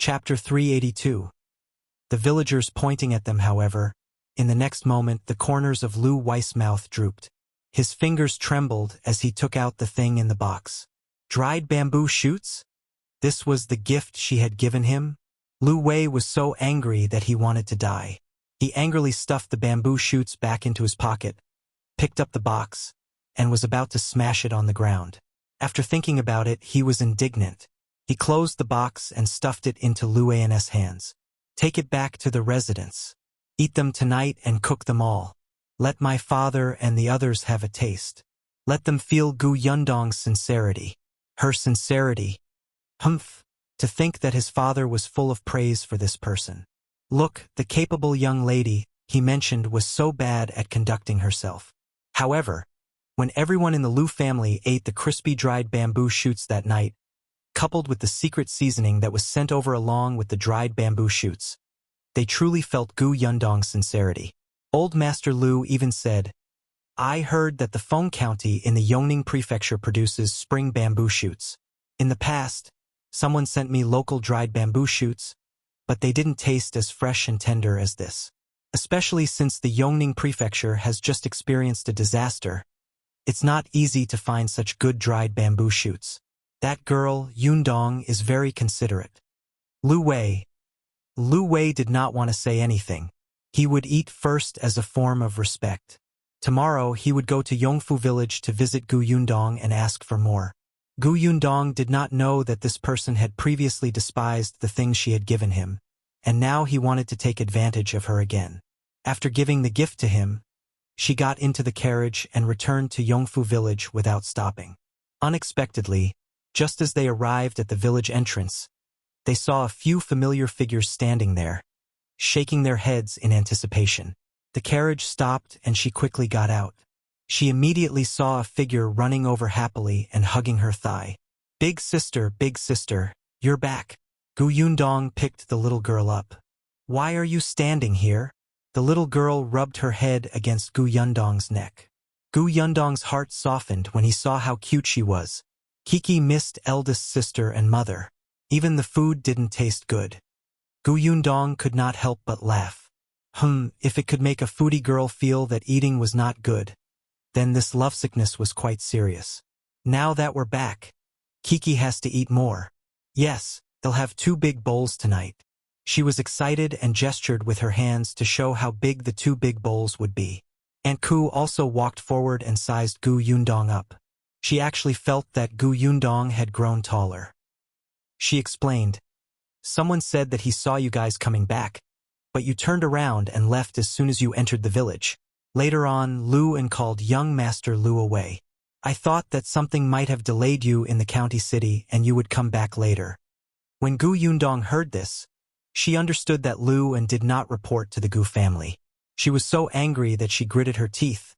Chapter 382. The villagers pointing at them, however, in the next moment the corners of Lu Wei's mouth drooped. His fingers trembled as he took out the thing in the box. Dried bamboo shoots? This was the gift she had given him? Lu Wei was so angry that he wanted to die. He angrily stuffed the bamboo shoots back into his pocket, picked up the box, and was about to smash it on the ground. After thinking about it, he was indignant. He closed the box and stuffed it into Lu Wei's hands. Take it back to the residence. Eat them tonight and cook them all. Let my father and the others have a taste. Let them feel Gu Yundong's sincerity. Her sincerity. Humph. To think that his father was full of praise for this person. Look, the capable young lady he mentioned was so bad at conducting herself. However, when everyone in the Lu family ate the crispy dried bamboo shoots that night, coupled with the secret seasoning that was sent over along with the dried bamboo shoots, they truly felt Gu Yundong's sincerity. Old Master Lu even said, I heard that the Feng County in the Yongning Prefecture produces spring bamboo shoots. In the past, someone sent me local dried bamboo shoots, but they didn't taste as fresh and tender as this. Especially since the Yongning Prefecture has just experienced a disaster, it's not easy to find such good dried bamboo shoots. That girl, Yundong, is very considerate. Lu Wei did not want to say anything. He would eat first as a form of respect. Tomorrow he would go to Yongfu village to visit Gu Yundong and ask for more. Gu Yundong did not know that this person had previously despised the things she had given him, and now he wanted to take advantage of her again. After giving the gift to him, she got into the carriage and returned to Yongfu village without stopping. Unexpectedly, just as they arrived at the village entrance, they saw a few familiar figures standing there, shaking their heads in anticipation. The carriage stopped and she quickly got out. She immediately saw a figure running over happily and hugging her thigh. Big sister, you're back. Gu Yundong picked the little girl up. Why are you standing here? The little girl rubbed her head against Gu Yundong's neck. Gu Yundong's heart softened when he saw how cute she was. Kiki missed eldest sister and mother. Even the food didn't taste good. Gu Yundong could not help but laugh. If it could make a foodie girl feel that eating was not good, then this lovesickness was quite serious. Now that we're back, Kiki has to eat more. Yes, they'll have 2 big bowls tonight. She was excited and gestured with her hands to show how big the 2 big bowls would be. Aunt Ku also walked forward and sized Gu Yundong up. She actually felt that Gu Yundong had grown taller. She explained, Someone said that he saw you guys coming back, but you turned around and left as soon as you entered the village. Later on, Lu and called young Master Lu away. I thought that something might have delayed you in the county city and you would come back later. When Gu Yundong heard this, she understood that Lu and did not report to the Gu family. She was so angry that she gritted her teeth,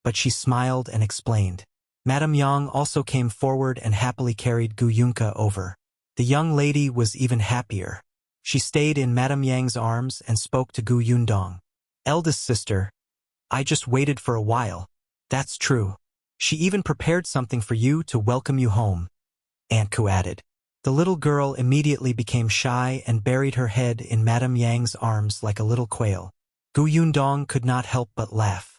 but she smiled and explained. Madame Yang also came forward and happily carried Gu Yunka over. The young lady was even happier. She stayed in Madame Yang's arms and spoke to Gu Yundong. Eldest sister, I just waited for a while. That's true. She even prepared something for you to welcome you home, Aunt Ku added. The little girl immediately became shy and buried her head in Madame Yang's arms like a little quail. Gu Yundong could not help but laugh.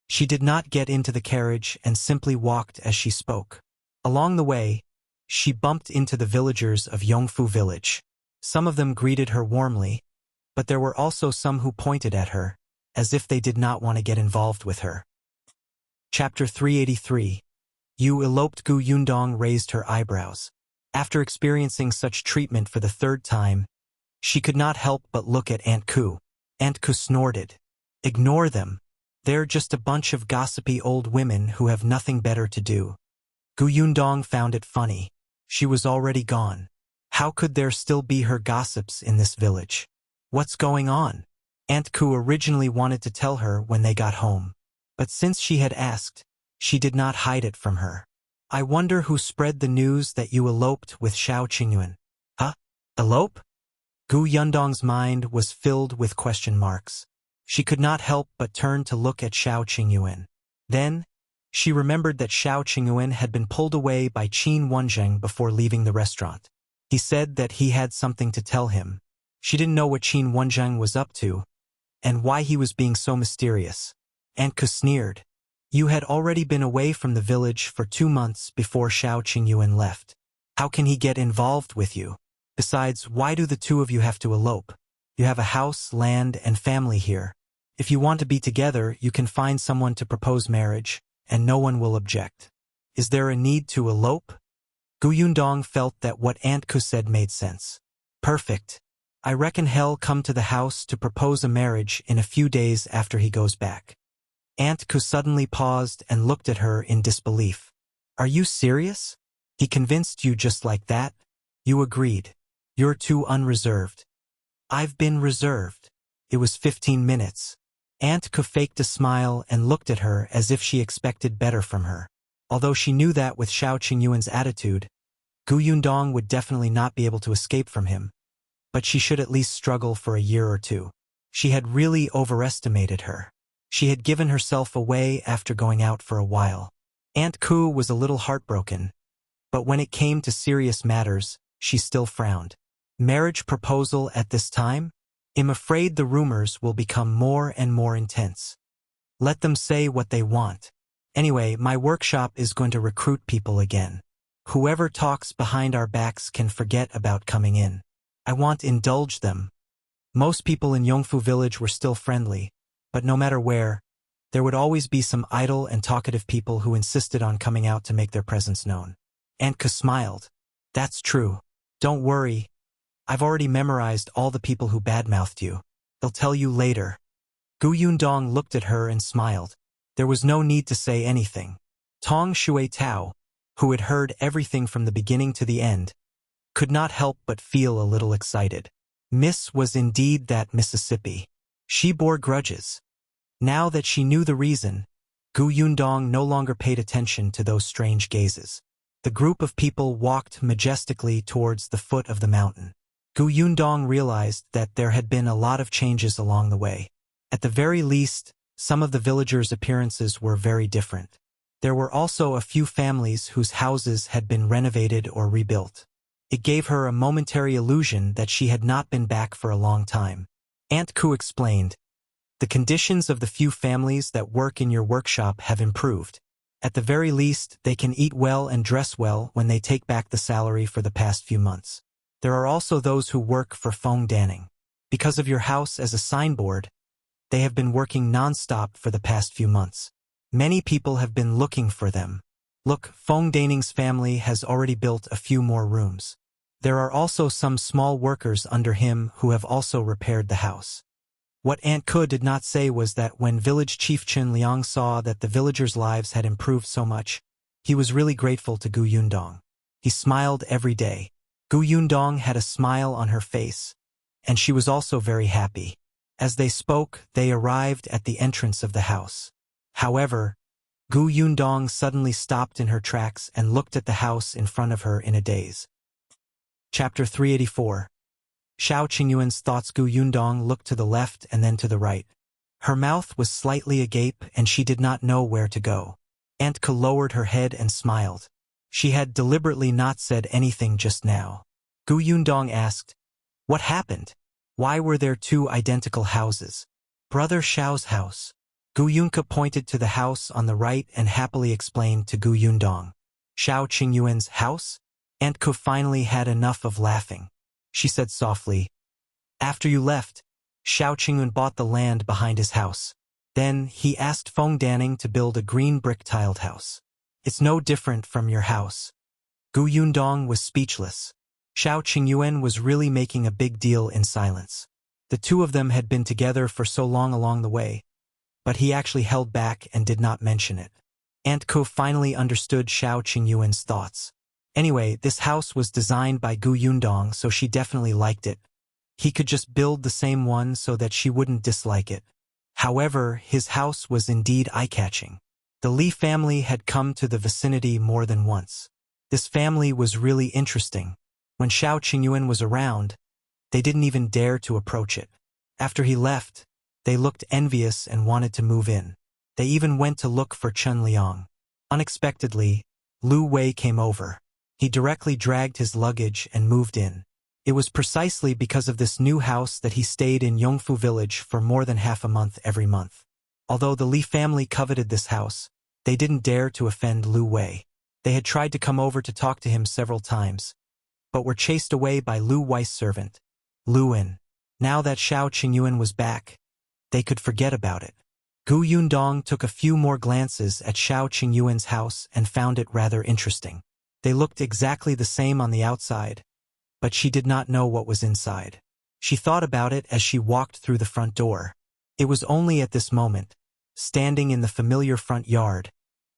She did not get into the carriage and simply walked as she spoke. Along the way, she bumped into the villagers of Yongfu village. Some of them greeted her warmly, but there were also some who pointed at her, as if they did not want to get involved with her. Chapter 383. You eloped. Gu Yundong raised her eyebrows. After experiencing such treatment for the 3rd time, she could not help but look at Aunt Ku. Aunt Ku snorted. Ignore them. They're just a bunch of gossipy old women who have nothing better to do. Gu Yundong found it funny. She was already gone. How could there still be her gossips in this village? What's going on? Aunt Ku originally wanted to tell her when they got home, but since she had asked, she did not hide it from her. I wonder who spread the news that you eloped with Shao Qingyuan. Huh? Elope? Gu Yundong's mind was filled with question marks. She could not help but turn to look at Shao Qingyuan. Then, she remembered that Shao Qingyuan had been pulled away by Qin Wanzheng before leaving the restaurant. He said that he had something to tell him. She didn't know what Qin Wenjiang was up to, and why he was being so mysterious. Aunt Ku sneered. You had already been away from the village for 2 months before Shao Qingyuan left. How can he get involved with you? Besides, why do the two of you have to elope? You have a house, land, and family here. If you want to be together, you can find someone to propose marriage, and no one will object. Is there a need to elope? Yundong felt that what Aunt Ku said made sense. Perfect. I reckon he'll come to the house to propose a marriage in a few days after he goes back. Aunt Ku suddenly paused and looked at her in disbelief. Are you serious? He convinced you just like that? You agreed. You're too unreserved. I've been reserved. It was 15 minutes. Aunt Ku faked a smile and looked at her as if she expected better from her. Although she knew that with Shao Qingyuan's attitude, Yundong would definitely not be able to escape from him. But she should at least struggle for a year or two. She had really overestimated her. She had given herself away after going out for a while. Aunt Ku was a little heartbroken, but when it came to serious matters, she still frowned. Marriage proposal at this time? I'm afraid the rumors will become more and more intense. Let them say what they want. Anyway, my workshop is going to recruit people again. Whoever talks behind our backs can forget about coming in. I want to indulge them. Most people in Yongfu village were still friendly, but no matter where, there would always be some idle and talkative people who insisted on coming out to make their presence known. Aunt Ku smiled. That's true. Don't worry. I've already memorized all the people who badmouthed you. They'll tell you later. Yundong looked at her and smiled. There was no need to say anything. Tong Shui Tao, who had heard everything from the beginning to the end, could not help but feel a little excited. Miss was indeed that Mississippi. She bore grudges. Now that she knew the reason, Yundong no longer paid attention to those strange gazes. The group of people walked majestically towards the foot of the mountain. Yundong realized that there had been a lot of changes along the way. At the very least, some of the villagers' appearances were very different. There were also a few families whose houses had been renovated or rebuilt. It gave her a momentary illusion that she had not been back for a long time. Aunt Ku explained, the conditions of the few families that work in your workshop have improved. At the very least, they can eat well and dress well when they take back the salary for the past few months. There are also those who work for Feng Danning. Because of your house as a signboard, they have been working non-stop for the past few months. Many people have been looking for them. Look, Feng Danning's family has already built a few more rooms. There are also some small workers under him who have also repaired the house. What Aunt Ku did not say was that when village chief Chen Liang saw that the villagers' lives had improved so much, he was really grateful to Yundong. He smiled every day. Yundong had a smile on her face, and she was also very happy. As they spoke, they arrived at the entrance of the house. However, Yundong suddenly stopped in her tracks and looked at the house in front of her in a daze. Chapter 384. Shao Qingyuan's thoughts. Yundong looked to the left and then to the right. Her mouth was slightly agape and she did not know where to go. Aunt Ku lowered her head and smiled. She had deliberately not said anything just now. Yundong asked, what happened? Why were there two identical houses? Brother Shao's house. Yunka pointed to the house on the right and happily explained to Yundong. Shao Qingyuan's house? Aunt Ku finally had enough of laughing. She said softly, after you left, Shao Qingyuan bought the land behind his house. Then he asked Feng Danning to build a green brick-tiled house. It's no different from your house. Yundong was speechless. Shao Qingyuan was really making a big deal in silence. The two of them had been together for so long along the way, but he actually held back and did not mention it. Aunt Ku finally understood Shao Qingyuan's thoughts. Anyway, this house was designed by Yundong, so she definitely liked it. He could just build the same one so that she wouldn't dislike it. However, his house was indeed eye-catching. The Li family had come to the vicinity more than once. This family was really interesting. When Shao Qingyuan was around, they didn't even dare to approach it. After he left, they looked envious and wanted to move in. They even went to look for Chen Liang. Unexpectedly, Lu Wei came over. He directly dragged his luggage and moved in. It was precisely because of this new house that he stayed in Yongfu village for more than half a month every month. Although the Li family coveted this house, they didn't dare to offend Lu Wei. They had tried to come over to talk to him several times, but were chased away by Lu Wei's servant, Luin. Now that Shao Qingyuan was back, they could forget about it. Yundong took a few more glances at Shao Qingyuan's house and found it rather interesting. They looked exactly the same on the outside, but she did not know what was inside. She thought about it as she walked through the front door. It was only at this moment, standing in the familiar front yard,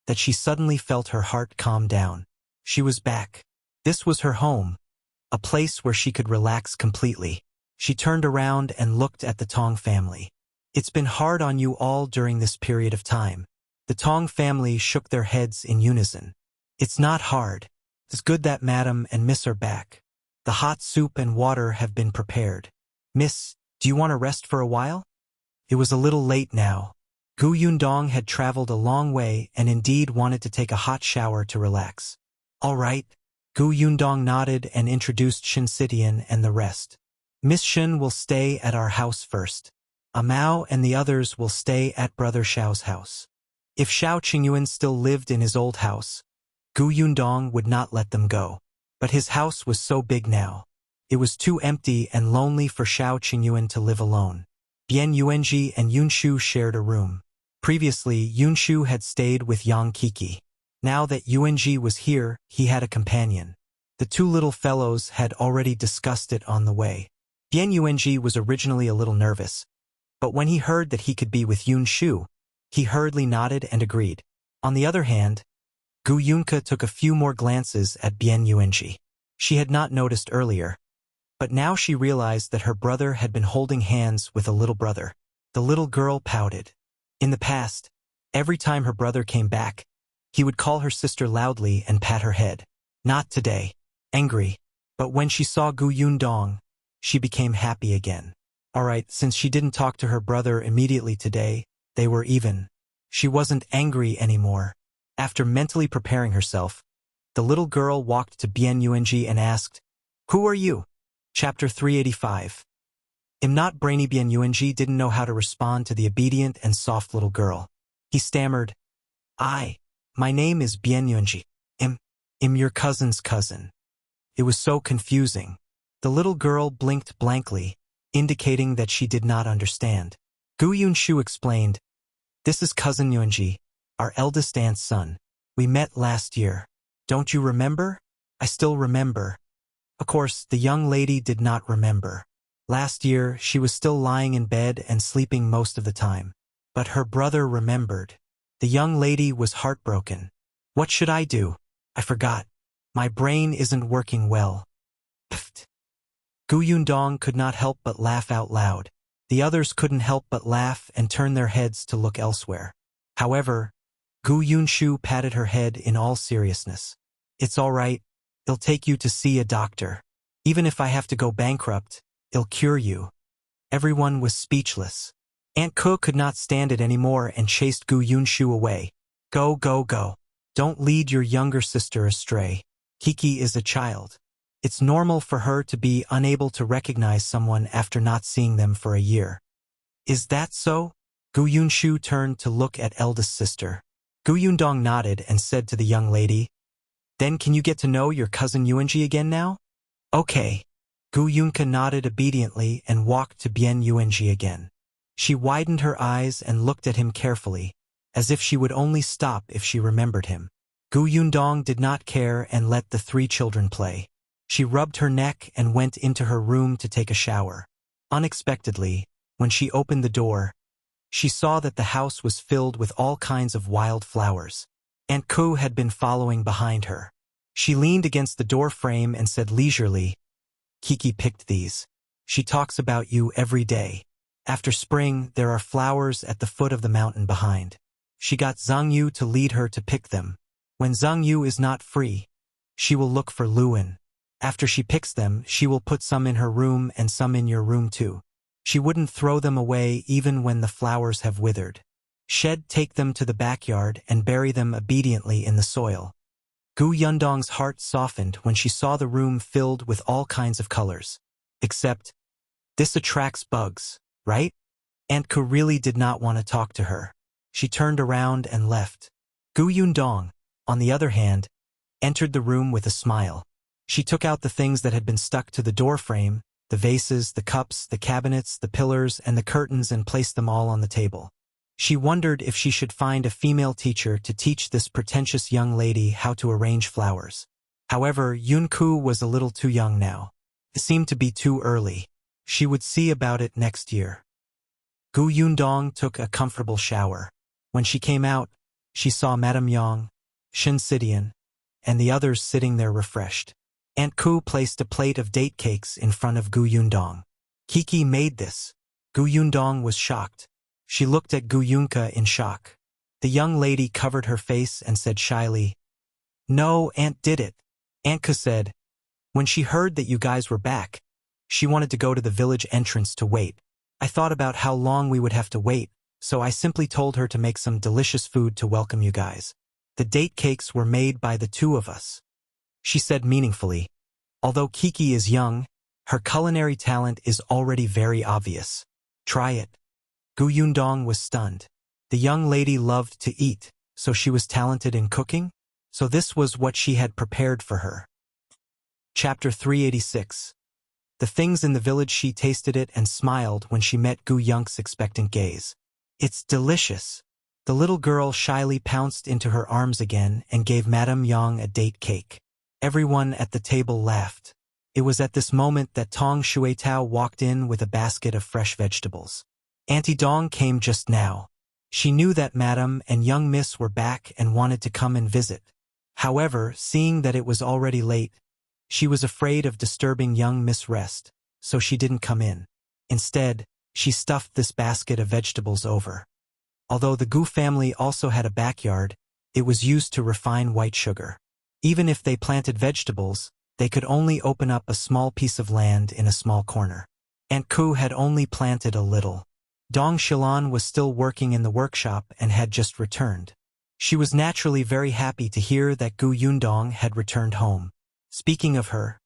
that she suddenly felt her heart calm down. She was back. This was her home, a place where she could relax completely. She turned around and looked at the Tong family. It's been hard on you all during this period of time. The Tong family shook their heads in unison. It's not hard. It's good that Madam and Miss are back. The hot soup and water have been prepared. Miss, do you want to rest for a while? It was a little late now. Yundong had traveled a long way and indeed wanted to take a hot shower to relax. All right. Yundong nodded and introduced Shin Sitian and the rest. Miss Shin will stay at our house first. Mao and the others will stay at Brother Shao's house. If Shao Qingyuan still lived in his old house, Yundong would not let them go. But his house was so big now. It was too empty and lonely for Shao Qingyuan to live alone. Bian Yuanji and Yunshu shared a room. Previously, Yunshu had stayed with Yang Kiki. Now that Yuanji was here, he had a companion. The two little fellows had already discussed it on the way. Bian Yuanji was originally a little nervous, but when he heard that he could be with Yunshu, he hurriedly nodded and agreed. On the other hand, Gu Yunke took a few more glances at Bian Yuanji. She had not noticed earlier, but now she realized that her brother had been holding hands with a little brother. The little girl pouted. In the past, every time her brother came back, he would call her sister loudly and pat her head. Not today. Angry. But when she saw Gu Yundong, she became happy again. Alright, since she didn't talk to her brother immediately today, they were even. She wasn't angry anymore. After mentally preparing herself, the little girl walked to Bian Yuanji and asked, "Who are you?" Chapter 385. Not Brainy. Bian Yuanji didn't know how to respond to the obedient and soft little girl. He stammered, My name is Bian Yuanji. I'm your cousin's cousin." It was so confusing. The little girl blinked blankly, indicating that she did not understand. Gu Yunshu explained, "This is cousin Yuanji, our eldest aunt's son. We met last year. Don't you remember?" "I still remember." Of course, the young lady did not remember. Last year, she was still lying in bed and sleeping most of the time. But her brother remembered. The young lady was heartbroken. "What should I do? I forgot. My brain isn't working well." Pfft. Gu Yundong could not help but laugh out loud. The others couldn't help but laugh and turn their heads to look elsewhere. However, Gu Yunshu patted her head in all seriousness. "It's all right. It'll take you to see a doctor. Even if I have to go bankrupt, it'll cure you." Everyone was speechless. Aunt Ko could not stand it anymore and chased Gu Yunshu away. "Go, go, go. Don't lead your younger sister astray. Kiki is a child. It's normal for her to be unable to recognize someone after not seeing them for a year." "Is that so?" Gu Yunshu turned to look at eldest sister. Gu Yundong nodded and said to the young lady, "Then can you get to know your cousin Yuanji again now?" "Okay." Gu Yunke nodded obediently and walked to Bian Yuanji again. She widened her eyes and looked at him carefully, as if she would only stop if she remembered him. Gu Yundong did not care and let the three children play. She rubbed her neck and went into her room to take a shower. Unexpectedly, when she opened the door, she saw that the house was filled with all kinds of wild flowers. Aunt Ko had been following behind her. She leaned against the door frame and said leisurely, "Kiki picked these. She talks about you every day. After spring, there are flowers at the foot of the mountain behind. She got Zhang Yu to lead her to pick them. When Zhang Yu is not free, she will look for Luin. After she picks them, she will put some in her room and some in your room too. She wouldn't throw them away even when the flowers have withered. Take them to the backyard and bury them obediently in the soil." Gu Yundong's heart softened when she saw the room filled with all kinds of colors. Except, this attracts bugs, right? Aunt Ku really did not want to talk to her. She turned around and left. Gu Yundong, on the other hand, entered the room with a smile. She took out the things that had been stuck to the door frame, the vases, the cups, the cabinets, the pillars, and the curtains, and placed them all on the table. She wondered if she should find a female teacher to teach this pretentious young lady how to arrange flowers. However, Yunku was a little too young now. It seemed to be too early. She would see about it next year. Gu Yundong took a comfortable shower. When she came out, she saw Madame Yang, Shin Sidian, and the others sitting there refreshed. Aunt Ku placed a plate of date cakes in front of Gu Yundong. Kiki made this. Gu Yundong was shocked. She looked at Gu Yunka in shock. The young lady covered her face and said shyly, "No, Aunt did it." Aunt Ku said, "When she heard that you guys were back, she wanted to go to the village entrance to wait. I thought about how long we would have to wait, so I simply told her to make some delicious food to welcome you guys. The date cakes were made by the two of us," she said meaningfully. Although Kiki is young, her culinary talent is already very obvious. Try it. Gu Yundong was stunned. The young lady loved to eat, so she was talented in cooking? So this was what she had prepared for her. Chapter 386. The things in the village. She tasted it and smiled when she met Gu Yunk's expectant gaze. "It's delicious." The little girl shyly pounced into her arms again and gave Madame Yang a date cake. Everyone at the table laughed. It was at this moment that Tong Shuetao walked in with a basket of fresh vegetables. Auntie Dong came just now. She knew that Madame and young Miss were back and wanted to come and visit. However, seeing that it was already late, she was afraid of disturbing young Miss' rest, so she didn't come in. Instead, she stuffed this basket of vegetables over. Although the Gu family also had a backyard, it was used to refine white sugar. Even if they planted vegetables, they could only open up a small piece of land in a small corner. Aunt Ku had only planted a little. Dong Shilan was still working in the workshop and had just returned. She was naturally very happy to hear that Gu Yundong had returned home. Speaking of her,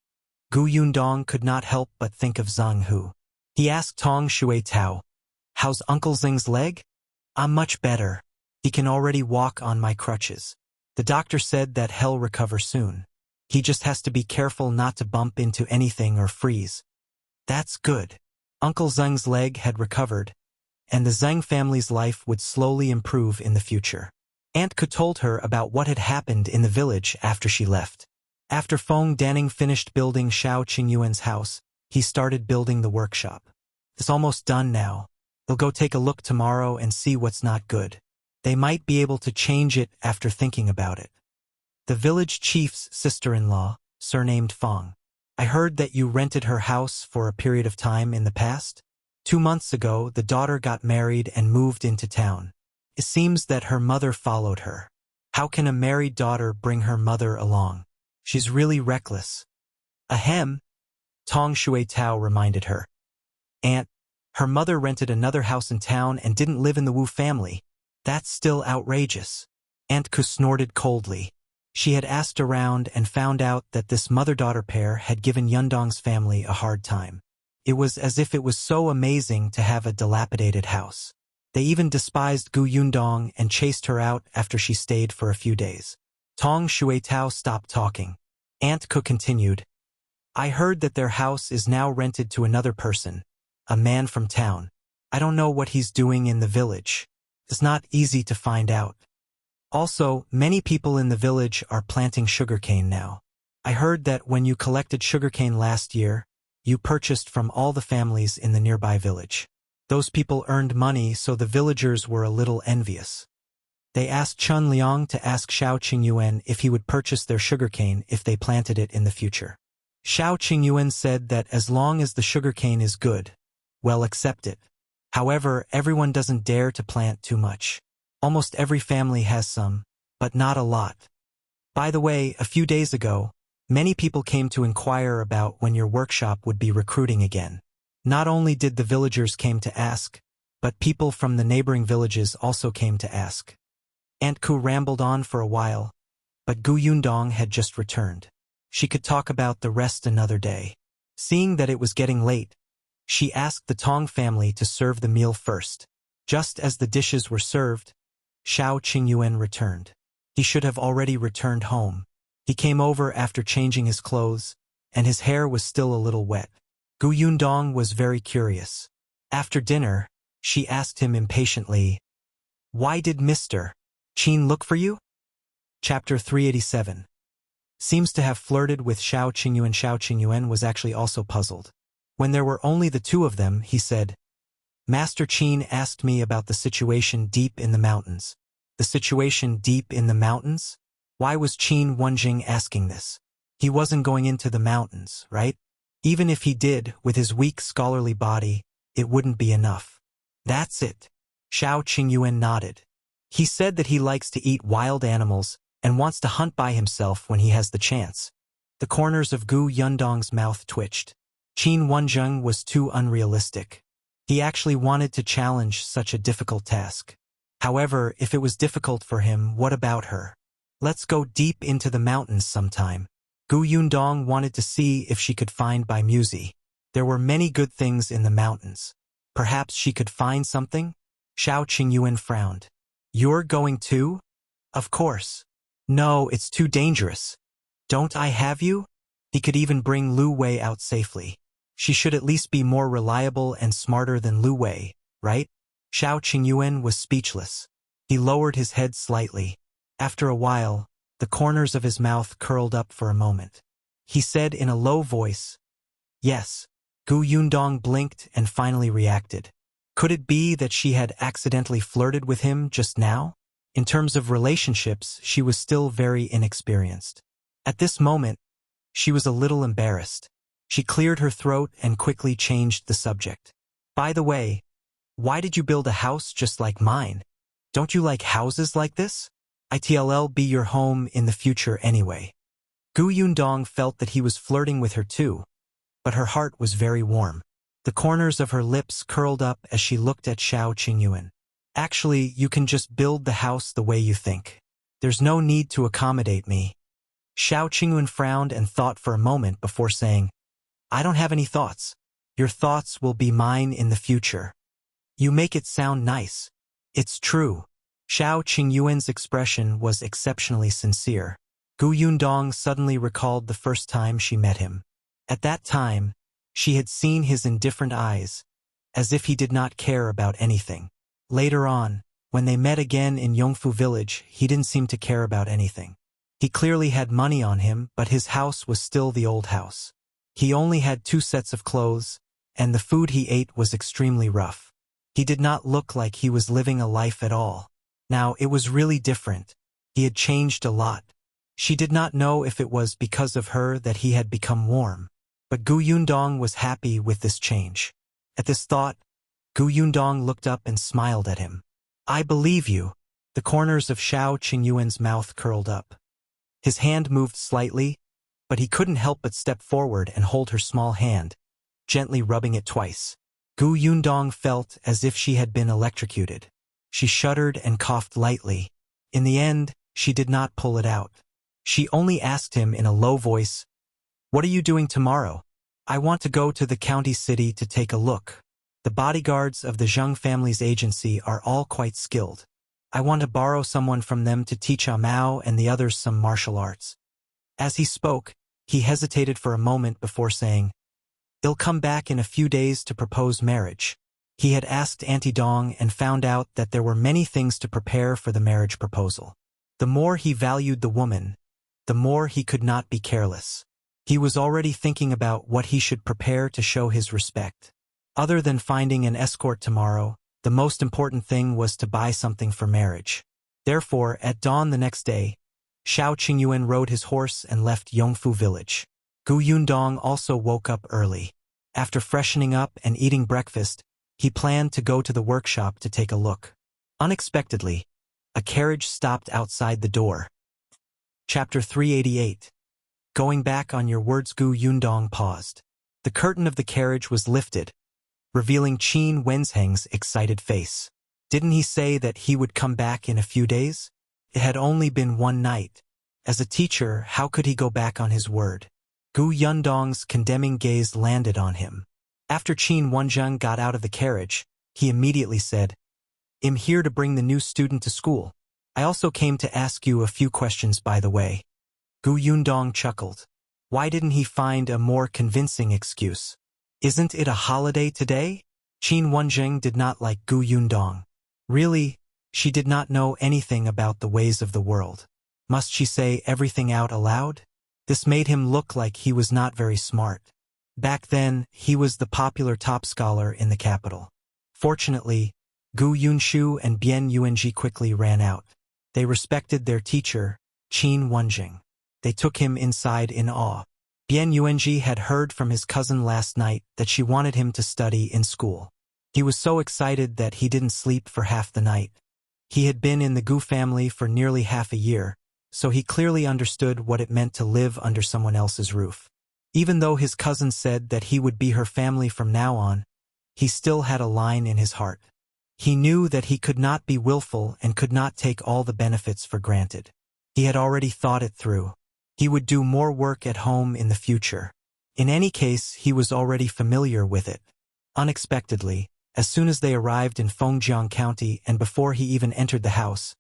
Gu Yundong could not help but think of Zhang Hu. He asked Tong Shuetao, "How's Uncle Zheng's leg?" "I'm much better. He can already walk on my crutches. The doctor said that he'll recover soon. He just has to be careful not to bump into anything or freeze." "That's good." Uncle Zheng's leg had recovered, and the Zheng family's life would slowly improve in the future. Aunt Ku told her about what had happened in the village after she left. After Feng Danning finished building Shao Qingyuan's house, he started building the workshop. "It's almost done now. They'll go take a look tomorrow and see what's not good. They might be able to change it after thinking about it." The village chief's sister-in-law, surnamed Feng. "I heard that you rented her house for a period of time in the past. 2 months ago, the daughter got married and moved into town. It seems that her mother followed her. How can a married daughter bring her mother along? She's really reckless." "Ahem," Tong Shuetao reminded her. "Aunt, her mother rented another house in town and didn't live in the Wu family. That's still outrageous." Aunt Ku snorted coldly. She had asked around and found out that this mother-daughter pair had given Yundong's family a hard time. It was as if it was so amazing to have a dilapidated house. They even despised Gu Yundong and chased her out after she stayed for a few days. Tong Shuetao stopped talking. Aunt Ku continued, "I heard that their house is now rented to another person, a man from town. I don't know what he's doing in the village. It's not easy to find out. Also, many people in the village are planting sugarcane now. I heard that when you collected sugarcane last year, you purchased from all the families in the nearby village. Those people earned money, so the villagers were a little envious. They asked Chun Liang to ask Shao Qingyuan if he would purchase their sugarcane if they planted it in the future. Shao Qingyuan said that as long as the sugarcane is good, well, accept it. However, everyone doesn't dare to plant too much. Almost every family has some, but not a lot. By the way, a few days ago, many people came to inquire about when your workshop would be recruiting again. Not only did the villagers came to ask, but people from the neighboring villages also came to ask." Aunt Ku rambled on for a while, but Gu Yundong had just returned. She could talk about the rest another day. Seeing that it was getting late, she asked the Tong family to serve the meal first. Just as the dishes were served, Shao Qingyuan returned. He should have already returned home. He came over after changing his clothes, and his hair was still a little wet. Gu Yundong was very curious. After dinner, she asked him impatiently, "Why did Mr. Chen look for you?" Chapter 387. Seems to have flirted with Shao Qingyuan. Shao Qingyuan was actually also puzzled. When there were only the two of them, he said, "Master Chen asked me about the situation deep in the mountains." The situation deep in the mountains? Why was Chen Wenjing asking this? He wasn't going into the mountains, right? Even if he did, with his weak scholarly body, it wouldn't be enough. That's it. Shao Qingyuan nodded. He said that he likes to eat wild animals and wants to hunt by himself when he has the chance. The corners of Gu Yundong's mouth twitched. Chen Wenjing was too unrealistic. He actually wanted to challenge such a difficult task. However, if it was difficult for him, what about her? Let's go deep into the mountains sometime. Gu Yundong wanted to see if she could find Bai Musi. There were many good things in the mountains. Perhaps she could find something? Shao Qingyuan frowned. You're going too? Of course. No, it's too dangerous. Don't I have you? He could even bring Lu Wei out safely. She should at least be more reliable and smarter than Lu Wei, right? Shao Qingyuan was speechless. He lowered his head slightly. After a while, the corners of his mouth curled up for a moment. He said in a low voice, "Yes." Gu Yundong blinked and finally reacted. Could it be that she had accidentally flirted with him just now? In terms of relationships, she was still very inexperienced. At this moment, she was a little embarrassed. She cleared her throat and quickly changed the subject. By the way, why did you build a house just like mine? Don't you like houses like this? It'll be your home in the future anyway. Gu Yundong felt that he was flirting with her too, but her heart was very warm. The corners of her lips curled up as she looked at Shao Qingyuan. Actually, you can just build the house the way you think. There's no need to accommodate me. Shao Qingyuan frowned and thought for a moment before saying, I don't have any thoughts. Your thoughts will be mine in the future. You make it sound nice. It's true. Shao Qingyuan's expression was exceptionally sincere. Gu Yundong suddenly recalled the first time she met him. At that time, she had seen his indifferent eyes, as if he did not care about anything. Later on, when they met again in Yongfu village, he didn't seem to care about anything. He clearly had money on him, but his house was still the old house. He only had 2 sets of clothes, and the food he ate was extremely rough. He did not look like he was living a life at all. Now, it was really different. He had changed a lot. She did not know if it was because of her that he had become warm. But Gu Yundong was happy with this change. At this thought, Gu Yundong looked up and smiled at him. I believe you. The corners of Shao Qingyuan's mouth curled up. His hand moved slightly, but he couldn't help but step forward and hold her small hand, gently rubbing it twice. Gu Yundong felt as if she had been electrocuted. She shuddered and coughed lightly. In the end, she did not pull it out. She only asked him in a low voice, What are you doing tomorrow? I want to go to the county city to take a look. The bodyguards of the Jiang family's agency are all quite skilled. I want to borrow someone from them to teach Mao and the others some martial arts. As he spoke, he hesitated for a moment before saying, They'll come back in a few days to propose marriage. He had asked Auntie Dong and found out that there were many things to prepare for the marriage proposal. The more he valued the woman, the more he could not be careless. He was already thinking about what he should prepare to show his respect. Other than finding an escort tomorrow, the most important thing was to buy something for marriage. Therefore, at dawn the next day, Shao Qingyuan rode his horse and left Yongfu village. Gu Yundong also woke up early. After freshening up and eating breakfast, he planned to go to the workshop to take a look. Unexpectedly, a carriage stopped outside the door. Chapter 388. Going back on your words. Gu Yundong paused. The curtain of the carriage was lifted, revealing Chen Wenjing's excited face. Didn't he say that he would come back in a few days? It had only been one night. As a teacher, how could he go back on his word? Gu Yundong's condemning gaze landed on him. After Qin Wenjing got out of the carriage, he immediately said, "I'm here to bring the new student to school. I also came to ask you a few questions by the way." Gu Yundong chuckled. Why didn't he find a more convincing excuse? Isn't it a holiday today? Qin Wenjing did not like Gu Yundong. Really, she did not know anything about the ways of the world. Must she say everything out aloud? This made him look like he was not very smart. Back then, he was the popular top scholar in the capital. Fortunately, Gu Yunshu and Bian Yuanji quickly ran out. They respected their teacher, Qin Wenjing. They took him inside in awe. Bian Yuanji had heard from his cousin last night that she wanted him to study in school. He was so excited that he didn't sleep for half the night. He had been in the Gu family for nearly half a year, so he clearly understood what it meant to live under someone else's roof. Even though his cousin said that he would be her family from now on, he still had a line in his heart. He knew that he could not be willful and could not take all the benefits for granted. He had already thought it through. He would do more work at home in the future. In any case, he was already familiar with it. Unexpectedly, as soon as they arrived in Fengjiang County and before he even entered the house,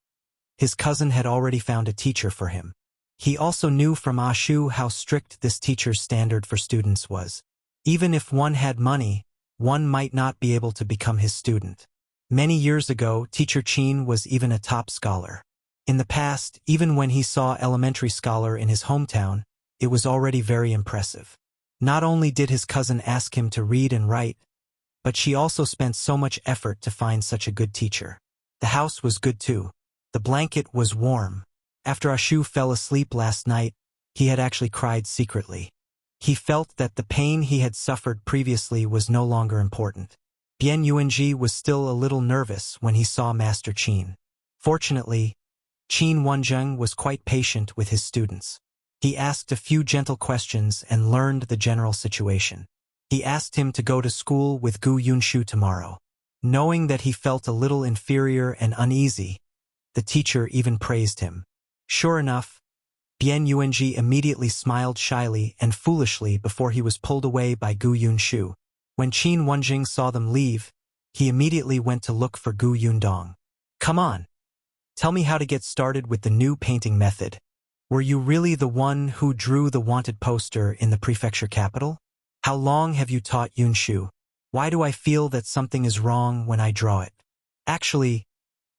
his cousin had already found a teacher for him. He also knew from Ashu how strict this teacher's standard for students was. Even if one had money, one might not be able to become his student. Many years ago, Teacher Qin was even a top scholar. In the past, even when he saw elementary scholar in his hometown, it was already very impressive. Not only did his cousin ask him to read and write, but she also spent so much effort to find such a good teacher. The house was good too. The blanket was warm. After Ashu fell asleep last night, he had actually cried secretly. He felt that the pain he had suffered previously was no longer important. Bian Yuanji was still a little nervous when he saw Master Qin. Fortunately, Qin Wenjing was quite patient with his students. He asked a few gentle questions and learned the general situation. He asked him to go to school with Gu Yunshu tomorrow. Knowing that he felt a little inferior and uneasy, the teacher even praised him. Sure enough, Bian Yuanji immediately smiled shyly and foolishly before he was pulled away by Gu Yunshu. When Qin Wenjing saw them leave, he immediately went to look for Gu Yundong. "Come on. Tell me how to get started with the new painting method. Were you really the one who drew the wanted poster in the prefecture capital? How long have you taught Yunshu? Why do I feel that something is wrong when I draw it?" Actually,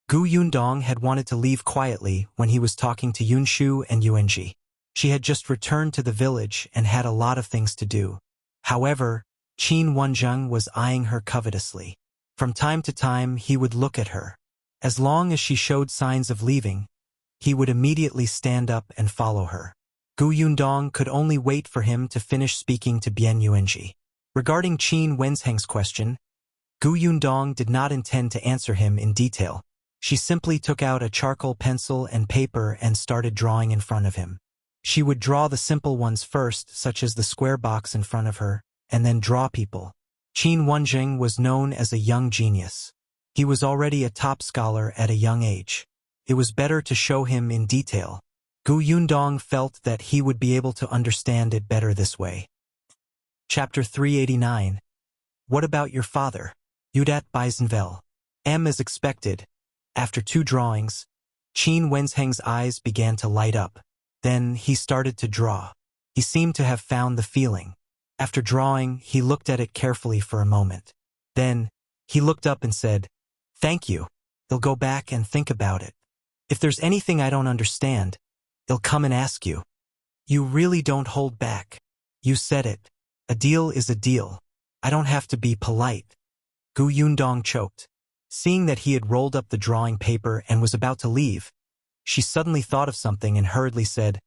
Gu Yundong had wanted to leave quietly when he was talking to Yunshu and Yuanji. She had just returned to the village and had a lot of things to do. However, Qin Wenjing was eyeing her covetously. From time to time, he would look at her. As long as she showed signs of leaving, he would immediately stand up and follow her. Gu Yundong could only wait for him to finish speaking to Bian Yuanji. Regarding Qin Wenjing's question, Gu Yundong did not intend to answer him in detail. She simply took out a charcoal pencil and paper and started drawing in front of him. She would draw the simple ones first, such as the square box in front of her, and then draw people. Qin Wenjing was known as a young genius. He was already a top scholar at a young age. It was better to show him in detail. Gu Yundong felt that he would be able to understand it better this way. Chapter 389. What about your father? Udat Beisenvel. As expected, after 2 drawings, Qin Wenjing's eyes began to light up. Then he started to draw. He seemed to have found the feeling. After drawing, he looked at it carefully for a moment. Then, he looked up and said, "Thank you. I'll go back and think about it. If there's anything I don't understand, I'll come and ask you." "You really don't hold back. You said it. A deal is a deal. I don't have to be polite." Gu Yundong choked. Seeing that he had rolled up the drawing paper and was about to leave, she suddenly thought of something and hurriedly said,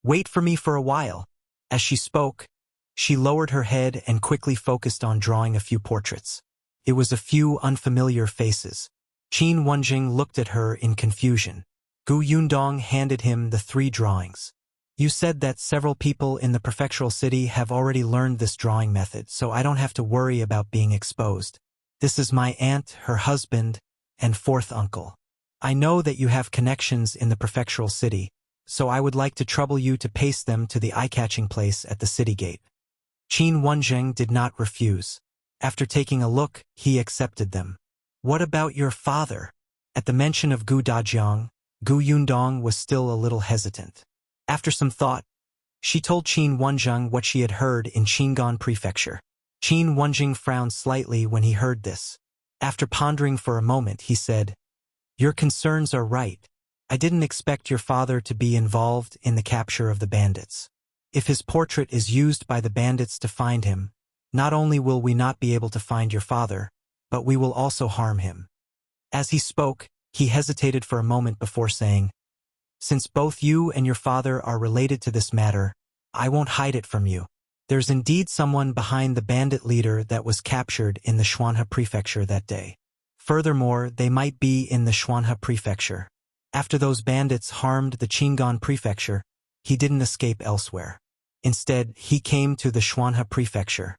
"Wait for me for a while." As she spoke, she lowered her head and quickly focused on drawing a few portraits. It was a few unfamiliar faces. Qin Wenjing looked at her in confusion. Gu Yundong handed him the 3 drawings. "You said that several people in the prefectural city have already learned this drawing method, so I don't have to worry about being exposed. This is my aunt, her husband, and 4th uncle. I know that you have connections in the prefectural city, so I would like to trouble you to paste them to the eye-catching place at the city gate. Qin Wenjing did not refuse. After taking a look, he accepted them. What about your father? At the mention of Gu Dajiang, Gu Yundong was still a little hesitant. After some thought, she told Qin Wenjing what she had heard in Qingyuan Prefecture. Qin Wenjing frowned slightly when he heard this. After pondering for a moment, he said, "Your concerns are right. I didn't expect your father to be involved in the capture of the bandits. If his portrait is used by the bandits to find him, not only will we not be able to find your father, but we will also harm him." As he spoke, he hesitated for a moment before saying, "Since both you and your father are related to this matter, I won't hide it from you. There's indeed someone behind the bandit leader that was captured in the Xuanhe Prefecture that day. Furthermore, they might be in the Xuanhe Prefecture. After those bandits harmed the Qingyuan Prefecture, he didn't escape elsewhere. Instead, he came to the Xuanhe Prefecture."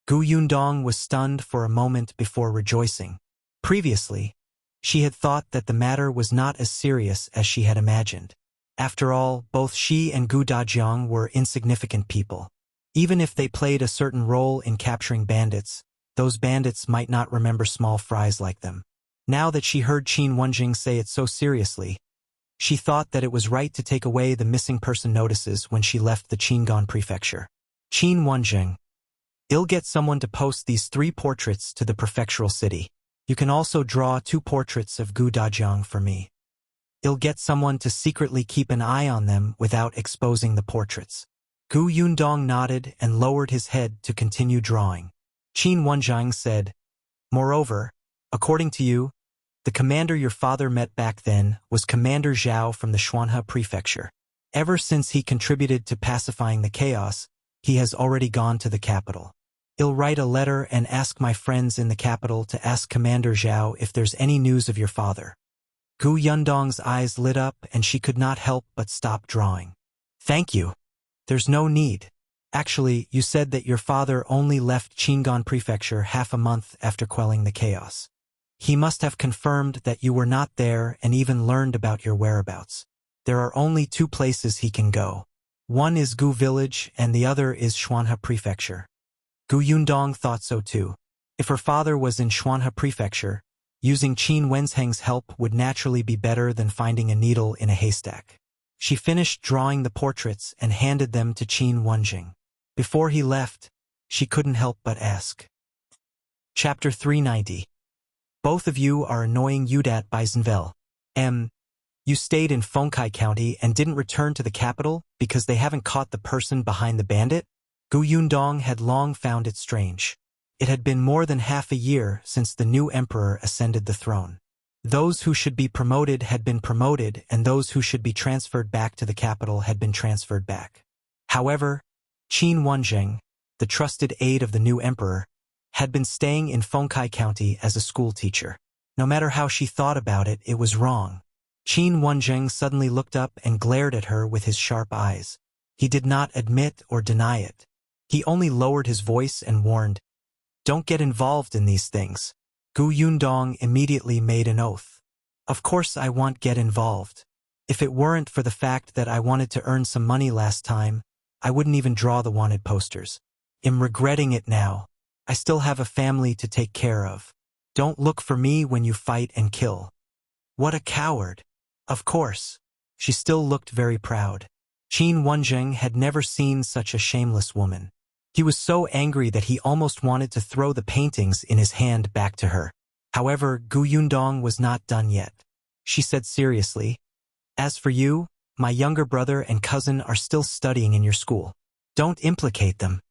Gu Yundong was stunned for a moment before rejoicing. Previously, she had thought that the matter was not as serious as she had imagined. After all, both she and Gu Dajiang were insignificant people. Even if they played a certain role in capturing bandits, those bandits might not remember small fries like them. Now that she heard Qin Wenjing say it so seriously, she thought that it was right to take away the missing person notices when she left the Qingyuan Prefecture. "Qin Wenjing, I'll get someone to post these 3 portraits to the Prefectural city. You can also draw 2 portraits of Gu Dajiang for me. I'll get someone to secretly keep an eye on them without exposing the portraits." Gu Yundong nodded and lowered his head to continue drawing. Qin Wenjing said, "Moreover, according to you, the commander your father met back then was Commander Zhao from the Xuanhe Prefecture. Ever since he contributed to pacifying the chaos, he has already gone to the capital. I'll write a letter and ask my friends in the capital to ask Commander Zhao if there's any news of your father." Gu Yundong's eyes lit up and she could not help but stop drawing. "Thank you. There's no need. Actually, you said that your father only left Qingyuan Prefecture half a month after quelling the chaos. He must have confirmed that you were not there and even learned about your whereabouts. There are only 2 places he can go. One is Gu Village and the other is Xuanhe Prefecture." Gu Yundong thought so too. If her father was in Xuanhe Prefecture, using Qin Wenjing's help would naturally be better than finding a needle in a haystack. She finished drawing the portraits and handed them to Qin Wenjing. Before he left, she couldn't help but ask. Chapter 390. Both of you are annoying Udat Beisenvel. You stayed in Fengkai County and didn't return to the capital because they haven't caught the person behind the bandit? Gu Yundong had long found it strange. It had been more than half a year since the new emperor ascended the throne. Those who should be promoted had been promoted and those who should be transferred back to the capital had been transferred back. However, Qin Wenjing, the trusted aide of the new emperor, had been staying in Fengkai County as a school teacher. No matter how she thought about it, it was wrong. Qin Wenjing suddenly looked up and glared at her with his sharp eyes. He did not admit or deny it. He only lowered his voice and warned, "Don't get involved in these things." Gu Yundong immediately made an oath. "Of course I won't get involved. If it weren't for the fact that I wanted to earn some money last time, I wouldn't even draw the wanted posters. I'm regretting it now. I still have a family to take care of. Don't look for me when you fight and kill." What a coward. Of course. She still looked very proud. Qin Wenjing had never seen such a shameless woman. He was so angry that he almost wanted to throw the paintings in his hand back to her. However, Gu Yundong was not done yet. She said seriously, "As for you, my younger brother and cousin are still studying in your school. Don't implicate them."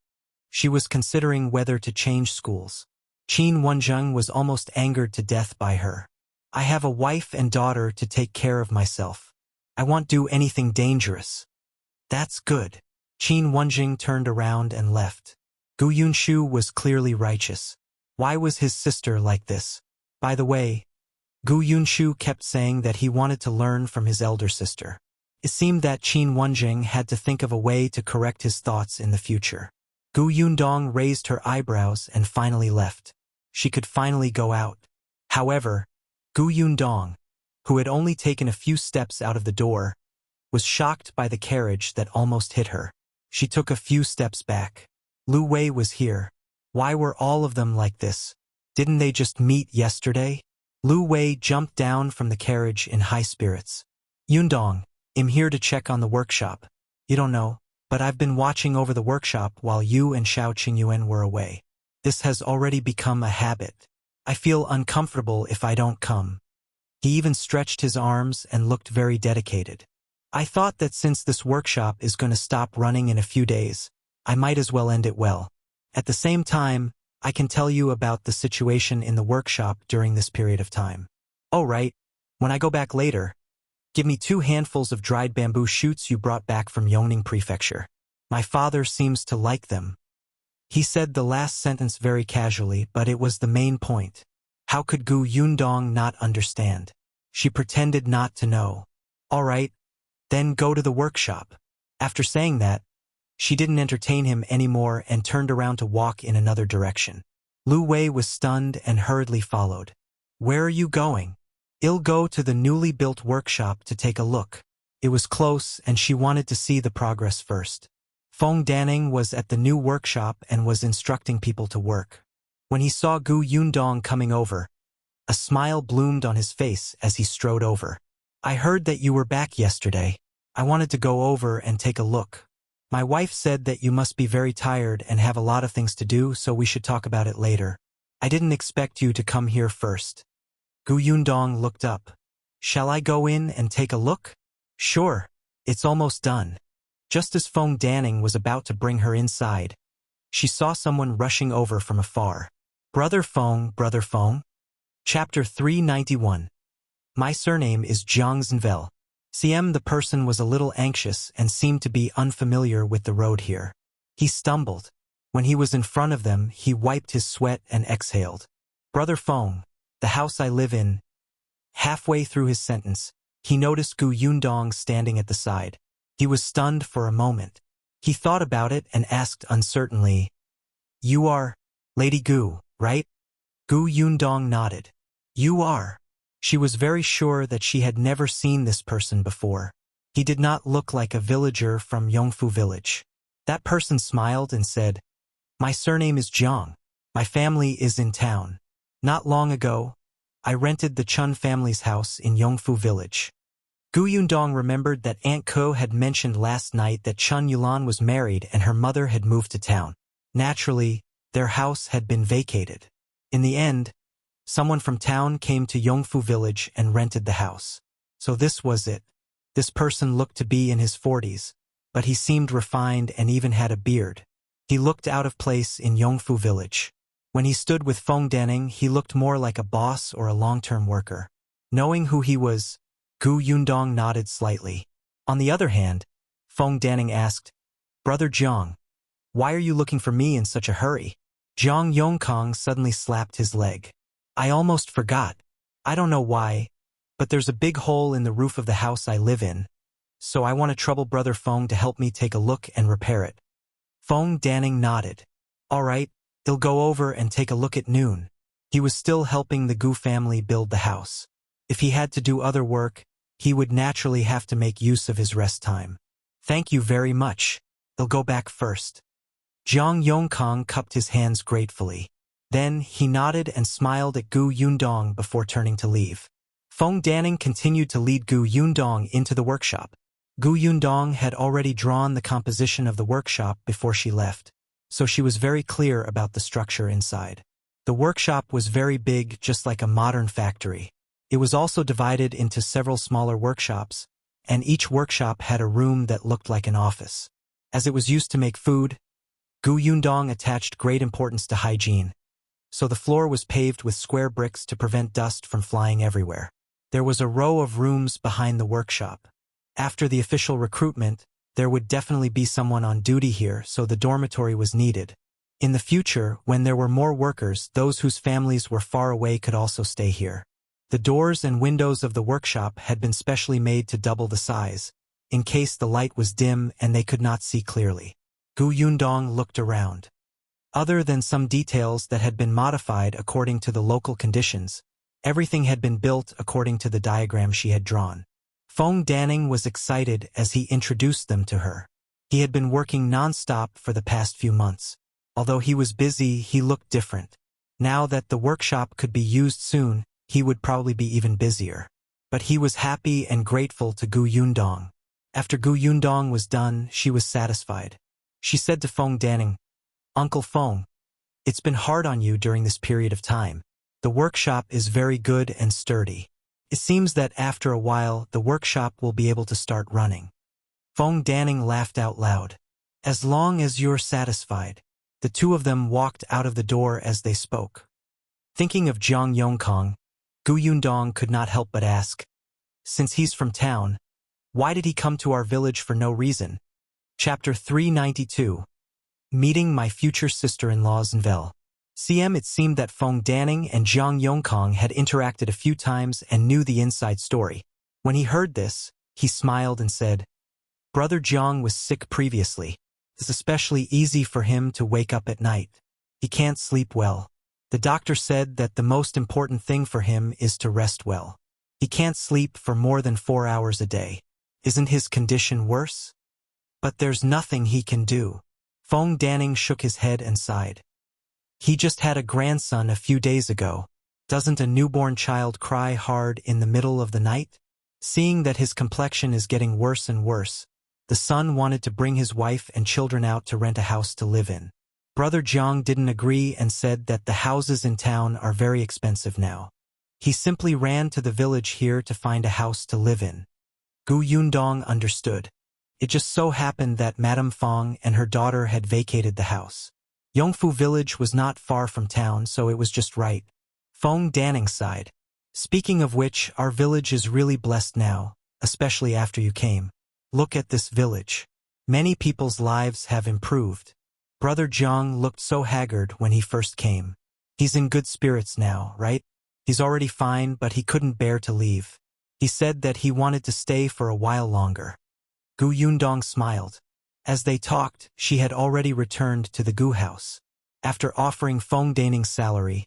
She was considering whether to change schools. Qin Wenjing was almost angered to death by her. "I have a wife and daughter to take care of myself. I won't do anything dangerous." "That's good." Qin Wenjing turned around and left. Gu Yunshu was clearly righteous. Why was his sister like this? By the way, Gu Yunshu kept saying that he wanted to learn from his elder sister. It seemed that Qin Wenjing had to think of a way to correct his thoughts in the future. Gu Yundong raised her eyebrows and finally left. She could finally go out. However, Gu Yundong, who had only taken a few steps out of the door, was shocked by the carriage that almost hit her. She took a few steps back. Lu Wei was here. Why were all of them like this? Didn't they just meet yesterday? Lu Wei jumped down from the carriage in high spirits. Yundong, I'm here to check on the workshop. You don't know, but I've been watching over the workshop while you and Shao Qingyuan were away. This has already become a habit. I feel uncomfortable if I don't come. He even stretched his arms and looked very dedicated. I thought that since this workshop is going to stop running in a few days, I might as well end it well. At the same time, I can tell you about the situation in the workshop during this period of time. Oh right, when I go back later, give me 2 handfuls of dried bamboo shoots you brought back from Yongning Prefecture. My father seems to like them. He said the last sentence very casually, but it was the main point. How could Gu Yundong not understand? She pretended not to know. All right, then go to the workshop. After saying that, she didn't entertain him anymore and turned around to walk in another direction. Lu Wei was stunned and hurriedly followed. Where are you going? I'll go to the newly built workshop to take a look. It was close and she wanted to see the progress first. Feng Daning was at the new workshop and was instructing people to work. When he saw Gu Yundong coming over, a smile bloomed on his face as he strode over. I heard that you were back yesterday. I wanted to go over and take a look. My wife said that you must be very tired and have a lot of things to do, so we should talk about it later. I didn't expect you to come here first. Gu Yundong looked up. Shall I go in and take a look? Sure, it's almost done. Just as Feng Daning was about to bring her inside, she saw someone rushing over from afar. Brother Feng, Brother Feng. Chapter 391. My surname is Jiang Zhenvel. CM the person was a little anxious and seemed to be unfamiliar with the road here. He stumbled. When he was in front of them, he wiped his sweat and exhaled. Brother Feng, the house I live in. Halfway through his sentence, he noticed Gu Yundong standing at the side. He was stunned for a moment. He thought about it and asked uncertainly, You are Lady Gu, right? Gu Yundong nodded. You are. She was very sure that she had never seen this person before. He did not look like a villager from Yongfu village. That person smiled and said, My surname is Jiang. My family is in town. Not long ago, I rented the Chen family's house in Yongfu village. Gu Yundong remembered that Aunt Ko had mentioned last night that Chen Yulan was married and her mother had moved to town. Naturally, their house had been vacated. In the end, someone from town came to Yongfu village and rented the house. So this was it. This person looked to be in his 40s, but he seemed refined and even had a beard. He looked out of place in Yongfu village. When he stood with Feng Daning, he looked more like a boss or a long-term worker. Knowing who he was, Gu Yundong nodded slightly. On the other hand, Feng Daning asked, Brother Jiang, why are you looking for me in such a hurry? Jiang Yongkang suddenly slapped his leg. I almost forgot. I don't know why, but there's a big hole in the roof of the house I live in, so I want to trouble Brother Feng to help me take a look and repair it. Feng Daning nodded. All right, he'll go over and take a look at noon. He was still helping the Gu family build the house. If he had to do other work, he would naturally have to make use of his rest time. Thank you very much. He'll go back first. Jiang Yongkang cupped his hands gratefully. Then he nodded and smiled at Gu Yundong before turning to leave. Feng Daning continued to lead Gu Yundong into the workshop. Gu Yundong had already drawn the composition of the workshop before she left, so she was very clear about the structure inside. The workshop was very big, just like a modern factory. It was also divided into several smaller workshops, and each workshop had a room that looked like an office. As it was used to make food, Gu Yundong attached great importance to hygiene, so the floor was paved with square bricks to prevent dust from flying everywhere. There was a row of rooms behind the workshop. After the official recruitment, there would definitely be someone on duty here, so the dormitory was needed. In the future, when there were more workers, those whose families were far away could also stay here. The doors and windows of the workshop had been specially made to double the size, in case the light was dim and they could not see clearly. Gu Yundong looked around. Other than some details that had been modified according to the local conditions, everything had been built according to the diagram she had drawn. Feng Danning was excited as he introduced them to her. He had been working non-stop for the past few months. Although he was busy, he looked different. Now that the workshop could be used soon, he would probably be even busier. But he was happy and grateful to Gu Yundong. After Gu Yundong was done, she was satisfied. She said to Feng Danning, "Uncle Feng, it's been hard on you during this period of time. The workshop is very good and sturdy. It seems that after a while, the workshop will be able to start running." Feng Danning laughed out loud. "As long as you're satisfied." The two of them walked out of the door as they spoke. Thinking of Jiang Yongkang, Gu Yundong could not help but ask, "Since he's from town, why did he come to our village for no reason?" Chapter 392. Meeting my future sister-in-law's Nvel. It seemed that Feng Danning and Jiang Yongkang had interacted a few times and knew the inside story. When he heard this, he smiled and said, "Brother Jiang was sick previously. It's especially easy for him to wake up at night. He can't sleep well. The doctor said that the most important thing for him is to rest well. He can't sleep for more than 4 hours a day. Isn't his condition worse? But there's nothing he can do." Feng Danning shook his head and sighed. "He just had a grandson a few days ago. Doesn't a newborn child cry hard in the middle of the night?" Seeing that his complexion is getting worse and worse, the son wanted to bring his wife and children out to rent a house to live in. Brother Jiang didn't agree and said that the houses in town are very expensive now. He simply ran to the village here to find a house to live in. Gu Yundong understood. It just so happened that Madame Feng and her daughter had vacated the house. Yongfu village was not far from town, so it was just right. Feng Danning sighed. "Speaking of which, our village is really blessed now, especially after you came. Look at this village. Many people's lives have improved." Brother Jiang looked so haggard when he first came. "He's in good spirits now, right? He's already fine, but he couldn't bear to leave. He said that he wanted to stay for a while longer." Gu Yundong smiled. As they talked, she had already returned to the Gu house. After offering Feng Danning's salary,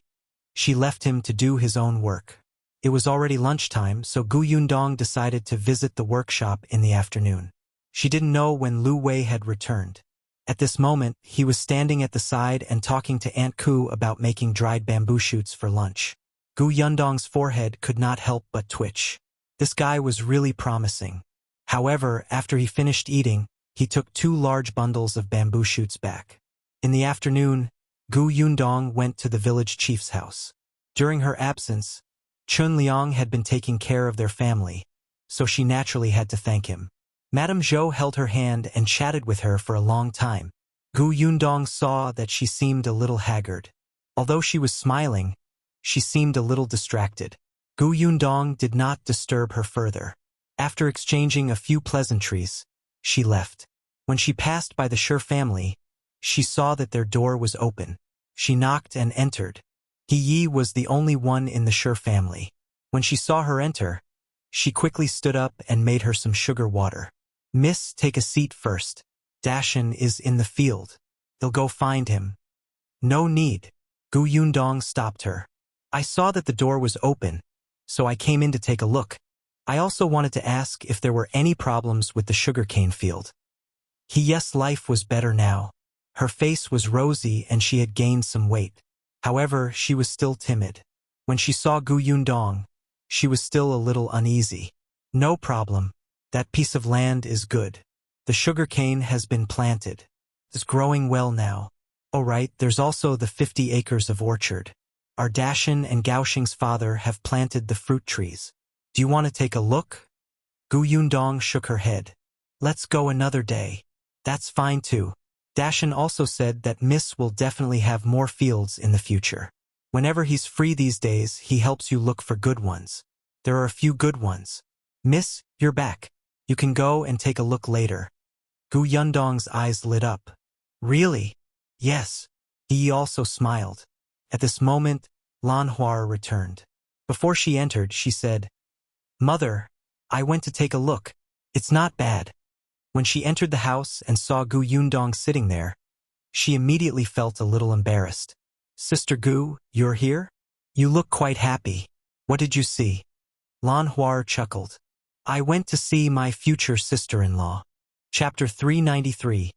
she left him to do his own work. It was already lunchtime, so Gu Yundong decided to visit the workshop in the afternoon. She didn't know when Lu Wei had returned. At this moment, he was standing at the side and talking to Aunt Ku about making dried bamboo shoots for lunch. Gu Yundong's forehead could not help but twitch. This guy was really promising. However, after he finished eating, he took 2 large bundles of bamboo shoots back. In the afternoon, Gu Yundong went to the village chief's house. During her absence, Chun Liang had been taking care of their family, so she naturally had to thank him. Madame Zhou held her hand and chatted with her for a long time. Gu Yundong saw that she seemed a little haggard. Although she was smiling, she seemed a little distracted. Gu Yundong did not disturb her further. After exchanging a few pleasantries, she left. When she passed by the Shi family, she saw that their door was open. She knocked and entered. He Yi was the only one in the Shi family. When she saw her enter, she quickly stood up and made her some sugar water. "Miss, take a seat first. Dashan is in the field. They'll go find him." "No need." Gu Yundong stopped her. "I saw that the door was open, so I came in to take a look. I also wanted to ask if there were any problems with the sugarcane field." Yes, life was better now. Her face was rosy and she had gained some weight. However, she was still timid. When she saw Gu Yundong, she was still a little uneasy. "No problem. That piece of land is good. The sugarcane has been planted. It's growing well now. Oh right, there's also the 50 acres of orchard. Our Dashan and Gaoxing's father have planted the fruit trees. Do you want to take a look?" Gu Yundong shook her head. "Let's go another day." "That's fine too." Dashan also said that Miss will definitely have more fields in the future. Whenever he's free these days, he helps you look for good ones. There are a few good ones. "Miss, you're back. You can go and take a look later." Gu Yundong's eyes lit up. "Really?" "Yes." He also smiled. At this moment, Lan Huar returned. Before she entered, she said, "Mother, I went to take a look. It's not bad." When she entered the house and saw Gu Yundong sitting there, she immediately felt a little embarrassed. "Sister Gu, you're here? You look quite happy. What did you see?" Lan Huar chuckled. I went to see my future sister-in-law. Chapter 393.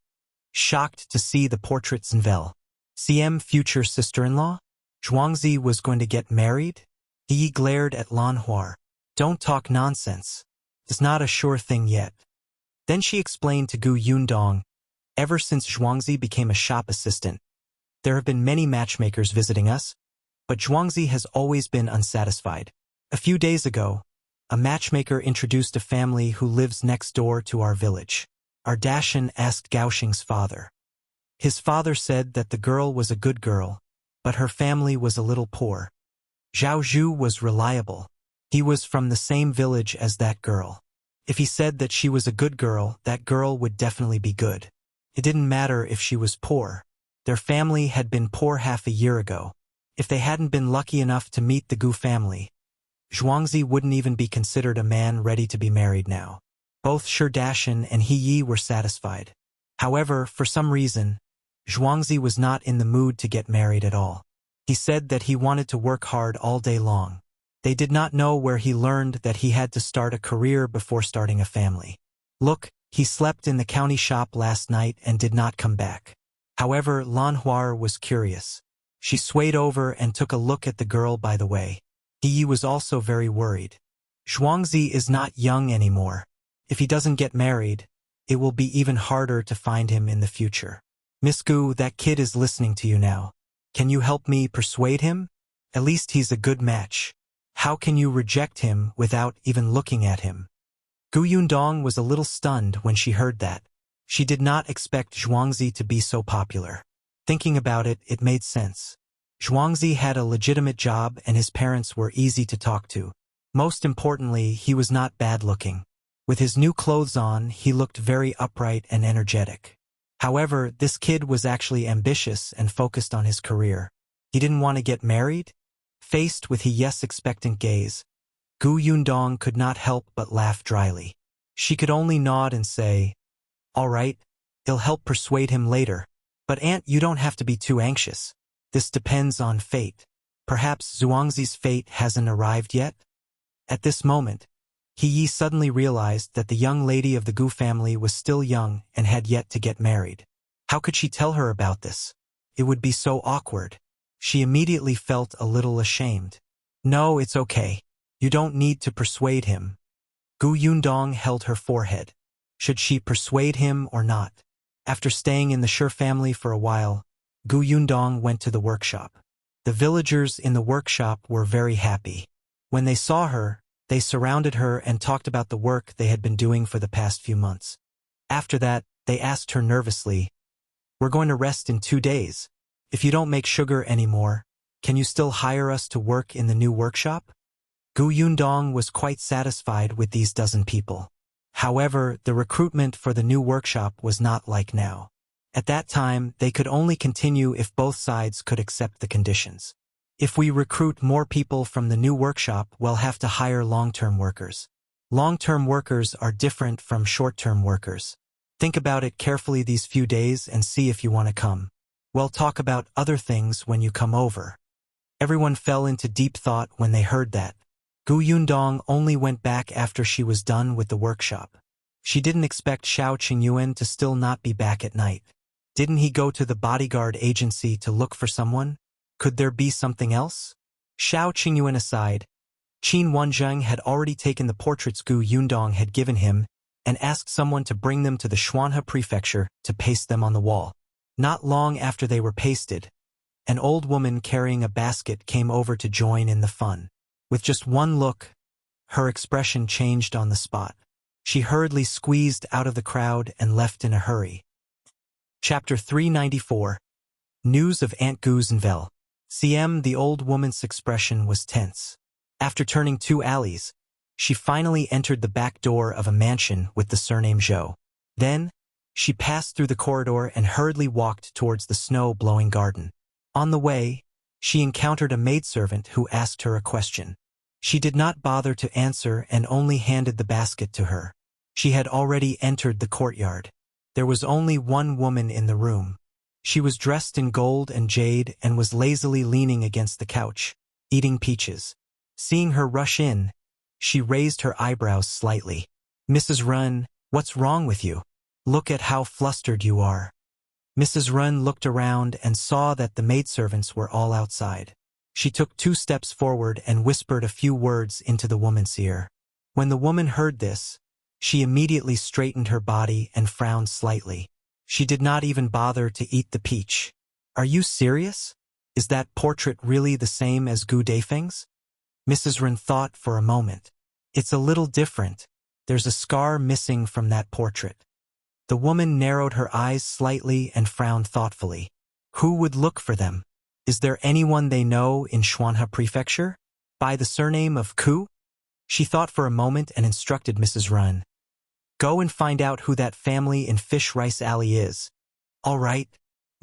Shocked to see the portraits in Vel. CM future sister-in-law? Zhuangzi was going to get married? He glared at Lan Huar. Don't talk nonsense. It's not a sure thing yet. Then she explained to Gu Yundong, ever since Zhuangzi became a shop assistant, there have been many matchmakers visiting us, but Zhuangzi has always been unsatisfied. A few days ago, a matchmaker introduced a family who lives next door to our village. Ardashan asked Gaoxing's father. His father said that the girl was a good girl, but her family was a little poor. Zhao Zhu was reliable. He was from the same village as that girl. If he said that she was a good girl, that girl would definitely be good. It didn't matter if she was poor. Their family had been poor half a year ago. If they hadn't been lucky enough to meet the Gu family, Zhuangzi wouldn't even be considered a man ready to be married now. Both Sherdashan and He Yi were satisfied. However, for some reason, Zhuangzi was not in the mood to get married at all. He said that he wanted to work hard all day long. They did not know where he learned that he had to start a career before starting a family. Look, he slept in the county shop last night and did not come back. However, Lan Huar was curious. She swayed over and took a look at the girl by the way. He Yi was also very worried. Zhuangzi is not young anymore. If he doesn't get married, it will be even harder to find him in the future. Miss Gu, that kid is listening to you now. Can you help me persuade him? At least he's a good match. How can you reject him without even looking at him? Gu Yundong was a little stunned when she heard that. She did not expect Zhuangzi to be so popular. Thinking about it, it made sense. Zhuangzi had a legitimate job and his parents were easy to talk to. Most importantly, he was not bad-looking. With his new clothes on, he looked very upright and energetic. However, this kid was actually ambitious and focused on his career. He didn't want to get married? Faced with He-Yes' expectant gaze, Gu Yundong could not help but laugh dryly. She could only nod and say, "All right, I'll help persuade him later. But Aunt, you don't have to be too anxious. This depends on fate. Perhaps Zhuangzi's fate hasn't arrived yet?" At this moment, He Yi suddenly realized that the young lady of the Gu family was still young and had yet to get married. How could she tell her about this? It would be so awkward. She immediately felt a little ashamed. No, it's okay. You don't need to persuade him. Gu Yundong held her forehead. Should she persuade him or not? After staying in the Shi family for a while, Gu Yundong went to the workshop. The villagers in the workshop were very happy. When they saw her, they surrounded her and talked about the work they had been doing for the past few months. After that, they asked her nervously, "We're going to rest in 2 days. If you don't make sugar anymore, can you still hire us to work in the new workshop?" Gu Yundong was quite satisfied with these dozen people. However, the recruitment for the new workshop was not like now. At that time, they could only continue if both sides could accept the conditions. If we recruit more people from the new workshop, we'll have to hire long-term workers. Long-term workers are different from short-term workers. Think about it carefully these few days and see if you want to come. We'll talk about other things when you come over. Everyone fell into deep thought when they heard that. Gu Yundong only went back after she was done with the workshop. She didn't expect Shao Qingyuan to still not be back at night. Didn't he go to the bodyguard agency to look for someone? Could there be something else? Shao Qingyuan aside, Qin Wanzheng had already taken the portraits Gu Yundong had given him and asked someone to bring them to the Xuanhe Prefecture to paste them on the wall. Not long after they were pasted, an old woman carrying a basket came over to join in the fun. With just one look, her expression changed on the spot. She hurriedly squeezed out of the crowd and left in a hurry. Chapter 394. News of Aunt Gu's and Vel. CM, the old woman's expression was tense. After turning 2 alleys, she finally entered the back door of a mansion with the surname Zhou. Then, she passed through the corridor and hurriedly walked towards the snow-blowing garden. On the way, she encountered a maidservant who asked her a question. She did not bother to answer and only handed the basket to her. She had already entered the courtyard. There was only one woman in the room. She was dressed in gold and jade and was lazily leaning against the couch, eating peaches. Seeing her rush in, She raised her eyebrows slightly. Mrs. Run, what's wrong with you? Look at how flustered you are. Mrs. Run looked around and saw that the maidservants were all outside. She took 2 steps forward and whispered a few words into the woman's ear. When the woman heard this, she immediately straightened her body and frowned slightly. She did not even bother to eat the peach. Are you serious? Is that portrait really the same as Gu Daifeng's? Mrs. Ren thought for a moment. It's a little different. There's a scar missing from that portrait. The woman narrowed her eyes slightly and frowned thoughtfully. Who would look for them? Is there anyone they know in Xuanhe Prefecture? By the surname of Ku? She thought for a moment and instructed Mrs. Run. Go and find out who that family in Fish Rice Alley is. All right.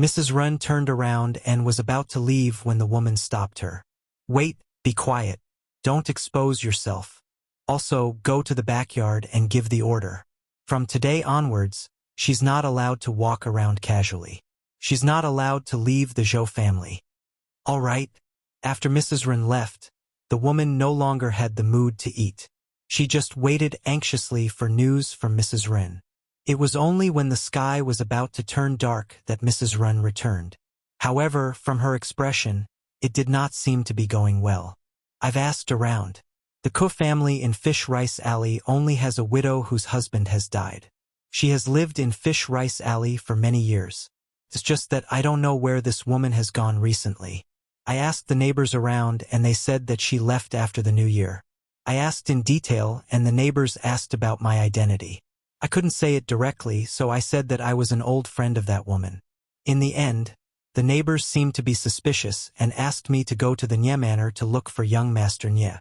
Mrs. Run turned around and was about to leave when the woman stopped her. Wait, be quiet. Don't expose yourself. Also, go to the backyard and give the order. From today onwards, she's not allowed to walk around casually. She's not allowed to leave the Zhou family. All right. After Mrs. Ren left, the woman no longer had the mood to eat. She just waited anxiously for news from Mrs. Ren. It was only when the sky was about to turn dark that Mrs. Ren returned. However, from her expression, it did not seem to be going well. I've asked around. The Ku family in Fish Rice Alley only has a widow whose husband has died. She has lived in Fish Rice Alley for many years. It's just that I don't know where this woman has gone recently. I asked the neighbors around and they said that she left after the New Year. I asked in detail and the neighbors asked about my identity. I couldn't say it directly, so I said that I was an old friend of that woman. In the end, the neighbors seemed to be suspicious and asked me to go to the Nye Manor to look for young Master Nye.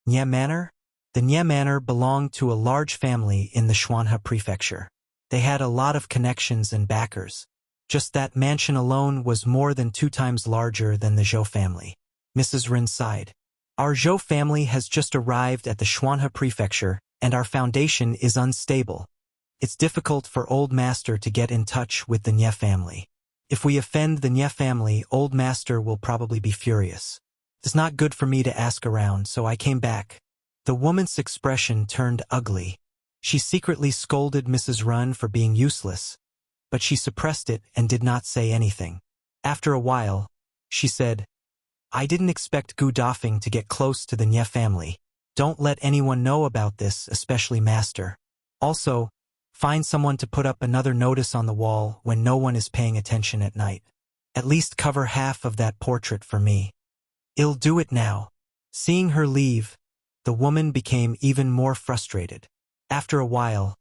Nye Manor? The Nye Manor belonged to a large family in the Xuanhe Prefecture. They had a lot of connections and backers. Just that mansion alone was more than 2 times larger than the Zhou family. Mrs. Rin sighed. Our Zhou family has just arrived at the Xuanhe Prefecture, and our foundation is unstable. It's difficult for Old Master to get in touch with the Nye family. If we offend the Nye family, Old Master will probably be furious. It's not good for me to ask around, so I came back. The woman's expression turned ugly. She secretly scolded Mrs. Run for being useless, but she suppressed it and did not say anything. After a while, she said, I didn't expect Gu Dafeng to get close to the Nye family. Don't let anyone know about this, especially Master. Also, find someone to put up another notice on the wall when no one is paying attention at night. At least cover half of that portrait for me. I'll do it now. Seeing her leave, the woman became even more frustrated. After a while,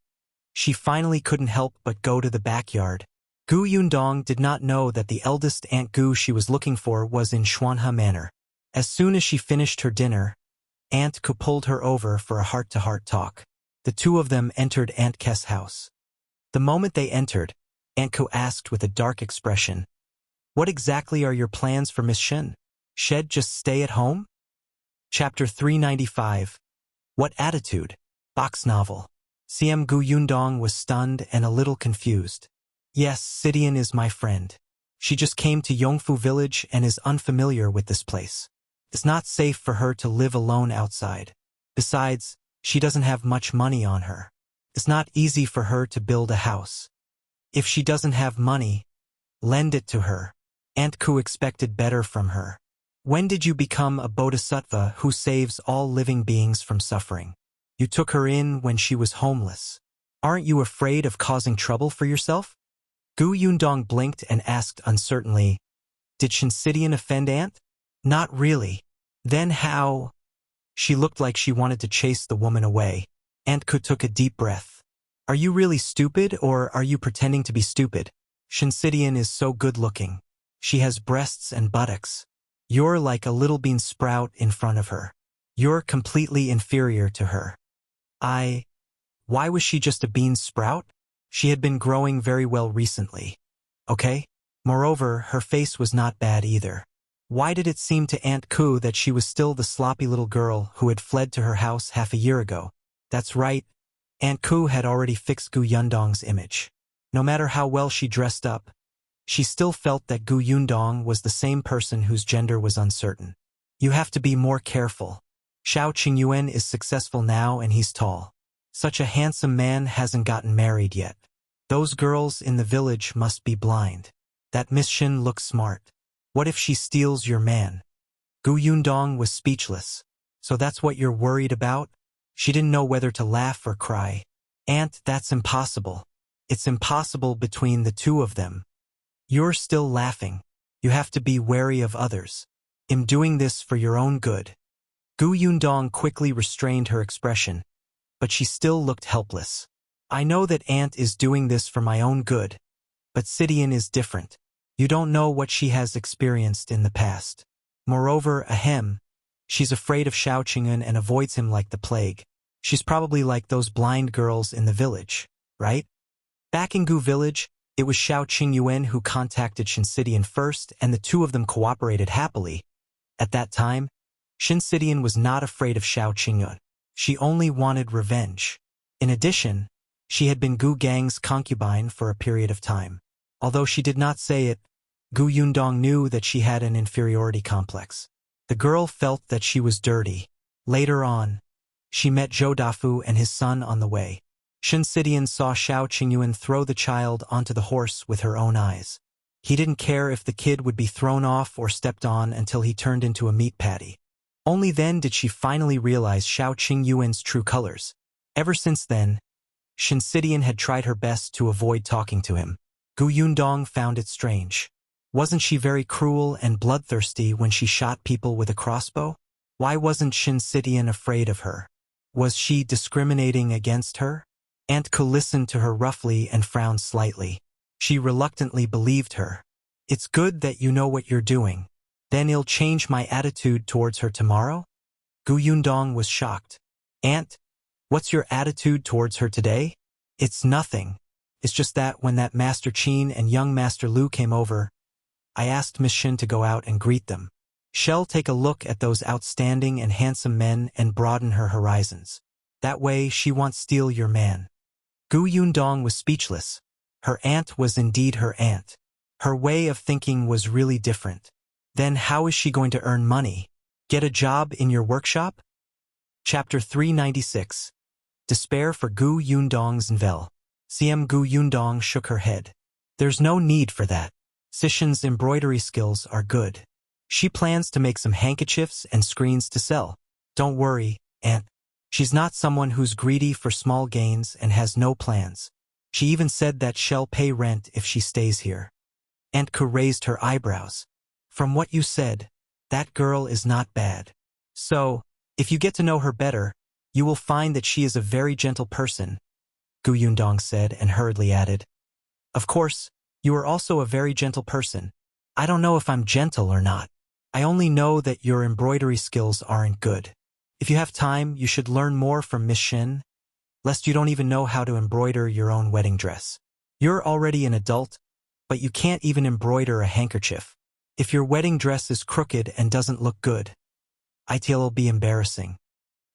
she finally couldn't help but go to the backyard. Gu Yundong did not know that the eldest Aunt Gu she was looking for was in Xuanhe Manor. As soon as she finished her dinner, Aunt Ku pulled her over for a heart-to-heart talk. The 2 of them entered Aunt Ke's house. The moment they entered, Aunt Ku asked with a dark expression, What exactly are your plans for Miss Shen? Shed just stay at home? Chapter 395. What attitude? Box novel. CM Gu Yundong was stunned and a little confused. Yes, Sidian is my friend. She just came to Yongfu village and is unfamiliar with this place. It's not safe for her to live alone outside. Besides, she doesn't have much money on her. It's not easy for her to build a house. If she doesn't have money, lend it to her. Aunt Ku expected better from her. When did you become a bodhisattva who saves all living beings from suffering? You took her in when she was homeless. Aren't you afraid of causing trouble for yourself? Gu Yundong blinked and asked uncertainly, Did Shinsidian offend Aunt? Not really. Then how? She looked like she wanted to chase the woman away. Aunt Ku took a deep breath. Are you really stupid or are you pretending to be stupid? Shinsidian is so good-looking. She has breasts and buttocks. You're like a little bean sprout in front of her. You're completely inferior to her. Why was she just a bean sprout? She had been growing very well recently. Okay? Moreover, her face was not bad either. Why did it seem to Aunt Ku that she was still the sloppy little girl who had fled to her house half a year ago? That's right. Aunt Ku had already fixed Gu Yundong's image. No matter how well she dressed up, she still felt that Gu Yundong was the same person whose gender was uncertain. You have to be more careful. Shao Qingyuan is successful now and he's tall. Such a handsome man hasn't gotten married yet. Those girls in the village must be blind. That Miss Shin looks smart. What if she steals your man? Gu Yundong was speechless. So that's what you're worried about? She didn't know whether to laugh or cry. Aunt, that's impossible. It's impossible between the two of them. You're still laughing. You have to be wary of others. I'm doing this for your own good. Gu Yundong quickly restrained her expression, but she still looked helpless. I know that Aunt is doing this for my own good, but Sidian is different. You don't know what she has experienced in the past. Moreover, ahem, she's afraid of Shao Qingyuan and avoids him like the plague. She's probably like those blind girls in the village, right? Back in Gu village, it was Shao Qingyuan who contacted Shinsidian first, and the two of them cooperated happily. At that time, Shinsidian was not afraid of Shao Qingyuan. She only wanted revenge. In addition, she had been Gu Gang's concubine for a period of time. Although she did not say it, Gu Yundong knew that she had an inferiority complex. The girl felt that she was dirty. Later on, she met Zhou Dafu and his son on the way. Shinsidian saw Shao Qingyuan throw the child onto the horse with her own eyes. He didn't care if the kid would be thrown off or stepped on until he turned into a meat patty. Only then did she finally realize Shao Qingyuan's true colors. Ever since then, Shinsidian had tried her best to avoid talking to him. Gu Yundong found it strange. Wasn't she very cruel and bloodthirsty when she shot people with a crossbow? Why wasn't Shinsidian afraid of her? Was she discriminating against her? Aunt Ku listened to her roughly and frowned slightly. She reluctantly believed her. It's good that you know what you're doing. Then I'll change my attitude towards her tomorrow? Gu Yundong was shocked. Aunt, what's your attitude towards her today? It's nothing. It's just that when that Master Qin and young Master Lu came over, I asked Miss Shin to go out and greet them. She'll take a look at those outstanding and handsome men and broaden her horizons. That way she won't steal your man. Gu Yundong was speechless. Her aunt was indeed her aunt. Her way of thinking was really different. Then how is she going to earn money? Get a job in your workshop? Chapter 396. Despair for Gu Yundong's Nvel. CM Gu Yundong shook her head. There's no need for that. Sishin's embroidery skills are good. She plans to make some handkerchiefs and screens to sell. Don't worry, Aunt. She's not someone who's greedy for small gains and has no plans. She even said that she'll pay rent if she stays here. Aunt Ku raised her eyebrows. From what you said, that girl is not bad. So, if you get to know her better, you will find that she is a very gentle person, Gu Yundong said and hurriedly added. Of course, you are also a very gentle person. I don't know if I'm gentle or not. I only know that your embroidery skills aren't good. If you have time, you should learn more from Miss Shin, lest you don't even know how to embroider your own wedding dress. You're already an adult, but you can't even embroider a handkerchief. If your wedding dress is crooked and doesn't look good, it'll be embarrassing.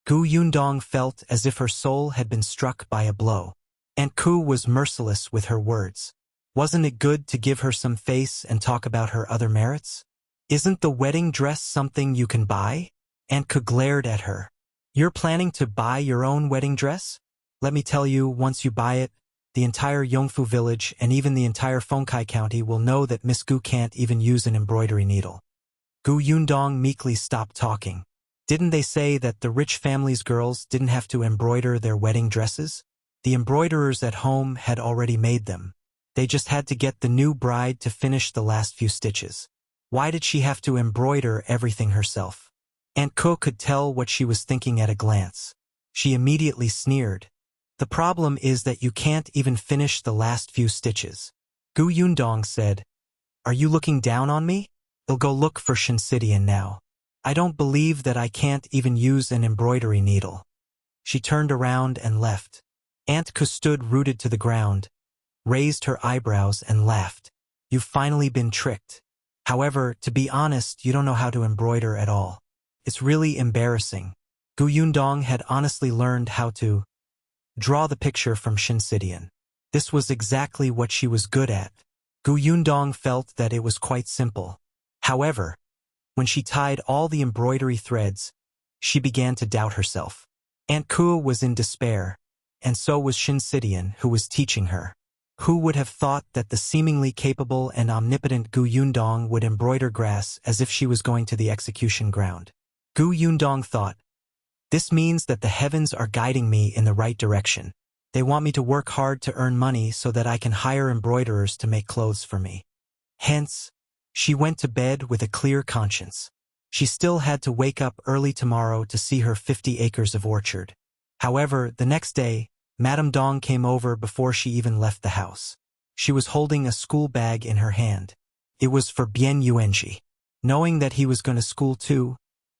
Gu Yundong felt as if her soul had been struck by a blow. Aunt Ku was merciless with her words. Wasn't it good to give her some face and talk about her other merits? Isn't the wedding dress something you can buy? Aunt Ku glared at her. You're planning to buy your own wedding dress? Let me tell you, once you buy it, the entire Yongfu village and even the entire Fengkai County will know that Miss Gu can't even use an embroidery needle. Gu Yundong meekly stopped talking. Didn't they say that the rich family's girls didn't have to embroider their wedding dresses? The embroiderers at home had already made them. They just had to get the new bride to finish the last few stitches. Why did she have to embroider everything herself? Aunt Ku could tell what she was thinking at a glance. She immediately sneered. The problem is that you can't even finish the last few stitches. Gu Yundong said, Are you looking down on me? I'll go look for Shinsidian now. I don't believe that I can't even use an embroidery needle. She turned around and left. Aunt Ku stood rooted to the ground, raised her eyebrows and laughed. You've finally been tricked. However, to be honest, you don't know how to embroider at all. It's really embarrassing. Gu Yundong had honestly learned how to draw the picture from Shinsidian. This was exactly what she was good at. Gu Yundong felt that it was quite simple. However, when she tied all the embroidery threads, she began to doubt herself. Aunt Ku was in despair, and so was Shinsidian, who was teaching her. Who would have thought that the seemingly capable and omnipotent Gu Yundong would embroider grass as if she was going to the execution ground? Gu Yundong thought, "This means that the heavens are guiding me in the right direction. They want me to work hard to earn money so that I can hire embroiderers to make clothes for me." Hence, she went to bed with a clear conscience. She still had to wake up early tomorrow to see her 50 acres of orchard. However, the next day, Madame Dong came over before she even left the house. She was holding a school bag in her hand. It was for Bian Yuanji. Knowing that he was going to school too,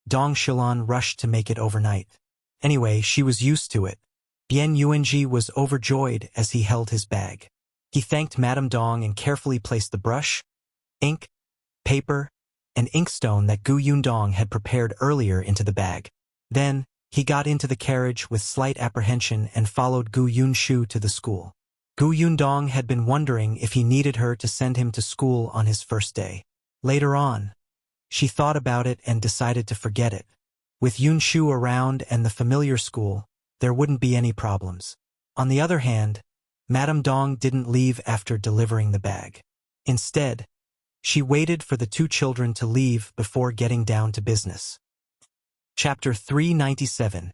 Dong Shilan rushed to make it overnight. Anyway, she was used to it. Bian Yuanji was overjoyed as he held his bag. He thanked Madame Dong and carefully placed the brush, ink, paper, and inkstone that Gu Yundong had prepared earlier into the bag. Then, he got into the carriage with slight apprehension and followed Gu Yunshu to the school. Gu Yundong had been wondering if he needed her to send him to school on his first day. Later on, she thought about it and decided to forget it. With Yunshu around and the familiar school, there wouldn't be any problems. On the other hand, Madame Dong didn't leave after delivering the bag. Instead, she waited for the two children to leave before getting down to business. Chapter 397.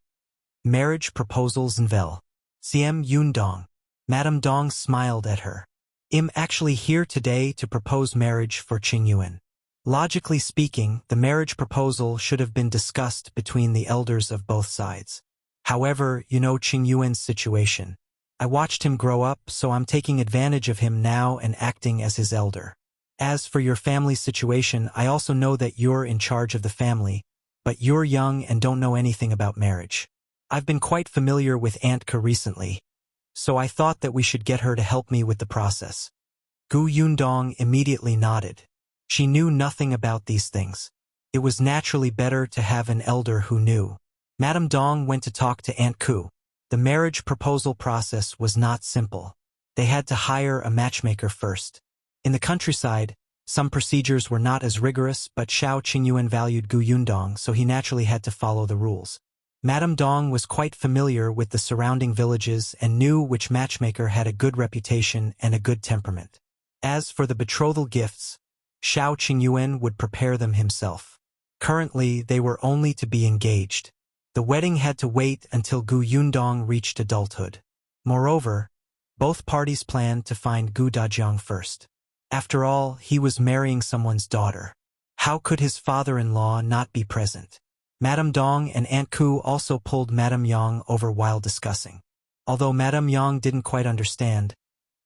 Marriage Proposals Nvel. CM Yundong. Madame Dong smiled at her. "I'm actually here today to propose marriage for Qingyuan." Logically speaking, the marriage proposal should have been discussed between the elders of both sides. However, you know Qingyuan's situation. I watched him grow up, so I'm taking advantage of him now and acting as his elder. As for your family's situation, I also know that you're in charge of the family, but you're young and don't know anything about marriage. I've been quite familiar with Aunt Ka recently, so I thought that we should get her to help me with the process. Gu Yundong immediately nodded. She knew nothing about these things. It was naturally better to have an elder who knew. Madame Dong went to talk to Aunt Ku. The marriage proposal process was not simple. They had to hire a matchmaker first. In the countryside, some procedures were not as rigorous, but Shao Qingyuan valued Gu Yundong, so he naturally had to follow the rules. Madame Dong was quite familiar with the surrounding villages and knew which matchmaker had a good reputation and a good temperament. As for the betrothal gifts, Shao Qingyuan would prepare them himself. Currently, they were only to be engaged. The wedding had to wait until Gu Yundong reached adulthood. Moreover, both parties planned to find Gu Dajiang first. After all, he was marrying someone's daughter. How could his father-in-law not be present? Madame Dong and Aunt Ku also pulled Madame Yang over while discussing. Although Madame Yang didn't quite understand,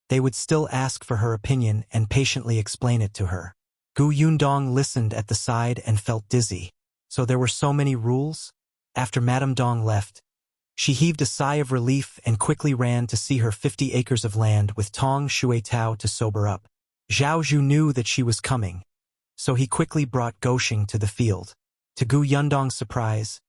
they would still ask for her opinion and patiently explain it to her. Gu Yundong listened at the side and felt dizzy. So there were so many rules? After Madame Dong left, she heaved a sigh of relief and quickly ran to see her 50 acres of land with Tong Shuetao to sober up. Zhao Zhu knew that she was coming, so he quickly brought Goshing to the field. To Gu Yundong's surprise,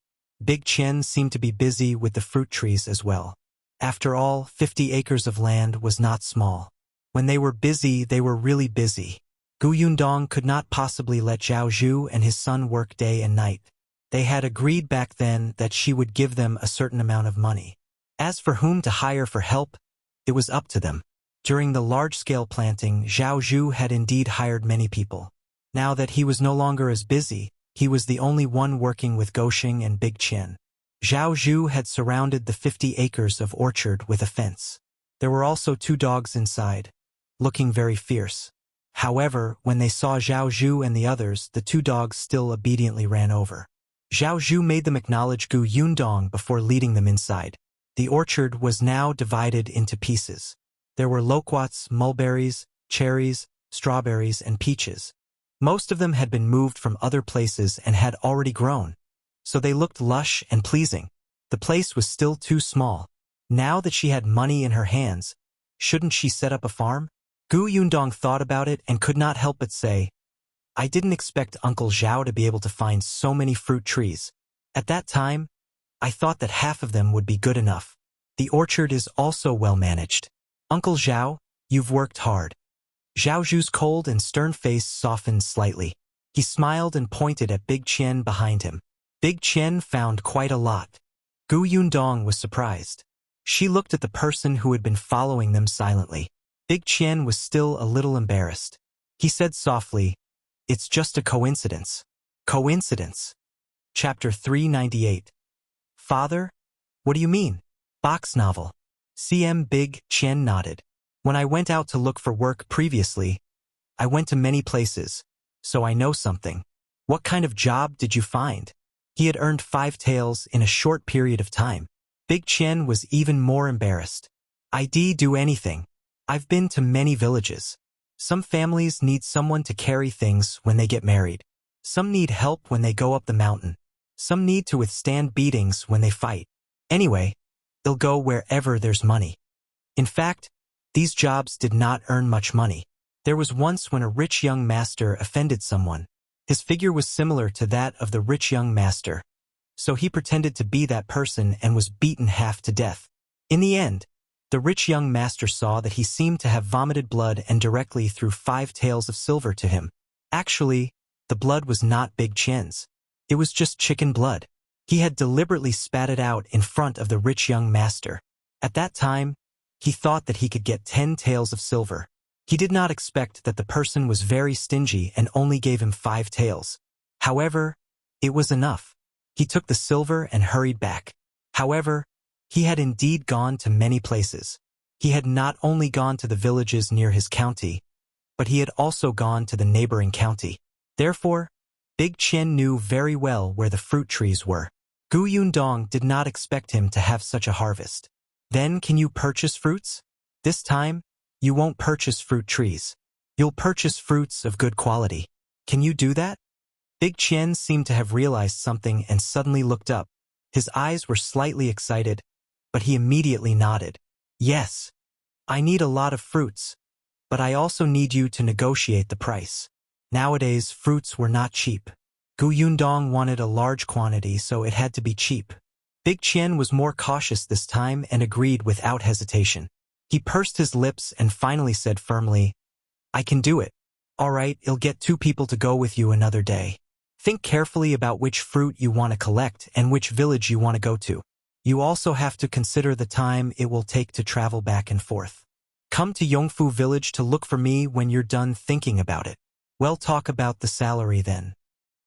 Big Chen seemed to be busy with the fruit trees as well. After all, 50 acres of land was not small. When they were busy, they were really busy. Gu Yundong could not possibly let Zhao Zhu and his son work day and night. They had agreed back then that she would give them a certain amount of money. As for whom to hire for help, it was up to them. During the large-scale planting, Zhao Zhu had indeed hired many people. Now that he was no longer as busy, he was the only one working with Goshing and Big Chen. Zhao Zhu had surrounded the 50 acres of orchard with a fence. There were also 2 dogs inside, looking very fierce. However, when they saw Zhao Zhu and the others, the 2 dogs still obediently ran over. Zhao Zhu made them acknowledge Gu Yundong before leading them inside. The orchard was now divided into pieces. There were loquats, mulberries, cherries, strawberries, and peaches. Most of them had been moved from other places and had already grown, so they looked lush and pleasing. The place was still too small. Now that she had money in her hands, shouldn't she set up a farm? Gu Yundong thought about it and could not help but say, "I didn't expect Uncle Zhao to be able to find so many fruit trees. At that time, I thought that half of them would be good enough. The orchard is also well managed. Uncle Zhao, you've worked hard." Zhao Zhu's cold and stern face softened slightly. He smiled and pointed at Big Chen behind him. Big Chen found quite a lot. Yundong was surprised. She looked at the person who had been following them silently. Big Chen was still a little embarrassed. He said softly, "It's just a coincidence." Coincidence. Chapter 398. Father? What do you mean? Box novel. CM Big Chen nodded. When I went out to look for work previously, I went to many places, so I know something. What kind of job did you find? He had earned 5 taels in a short period of time. Big Chen was even more embarrassed. I'd do anything. I've been to many villages. Some families need someone to carry things when they get married. Some need help when they go up the mountain. Some need to withstand beatings when they fight. Anyway, they'll go wherever there's money. In fact, these jobs did not earn much money. There was once when a rich young master offended someone. His figure was similar to that of the rich young master. So he pretended to be that person and was beaten half to death. In the end, the rich young master saw that he seemed to have vomited blood and directly threw 5 taels of silver to him. Actually, the blood was not Big Chen's. It was just chicken blood. He had deliberately spat it out in front of the rich young master. At that time, he thought that he could get 10 taels of silver. He did not expect that the person was very stingy and only gave him 5 taels. However, it was enough. He took the silver and hurried back. However, he had indeed gone to many places. He had not only gone to the villages near his county, but he had also gone to the neighboring county. Therefore, Big Chen knew very well where the fruit trees were. Yundong did not expect him to have such a harvest. Then can you purchase fruits? This time, you won't purchase fruit trees. You'll purchase fruits of good quality. Can you do that? Big Chen seemed to have realized something and suddenly looked up. His eyes were slightly excited, but he immediately nodded. Yes. I need a lot of fruits, but I also need you to negotiate the price. Nowadays, fruits were not cheap. Yundong wanted a large quantity, so it had to be cheap. Big Chen was more cautious this time and agreed without hesitation. He pursed his lips and finally said firmly, I can do it. All right, you'll get 2 people to go with you another day. Think carefully about which fruit you want to collect and which village you want to go to. You also have to consider the time it will take to travel back and forth. Come to Yongfu village to look for me when you're done thinking about it. We'll talk about the salary then.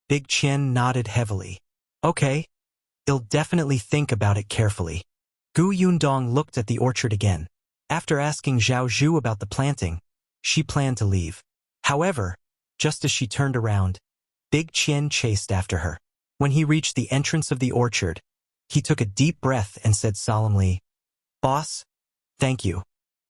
Big Chen nodded heavily. Okay. I'll definitely think about it carefully. Yundong looked at the orchard again. After asking Zhao Zhu about the planting, she planned to leave. However, just as she turned around, Big Chen chased after her. When he reached the entrance of the orchard, he took a deep breath and said solemnly, Boss, thank you.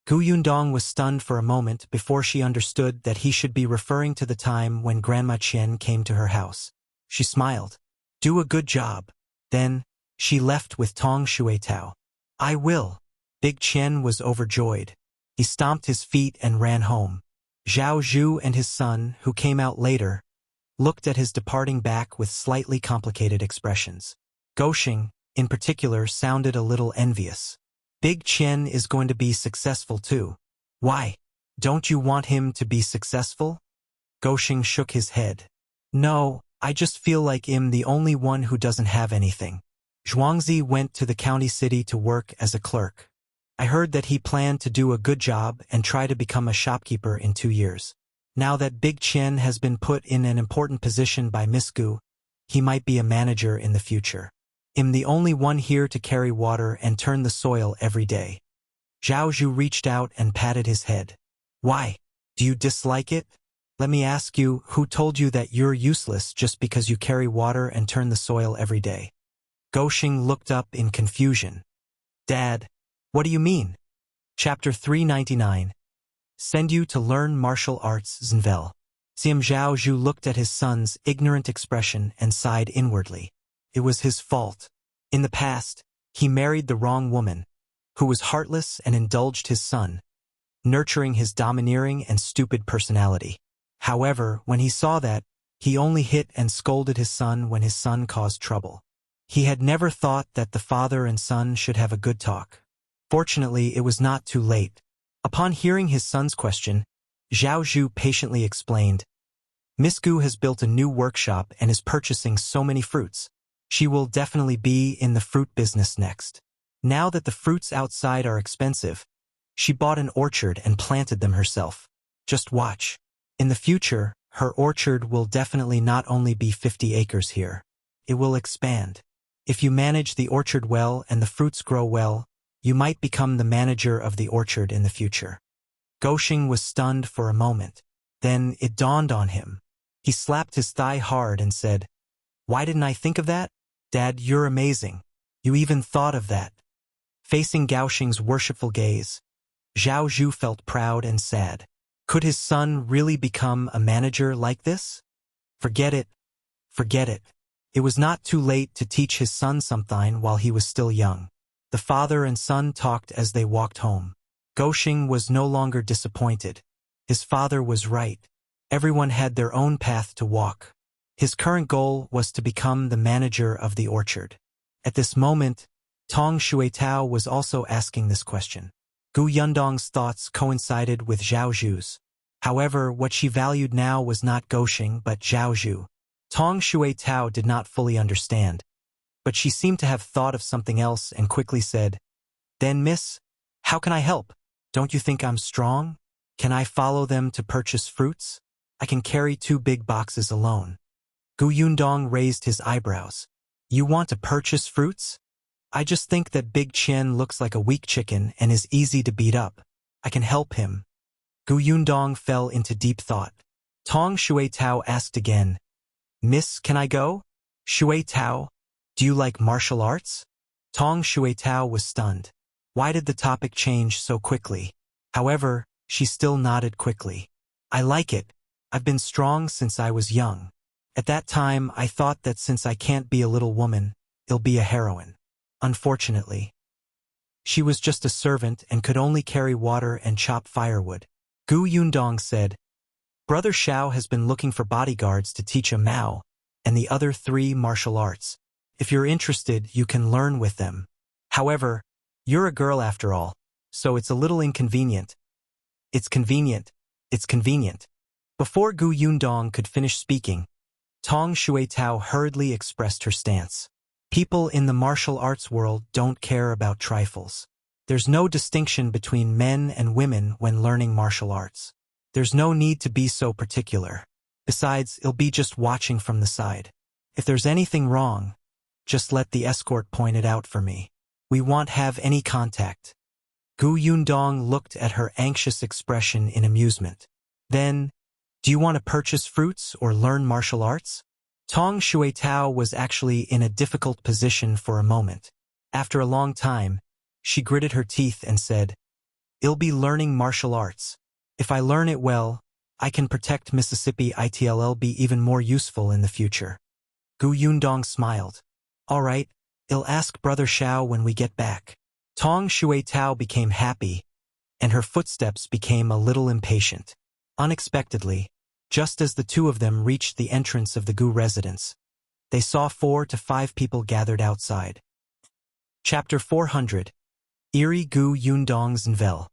Yundong was stunned for a moment before she understood that he should be referring to the time when Grandma Chen came to her house. She smiled. Do a good job. Then, she left with Tong Shuetao. I will. Big Chen was overjoyed. He stomped his feet and ran home. Zhao Zhu and his son, who came out later, looked at his departing back with slightly complicated expressions. Goshing, in particular, sounded a little envious. Big Chen is going to be successful too. Why? Don't you want him to be successful? Goshing shook his head. No, I just feel like I'm the only one who doesn't have anything. Zhuangzi went to the county city to work as a clerk. I heard that he planned to do a good job and try to become a shopkeeper in 2 years. Now that Big Chen has been put in an important position by Miss Gu, he might be a manager in the future. I'm the only one here to carry water and turn the soil every day. Zhao Zhu reached out and patted his head. Why? Do you dislike it? Let me ask you, who told you that you're useless just because you carry water and turn the soil every day? Goshing looked up in confusion. Dad, what do you mean? Chapter 399. Send you to learn martial arts Zhenvel. Xiam Zhao Zhu looked at his son's ignorant expression and sighed inwardly. It was his fault. In the past, he married the wrong woman, who was heartless and indulged his son, nurturing his domineering and stupid personality. However, when he saw that, he only hit and scolded his son when his son caused trouble. He had never thought that the father and son should have a good talk. Fortunately, it was not too late. Upon hearing his son's question, Zhao Zhu patiently explained, Miss Gu has built a new workshop and is purchasing so many fruits. She will definitely be in the fruit business next. Now that the fruits outside are expensive, she bought an orchard and planted them herself. Just watch. In the future, her orchard will definitely not only be 50 acres here. It will expand. If you manage the orchard well and the fruits grow well, you might become the manager of the orchard in the future. Goshing was stunned for a moment. Then it dawned on him. He slapped his thigh hard and said, "Why didn't I think of that? Dad, you're amazing. You even thought of that." Facing Gaoxing's worshipful gaze, Zhao Zhu felt proud and sad. Could his son really become a manager like this? Forget it. Forget it. It was not too late to teach his son something while he was still young. The father and son talked as they walked home. Goshing was no longer disappointed. His father was right. Everyone had their own path to walk. His current goal was to become the manager of the orchard. At this moment, Tong Shuitao was also asking this question. Gu Yundong's thoughts coincided with Zhao Zhu's. However, what she valued now was not Goshing but Zhao Zhu. Tong Shuitao did not fully understand, but she seemed to have thought of something else and quickly said, "Then, miss, how can I help? Don't you think I'm strong? Can I follow them to purchase fruits? I can carry 2 big boxes alone." Gu Yundong raised his eyebrows. "You want to purchase fruits? I just think that Big Chen looks like a weak chicken and is easy to beat up. I can help him." Gu Yundong fell into deep thought. Tong Shuitao asked again, "Miss, can I go? Shuitao, do you like martial arts?" Tong Shuitao was stunned. Why did the topic change so quickly? However, she still nodded quickly. "I like it. I've been strong since I was young. At that time, I thought that since I can't be a little woman, I'll be a heroine. Unfortunately, she was just a servant and could only carry water and chop firewood." Gu Yundong said, "Brother Shao has been looking for bodyguards to teach a Mao and the other 3 martial arts. If you're interested, you can learn with them. However, you're a girl after all, so it's a little inconvenient." It's convenient. It's convenient." Before Gu Yundong could finish speaking, Tong Shuitao hurriedly expressed her stance. People in the martial arts world don't care about trifles. There's no distinction between men and women when learning martial arts. There's no need to be so particular. Besides, it'll be just watching from the side. If there's anything wrong, just let the escort point it out for me. We won't have any contact." Gu Yundong looked at her anxious expression in amusement. "Then, do you want to purchase fruits or learn martial arts?" Tong Shuitao was actually in a difficult position for a moment. After a long time, she gritted her teeth and said, "I'll be learning martial arts. If I learn it well, I can protect Mississippi. It'll be even more useful in the future." Gu Yundong smiled. "All right, I'll ask Brother Shao when we get back." Tong Shuitao became happy, and her footsteps became a little impatient. Unexpectedly, just as the 2 of them reached the entrance of the Gu residence, they saw 4 to 5 people gathered outside. Chapter 400. Eerie Gu Yundong's Nvel.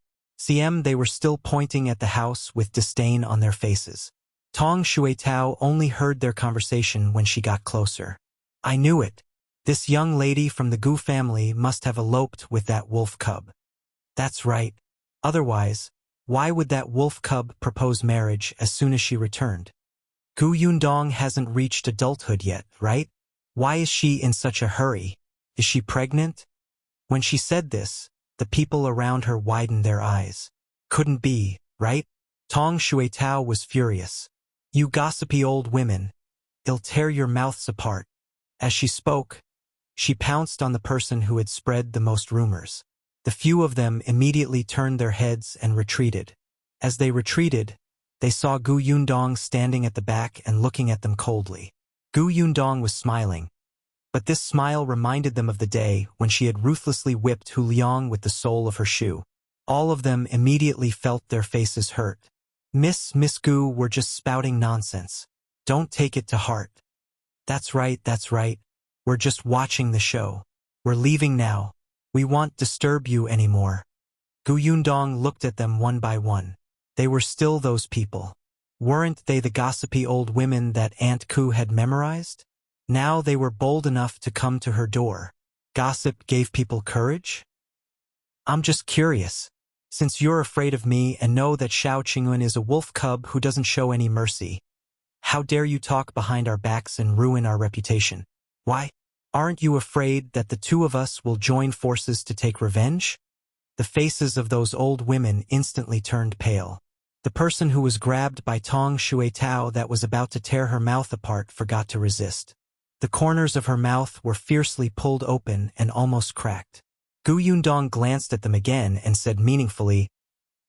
They were still pointing at the house with disdain on their faces. Tong Shuitao only heard their conversation when she got closer. "I knew it. This young lady from the Gu family must have eloped with that wolf cub. That's right. Otherwise, why would that wolf cub propose marriage as soon as she returned? Gu Yundong hasn't reached adulthood yet, right? Why is she in such a hurry? Is she pregnant?" When she said this, the people around her widened their eyes. Couldn't be, right? Tong Shuitao was furious. "You gossipy old women. I'll tear your mouths apart." As she spoke, she pounced on the person who had spread the most rumors. The few of them immediately turned their heads and retreated. As they retreated, they saw Gu Yundong standing at the back and looking at them coldly. Gu Yundong was smiling, but this smile reminded them of the day when she had ruthlessly whipped Hu Liang with the sole of her shoe. All of them immediately felt their faces hurt. Miss Gu were just spouting nonsense. Don't take it to heart." That's right. We're just watching the show. We're leaving now. We won't disturb you anymore." Gu Yundong looked at them one by one. They were still those people. Weren't they the gossipy old women that Aunt Ku had memorized? Now they were bold enough to come to her door. Gossip gave people courage? I'm just curious. Since you're afraid of me and know that Shao Qingyuan is a wolf cub who doesn't show any mercy, how dare you talk behind our backs and ruin our reputation? Why? Aren't you afraid that the two of us will join forces to take revenge? The faces of those old women instantly turned pale. The person who was grabbed by Tong Shuitao that was about to tear her mouth apart forgot to resist. The corners of her mouth were fiercely pulled open and almost cracked. Yundong glanced at them again and said meaningfully,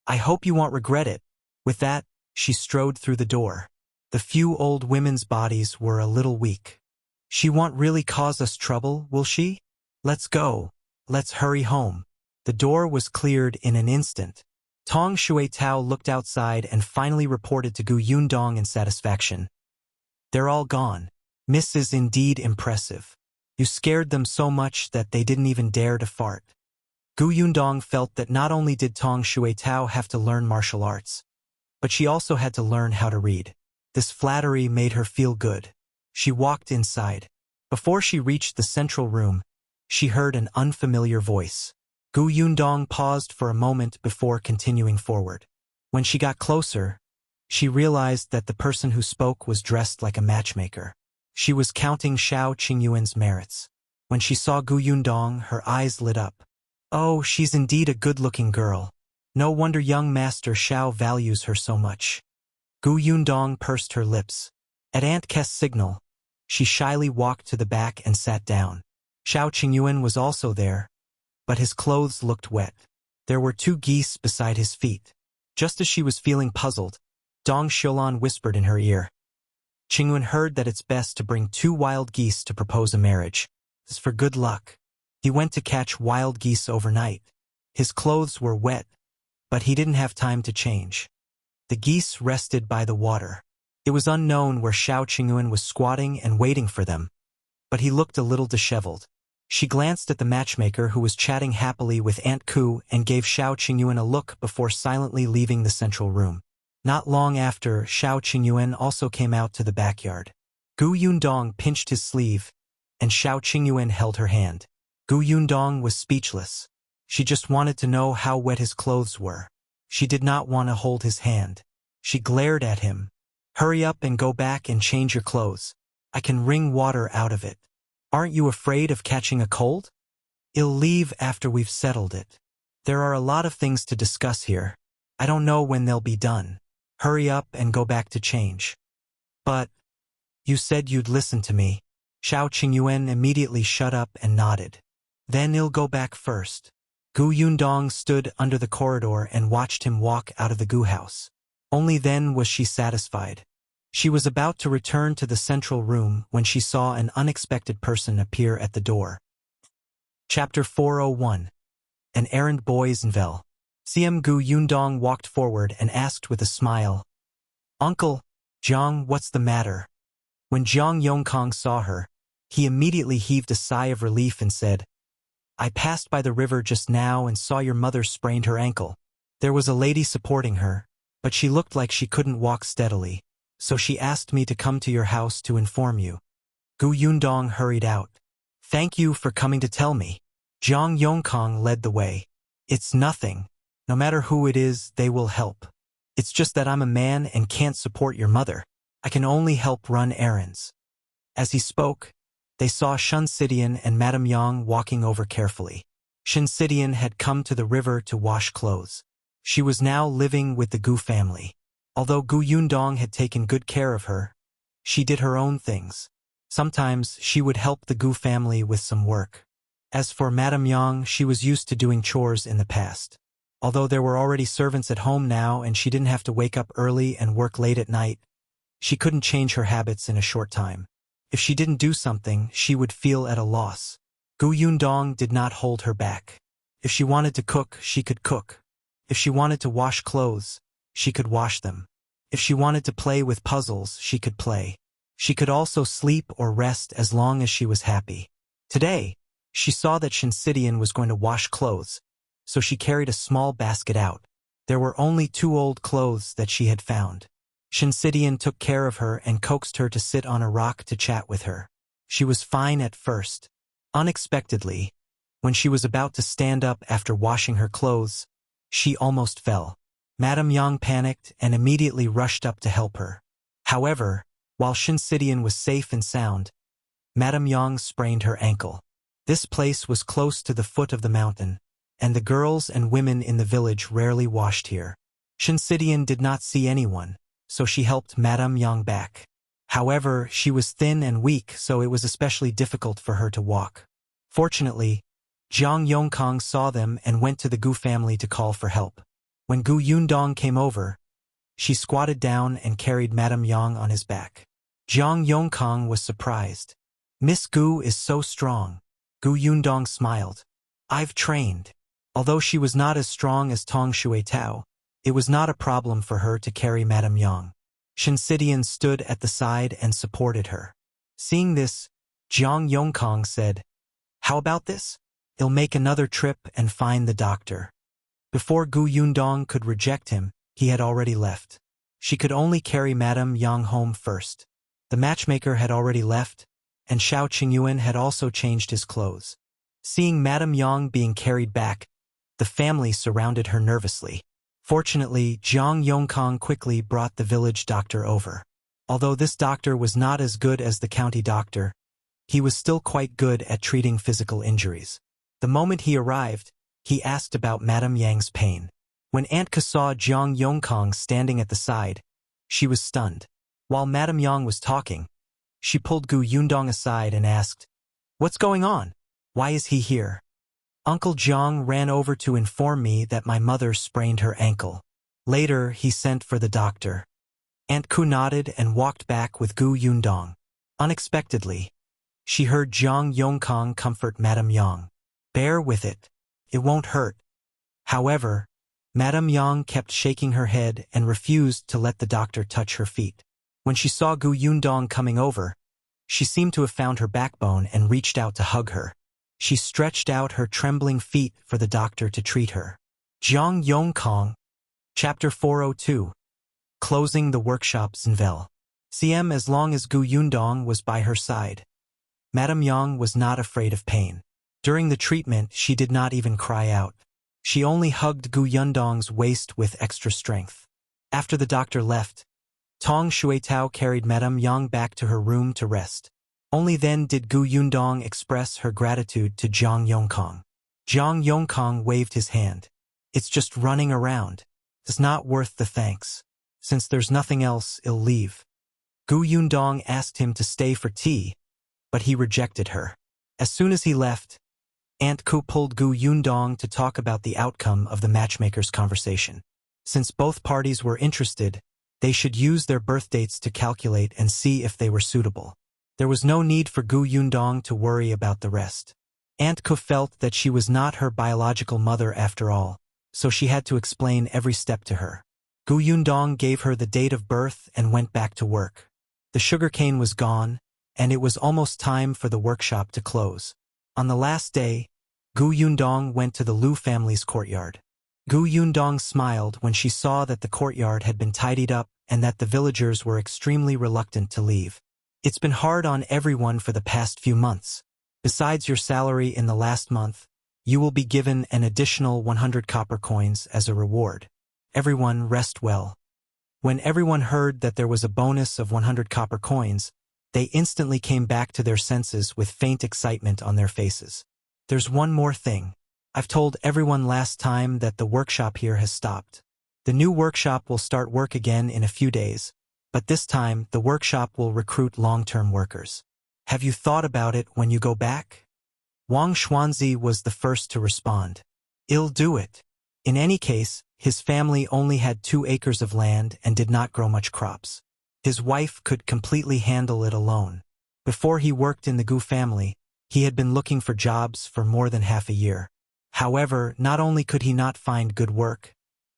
I hope you won't regret it. With that, she strode through the door. The few old women's bodies were a little weak. She won't really cause us trouble, will she? Let's go. Let's hurry home. The door was cleared in an instant. Tong Shuitao looked outside and finally reported to Yundong in satisfaction. They're all gone. Miss is indeed impressive. You scared them so much that they didn't even dare to fart. Yundong felt that not only did Tong Shuitao have to learn martial arts, but she also had to learn how to read. This flattery made her feel good. She walked inside. Before she reached the central room, she heard an unfamiliar voice. Yundong paused for a moment before continuing forward. When she got closer, she realized that the person who spoke was dressed like a matchmaker. She was counting Shao Qingyuan's merits. When she saw Yundong, her eyes lit up. Oh, she's indeed a good-looking girl. No wonder young Master Shao values her so much. Yundong pursed her lips. At Aunt Kest's signal, she shyly walked to the back and sat down. Shao Qingyuan was also there, but his clothes looked wet. There were 2 geese beside his feet. Just as she was feeling puzzled, Dong Xiulan whispered in her ear. Qingyuan heard that it's best to bring 2 wild geese to propose a marriage. It's for good luck. He went to catch wild geese overnight. His clothes were wet, but he didn't have time to change. The geese rested by the water. It was unknown where Shao Qingyuan was squatting and waiting for them, but he looked a little disheveled. She glanced at the matchmaker who was chatting happily with Aunt Ku and gave Shao Qingyuan a look before silently leaving the central room. Not long after, Shao Qingyuan also came out to the backyard. Yundong pinched his sleeve, and Shao Qingyuan held her hand. Yundong was speechless. She just wanted to know how wet his clothes were. She did not want to hold his hand. She glared at him. Hurry up and go back and change your clothes. I can wring water out of it. Aren't you afraid of catching a cold? I'll leave after we've settled it. There are a lot of things to discuss here. I don't know when they'll be done. Hurry up and go back to change. But you said you'd listen to me. Shao Qingyuan immediately shut up and nodded. Then I'll go back first. Yundong stood under the corridor and watched him walk out of the Gu house. Only then was she satisfied. She was about to return to the central room when she saw an unexpected person appear at the door. Chapter 401. An Errand Boy's Novel. CM Yundong walked forward and asked with a smile, Uncle, Jiang, what's the matter? When Yongkang saw her, he immediately heaved a sigh of relief and said, I passed by the river just now and saw your mother sprained her ankle. There was a lady supporting her, but she looked like she couldn't walk steadily, so she asked me to come to your house to inform you. Yundong hurried out. Thank you for coming to tell me. Yongkang led the way. It's nothing. No matter who it is, they will help. It's just that I'm a man and can't support your mother. I can only help run errands. As he spoke, they saw Shensidian and Madame Yang walking over carefully. Shensidian had come to the river to wash clothes. She was now living with the Gu family. Although Yundong had taken good care of her, she did her own things. Sometimes she would help the Gu family with some work. As for Madame Yang, she was used to doing chores in the past. Although there were already servants at home now and she didn't have to wake up early and work late at night, she couldn't change her habits in a short time. If she didn't do something, she would feel at a loss. Yundong did not hold her back. If she wanted to cook, she could cook. If she wanted to wash clothes, she could wash them. If she wanted to play with puzzles, she could play. She could also sleep or rest as long as she was happy. Today, she saw that Shensidian was going to wash clothes, so she carried a small basket out. There were only 2 old clothes that she had found. Shensidian took care of her and coaxed her to sit on a rock to chat with her. She was fine at first. Unexpectedly, when she was about to stand up after washing her clothes, she almost fell. Madame Yang panicked and immediately rushed up to help her. However, while Shinsidian was safe and sound, Madame Yang sprained her ankle. This place was close to the foot of the mountain, and the girls and women in the village rarely washed here. Shinsidian did not see anyone, so she helped Madame Yang back. However, she was thin and weak, so it was especially difficult for her to walk. Fortunately, Jiang Yongkang saw them and went to the Gu family to call for help. When Gu Yundong came over, she squatted down and carried Madame Yang on his back. Jiang Yongkang was surprised. Miss Gu is so strong. Gu Yundong smiled. I've trained. Although she was not as strong as Tong Shui Tao, it was not a problem for her to carry Madame Yang. Shinsidian stood at the side and supported her. Seeing this, Jiang Yongkang said, "How about this? He'll make another trip and find the doctor." Before Gu Yundong could reject him, he had already left. She could only carry Madame Yang home first. The matchmaker had already left, and Shao Qingyuan had also changed his clothes. Seeing Madame Yang being carried back, the family surrounded her nervously. Fortunately, Jiang Yongkang quickly brought the village doctor over. Although this doctor was not as good as the county doctor, he was still quite good at treating physical injuries. The moment he arrived, he asked about Madame Yang's pain. When Aunt Ka saw Jiang Yongkang standing at the side, she was stunned. While Madame Yang was talking, she pulled Gu Yundong aside and asked, "What's going on? Why is he here?" Uncle Jiang ran over to inform me that my mother sprained her ankle. Later, he sent for the doctor. Aunt Ku nodded and walked back with Gu Yundong. Unexpectedly, she heard Jiang Yongkang comfort Madame Yang. "Bear with it. It won't hurt." However, Madame Yang kept shaking her head and refused to let the doctor touch her feet. When she saw Gu Yundong coming over, she seemed to have found her backbone and reached out to hug her. She stretched out her trembling feet for the doctor to treat her. Jiang Yongkang, Chapter 402. Closing the workshop Zinvel. CM As long as Gu Yundong was by her side, Madame Yang was not afraid of pain. During the treatment, she did not even cry out. She only hugged Gu Yundong's waist with extra strength. After the doctor left, Tong Shuitao carried Madame Yang back to her room to rest. Only then did Gu Yundong express her gratitude to Jiang Yongkang. Jiang Yongkang waved his hand. "It's just running around. It's not worth the thanks. Since there's nothing else, I'll leave." Gu Yundong asked him to stay for tea, but he rejected her. As soon as he left, Aunt Ku pulled Gu Yundong to talk about the outcome of the matchmaker's conversation. Since both parties were interested, they should use their birth dates to calculate and see if they were suitable. There was no need for Gu Yundong to worry about the rest. Aunt Ku felt that she was not her biological mother after all, so she had to explain every step to her. Gu Yundong gave her the date of birth and went back to work. The sugarcane was gone, and it was almost time for the workshop to close. On the last day, Gu Yundong went to the Lu family's courtyard. Gu Yundong smiled when she saw that the courtyard had been tidied up and that the villagers were extremely reluctant to leave. "It's been hard on everyone for the past few months. Besides your salary in the last month, you will be given an additional 100 copper coins as a reward. Everyone rest well." When everyone heard that there was a bonus of 100 copper coins, they instantly came back to their senses with faint excitement on their faces. "There's one more thing. I've told everyone last time that the workshop here has stopped. The new workshop will start work again in a few days, but this time the workshop will recruit long-term workers. Have you thought about it when you go back?" Wang Xuanzi was the first to respond. "I'll do it." In any case, his family only had 2 acres of land and did not grow much crops. His wife could completely handle it alone. Before he worked in the Gu family, he had been looking for jobs for more than half a year. However, not only could he not find good work,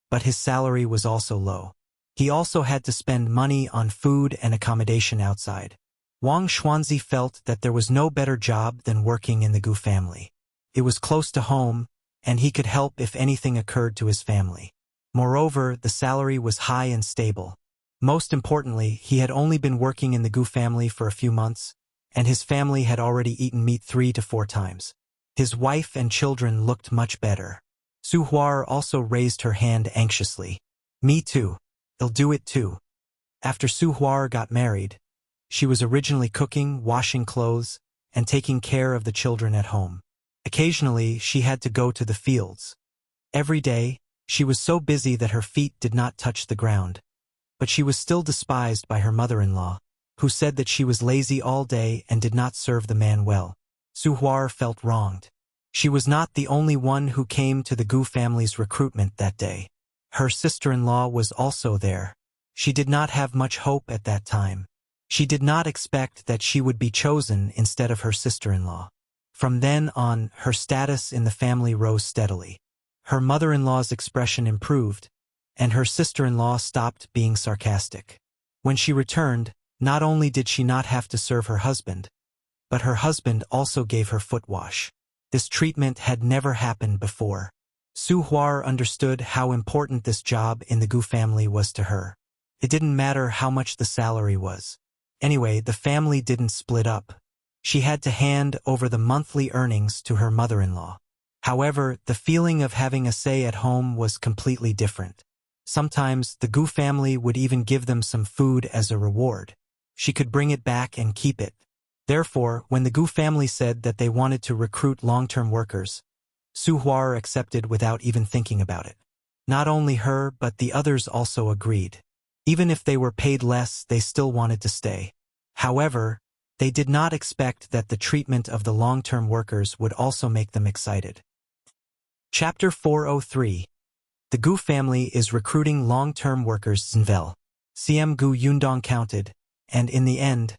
but his salary was also low. He also had to spend money on food and accommodation outside. Wang Xuanzi felt that there was no better job than working in the Gu family. It was close to home, and he could help if anything occurred to his family. Moreover, the salary was high and stable. Most importantly, he had only been working in the Gu family for a few months, and his family had already eaten meat 3 to 4 times. His wife and children looked much better. Su Huar also raised her hand anxiously. Me too. I'll do it too. After Su Huar got married, she was originally cooking, washing clothes, and taking care of the children at home. Occasionally, she had to go to the fields. Every day, she was so busy that her feet did not touch the ground. But she was still despised by her mother-in-law, who said that she was lazy all day and did not serve the man well. Su Huar felt wronged. She was not the only one who came to the Gu family's recruitment that day. Her sister-in-law was also there. She did not have much hope at that time. She did not expect that she would be chosen instead of her sister-in-law. From then on, her status in the family rose steadily. Her mother-in-law's expression improved, and her sister-in-law stopped being sarcastic. When she returned, not only did she not have to serve her husband, but her husband also gave her foot wash. This treatment had never happened before. Su Huar understood how important this job in the Gu family was to her. It didn't matter how much the salary was. Anyway, the family didn't split up. She had to hand over the monthly earnings to her mother-in-law. However, the feeling of having a say at home was completely different. Sometimes, the Gu family would even give them some food as a reward. She could bring it back and keep it. Therefore, when the Gu family said that they wanted to recruit long-term workers, Su Huar accepted without even thinking about it. Not only her, but the others also agreed. Even if they were paid less, they still wanted to stay. However, they did not expect that the treatment of the long-term workers would also make them excited. Chapter 403. The Gu family is recruiting long-term workers. Zinvel. CM Gu Yundong counted, and in the end,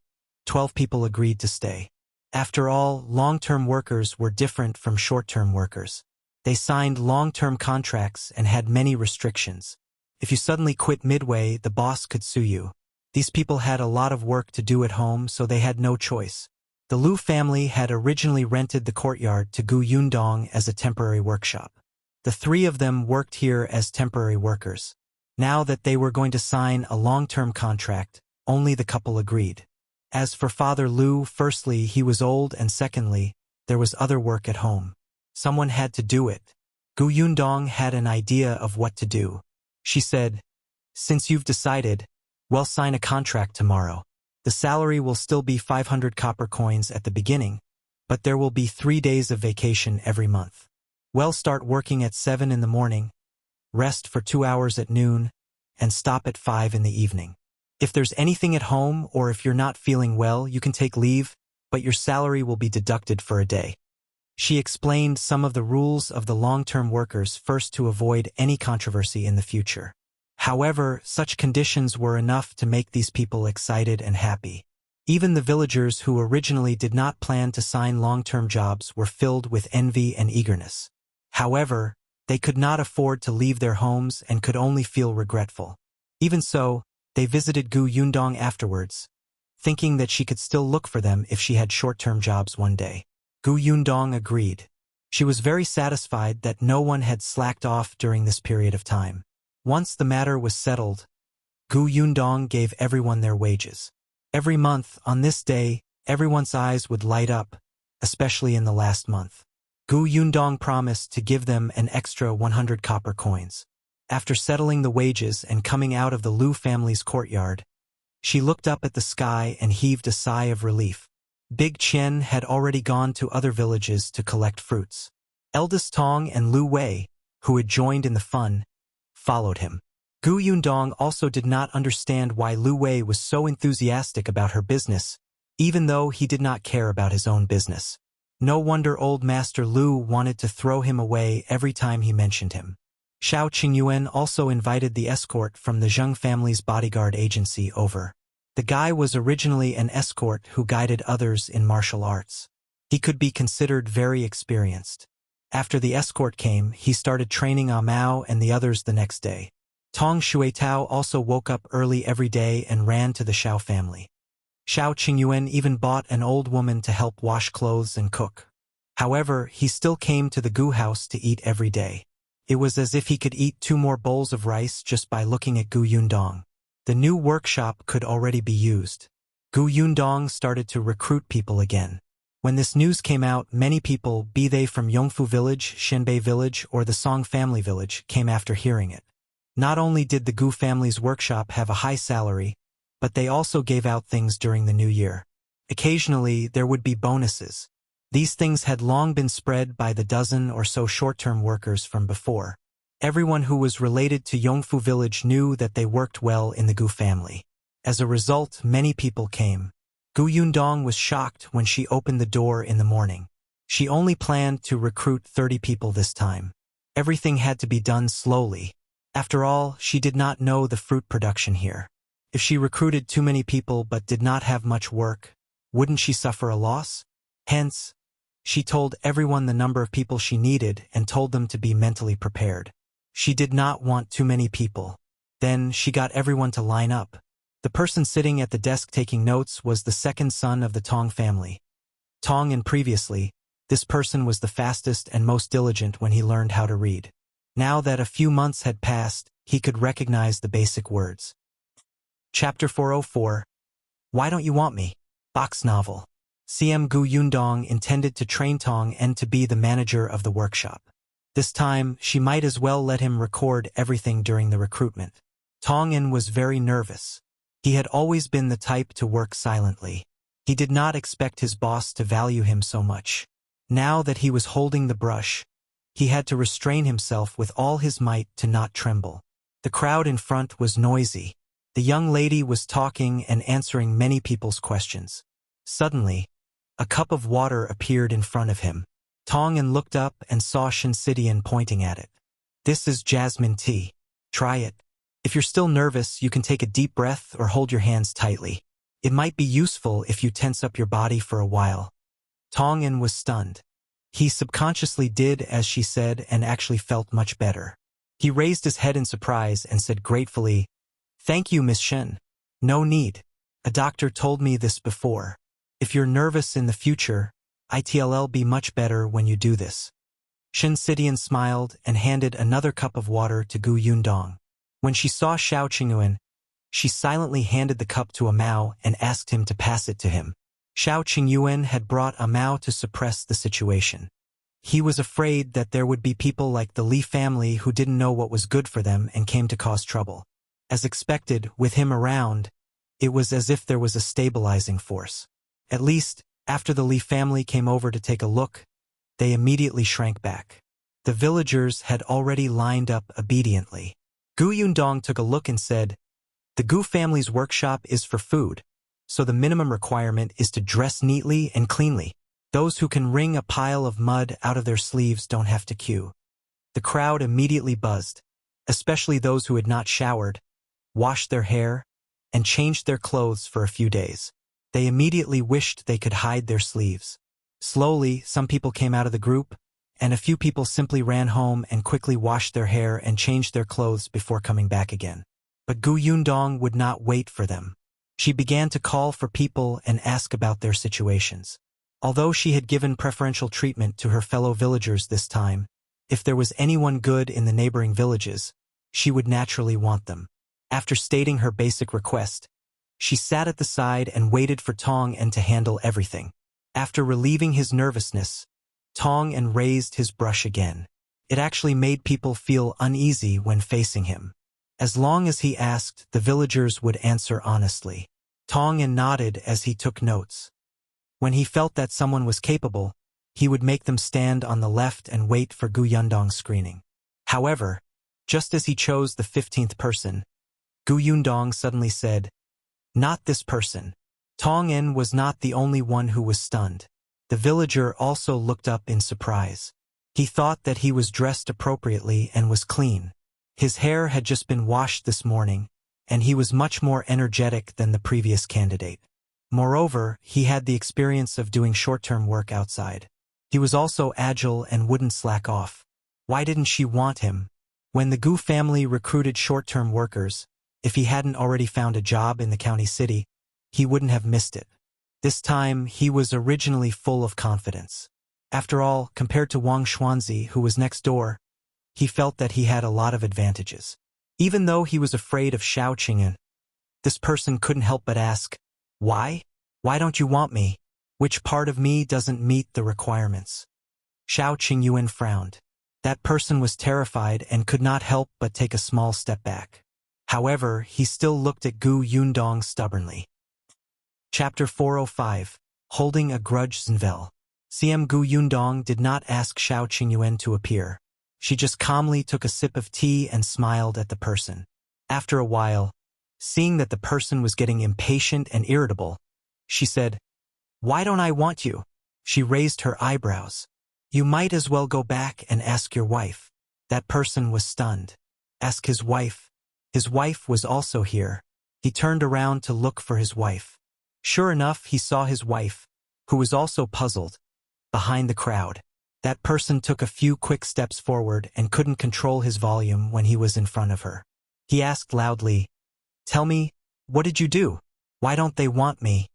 12 people agreed to stay. After all, long-term workers were different from short-term workers. They signed long-term contracts and had many restrictions. If you suddenly quit midway, the boss could sue you. These people had a lot of work to do at home, so they had no choice. The Lu family had originally rented the courtyard to Gu Yundong as a temporary workshop. The 3 of them worked here as temporary workers. Now that they were going to sign a long-term contract, only the couple agreed. As for Father Lu, firstly, he was old, and secondly, there was other work at home. Someone had to do it. Gu Yundong had an idea of what to do. She said, "Since you've decided, we'll sign a contract tomorrow. The salary will still be 500 copper coins at the beginning, but there will be 3 days of vacation every month. We'll start working at 7 in the morning, rest for 2 hours at noon, and stop at 5 in the evening. If there's anything at home or if you're not feeling well, you can take leave, but your salary will be deducted for a day." She explained some of the rules of the long-term workers first to avoid any controversy in the future. However, such conditions were enough to make these people excited and happy. Even the villagers who originally did not plan to sign long-term jobs were filled with envy and eagerness. However, they could not afford to leave their homes and could only feel regretful. Even so, they visited Gu Yundong afterwards, thinking that she could still look for them if she had short-term jobs one day. Gu Yundong agreed. She was very satisfied that no one had slacked off during this period of time. Once the matter was settled, Gu Yundong gave everyone their wages. Every month, on this day, everyone's eyes would light up, especially in the last month. Gu Yundong promised to give them an extra 100 copper coins. After settling the wages and coming out of the Lu family's courtyard, she looked up at the sky and heaved a sigh of relief. Big Chen had already gone to other villages to collect fruits. Eldest Tong and Lu Wei, who had joined in the fun, followed him. Gu Yundong also did not understand why Lu Wei was so enthusiastic about her business, even though he did not care about his own business. No wonder old Master Lu wanted to throw him away every time he mentioned him. Shao Qingyuan also invited the escort from the Jiang family's bodyguard agency over. The guy was originally an escort who guided others in martial arts. He could be considered very experienced. After the escort came, he started training Mao and the others the next day. Tong Shuitao also woke up early every day and ran to the Shao family. Shao Qingyuan even bought an old woman to help wash clothes and cook. However, he still came to the Gu house to eat every day. It was as if he could eat 2 more bowls of rice just by looking at Gu Yundong. The new workshop could already be used. Gu Yundong started to recruit people again. When this news came out, many people, be they from Yongfu village, Shenbei village, or the Song family village, came after hearing it. Not only did the Gu family's workshop have a high salary, but they also gave out things during the new year. Occasionally, there would be bonuses. These things had long been spread by the dozen or so short-term workers from before. Everyone who was related to Yongfu village knew that they worked well in the Gu family. As a result, many people came. Gu Yundong was shocked when she opened the door in the morning. She only planned to recruit 30 people this time. Everything had to be done slowly. After all, she did not know the fruit production here. If she recruited too many people but did not have much work, wouldn't she suffer a loss? Hence, she told everyone the number of people she needed and told them to be mentally prepared. She did not want too many people. Then she got everyone to line up. The person sitting at the desk taking notes was the second son of the Tong family. Tong, and previously, this person was the fastest and most diligent when he learned how to read. Now that a few months had passed, he could recognize the basic words. Chapter 404. Why Don't You Want Me? Box Novel. CM Gu Yundong intended to train Tong and to be the manager of the workshop. This time, she might as well let him record everything during the recruitment. Tong was very nervous. He had always been the type to work silently. He did not expect his boss to value him so much. Now that he was holding the brush, he had to restrain himself with all his might to not tremble. The crowd in front was noisy. The young lady was talking and answering many people's questions. Suddenly, a cup of water appeared in front of him. Tong looked up and saw Shinsidian pointing at it. This is jasmine tea. Try it. If you're still nervous, you can take a deep breath or hold your hands tightly. It might be useful if you tense up your body for a while. Tong was stunned. He subconsciously did as she said and actually felt much better. He raised his head in surprise and said gratefully, "Thank you, Miss Shen. No need. A doctor told me this before. If you're nervous in the future, it'll be much better when you do this." Shinsidian smiled and handed another cup of water to Gu Yundong. When she saw Shao Qingyuan, she silently handed the cup to a Mao and asked him to pass it to him. Shao Qingyuan had brought a Mao to suppress the situation. He was afraid that there would be people like the Li family who didn't know what was good for them and came to cause trouble. As expected, with him around, it was as if there was a stabilizing force. At least, after the Li family came over to take a look, they immediately shrank back. The villagers had already lined up obediently. Gu Yundong took a look and said, "The Gu family's workshop is for food, so the minimum requirement is to dress neatly and cleanly. Those who can wring a pile of mud out of their sleeves don't have to queue." The crowd immediately buzzed, especially those who had not showered, washed their hair, and changed their clothes for a few days. They immediately wished they could hide their sleeves. Slowly, some people came out of the group, and a few people simply ran home and quickly washed their hair and changed their clothes before coming back again. But Gu Yundong would not wait for them. She began to call for people and ask about their situations. Although she had given preferential treatment to her fellow villagers this time, if there was anyone good in the neighboring villages, she would naturally want them. After stating her basic request, she sat at the side and waited for Tong to handle everything. After relieving his nervousness, Tong raised his brush again. It actually made people feel uneasy when facing him. As long as he asked, the villagers would answer honestly. Tong nodded as he took notes. When he felt that someone was capable, he would make them stand on the left and wait for Gu Yundong's screening. However, just as he chose the 15th person, Gu Yundong suddenly said, "Not this person." Tong was not the only one who was stunned. The villager also looked up in surprise. He thought that he was dressed appropriately and was clean. His hair had just been washed this morning, and he was much more energetic than the previous candidate. Moreover, he had the experience of doing short-term work outside. He was also agile and wouldn't slack off. Why didn't she want him? When the Gu family recruited short-term workers, if he hadn't already found a job in the county city, he wouldn't have missed it. This time, he was originally full of confidence. After all, compared to Wang Xuanzi, who was next door, he felt that he had a lot of advantages. Even though he was afraid of Shao Qingyuan, this person couldn't help but ask, Why? Why don't you want me? Which part of me doesn't meet the requirements? Shao Qingyuan frowned. That person was terrified and could not help but take a small step back. However, he still looked at Gu Yundong stubbornly. Chapter 405. Holding a Grudge. Zenvel. CM Gu Yundong did not ask Shao Qingyuan to appear. She just calmly took a sip of tea and smiled at the person. After a while, seeing that the person was getting impatient and irritable, she said, "Why don't I want you?" She raised her eyebrows. "You might as well go back and ask your wife." That person was stunned. Ask his wife. His wife was also here. He turned around to look for his wife. Sure enough, he saw his wife, who was also puzzled, behind the crowd. That person took a few quick steps forward and couldn't control his volume when he was in front of her. He asked loudly, "Tell me, what did you do? Why don't they want me?"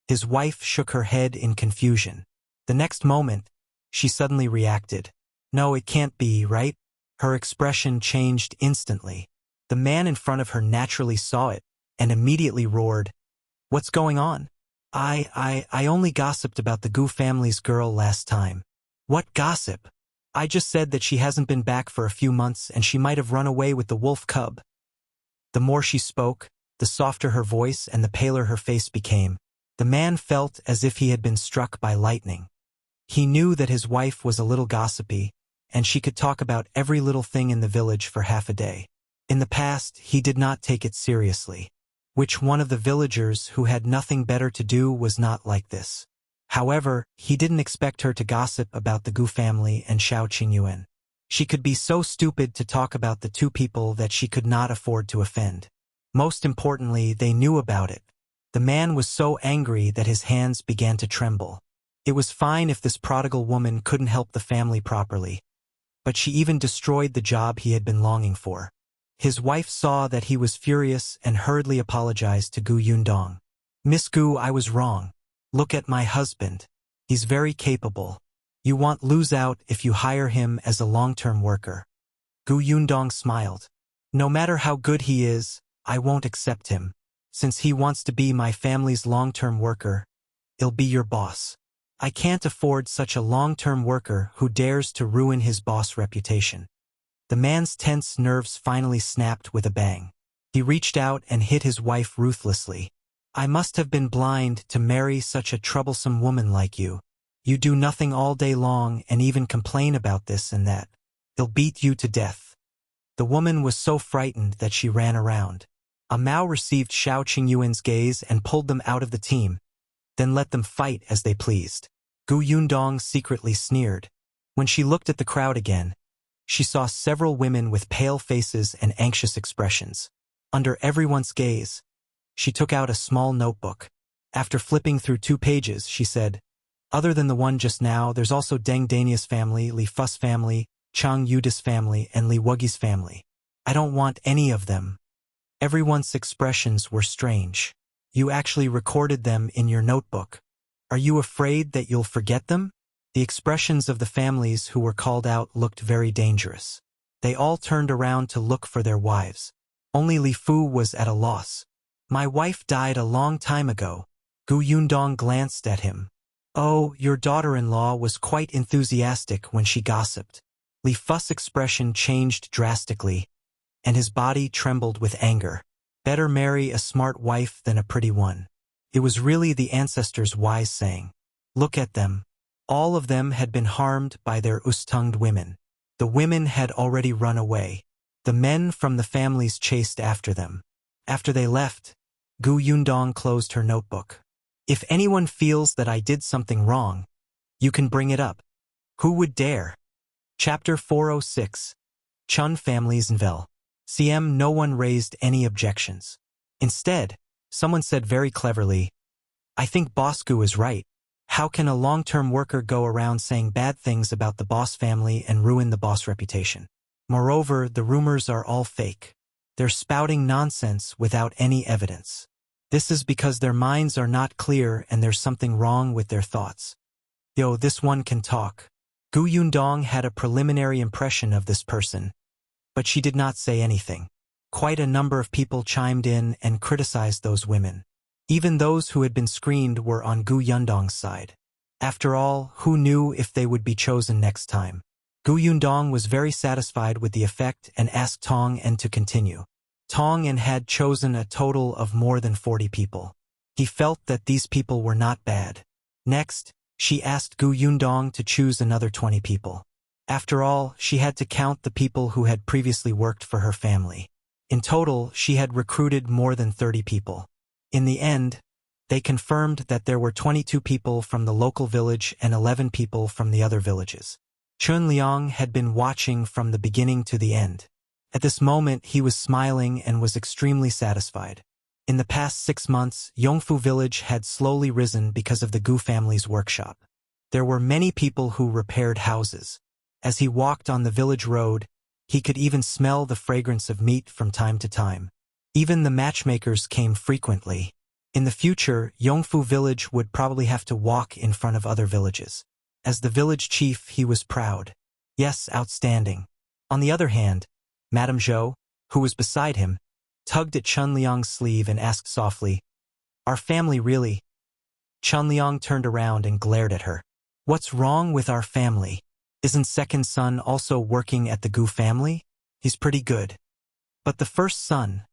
His wife shook her head in confusion. The next moment, she suddenly reacted. "No, it can't be, right?" Her expression changed instantly. The man in front of her naturally saw it and immediately roared, "What's going on? I only gossiped about the Gu family's girl last time." "What gossip?" "I just said that she hasn't been back for a few months and she might have run away with the wolf cub." The more she spoke, the softer her voice and the paler her face became. The man felt as if he had been struck by lightning. He knew that his wife was a little gossipy, and she could talk about every little thing in the village for half a day. In the past, he did not take it seriously. Which one of the villagers who had nothing better to do was not like this? However, he didn't expect her to gossip about the Gu family and Shao Qingyuan. She could be so stupid to talk about the two people that she could not afford to offend. Most importantly, they knew about it. The man was so angry that his hands began to tremble. It was fine if this prodigal woman couldn't help the family properly, but she even destroyed the job he had been longing for. His wife saw that he was furious and hurriedly apologized to Gu Yundong. "Miss Gu, I was wrong. Look at my husband. He's very capable. You won't lose out if you hire him as a long-term worker." Gu Yundong smiled. "No matter how good he is, I won't accept him. Since he wants to be my family's long-term worker, he'll be your boss. I can't afford such a long-term worker who dares to ruin his boss' reputation." The man's tense nerves finally snapped with a bang. He reached out and hit his wife ruthlessly. "I must have been blind to marry such a troublesome woman like you. You do nothing all day long and even complain about this and that. He'll beat you to death." The woman was so frightened that she ran around. A Mao received Shao Qingyuan's gaze and pulled them out of the team, then let them fight as they pleased. Gu Yundong secretly sneered. When she looked at the crowd again, she saw several women with pale faces and anxious expressions. Under everyone's gaze, she took out a small notebook. After flipping through 2 pages, she said, "Other than the one just now, there's also Deng Dania's family, Li Fu's family, Chang Yuda's family, and Li Wugi's family. I don't want any of them." Everyone's expressions were strange. "You actually recorded them in your notebook. Are you afraid that you'll forget them?" The expressions of the families who were called out looked very dangerous. They all turned around to look for their wives. Only Li Fu was at a loss. "My wife died a long time ago." Gu Yundong glanced at him. "Oh, your daughter-in-law was quite enthusiastic when she gossiped." Li Fu's expression changed drastically, and his body trembled with anger. Better marry a smart wife than a pretty one. It was really the ancestors' wise saying. Look at them. All of them had been harmed by their tongued women. The women had already run away. The men from the families chased after them. After they left, Gu Yundong closed her notebook. "If anyone feels that I did something wrong, you can bring it up." Who would dare? Chapter 406. Chen Family's Nvel. CM. No one raised any objections. Instead, someone said very cleverly, "I think Boss Gu is right. How can a long-term worker go around saying bad things about the boss family and ruin the boss reputation? Moreover, the rumors are all fake. They're spouting nonsense without any evidence. This is because their minds are not clear and there's something wrong with their thoughts." Yo, this one can talk. Gu Yundong had a preliminary impression of this person, but she did not say anything. Quite a number of people chimed in and criticized those women. Even those who had been screened were on Gu Yundong's side. After all, who knew if they would be chosen next time? Gu Yundong was very satisfied with the effect and asked Tong En to continue. Tong En had chosen a total of more than 40 people. He felt that these people were not bad. Next, she asked Gu Yundong to choose another 20 people. After all, she had to count the people who had previously worked for her family. In total, she had recruited more than 30 people. In the end, they confirmed that there were 22 people from the local village and 11 people from the other villages. Chun Liang had been watching from the beginning to the end. At this moment, he was smiling and was extremely satisfied. In the past 6 months, Yongfu village had slowly risen because of the Gu family's workshop. There were many people who repaired houses. As he walked on the village road, he could even smell the fragrance of meat from time to time. Even the matchmakers came frequently. In the future, Yongfu village would probably have to walk in front of other villages. As the village chief, he was proud. Yes, outstanding. On the other hand, Madame Zhou, who was beside him, tugged at Chun Liang's sleeve and asked softly, "Our family really?" Chun Liang turned around and glared at her. "What's wrong with our family? Isn't second son also working at the Gu family? He's pretty good." "But the first son,"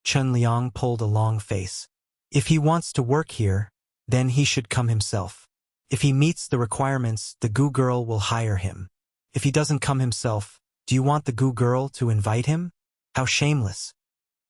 Chun Liang pulled a long face. "If he wants to work here, then he should come himself. If he meets the requirements, the Gu girl will hire him. If he doesn't come himself, do you want the Gu girl to invite him? How shameless."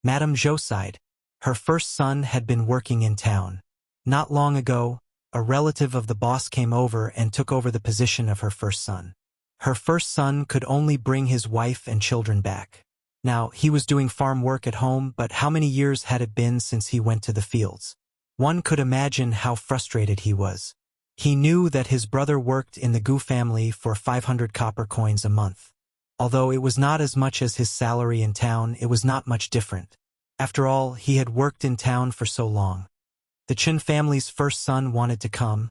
Madame Zhou sighed. Her first son had been working in town. Not long ago, a relative of the boss came over and took over the position of her first son. Her first son could only bring his wife and children back. Now, he was doing farm work at home, but how many years had it been since he went to the fields? One could imagine how frustrated he was. He knew that his brother worked in the Gu family for 500 copper coins a month. Although it was not as much as his salary in town, it was not much different. After all, he had worked in town for so long. The Chen family's first son wanted to come,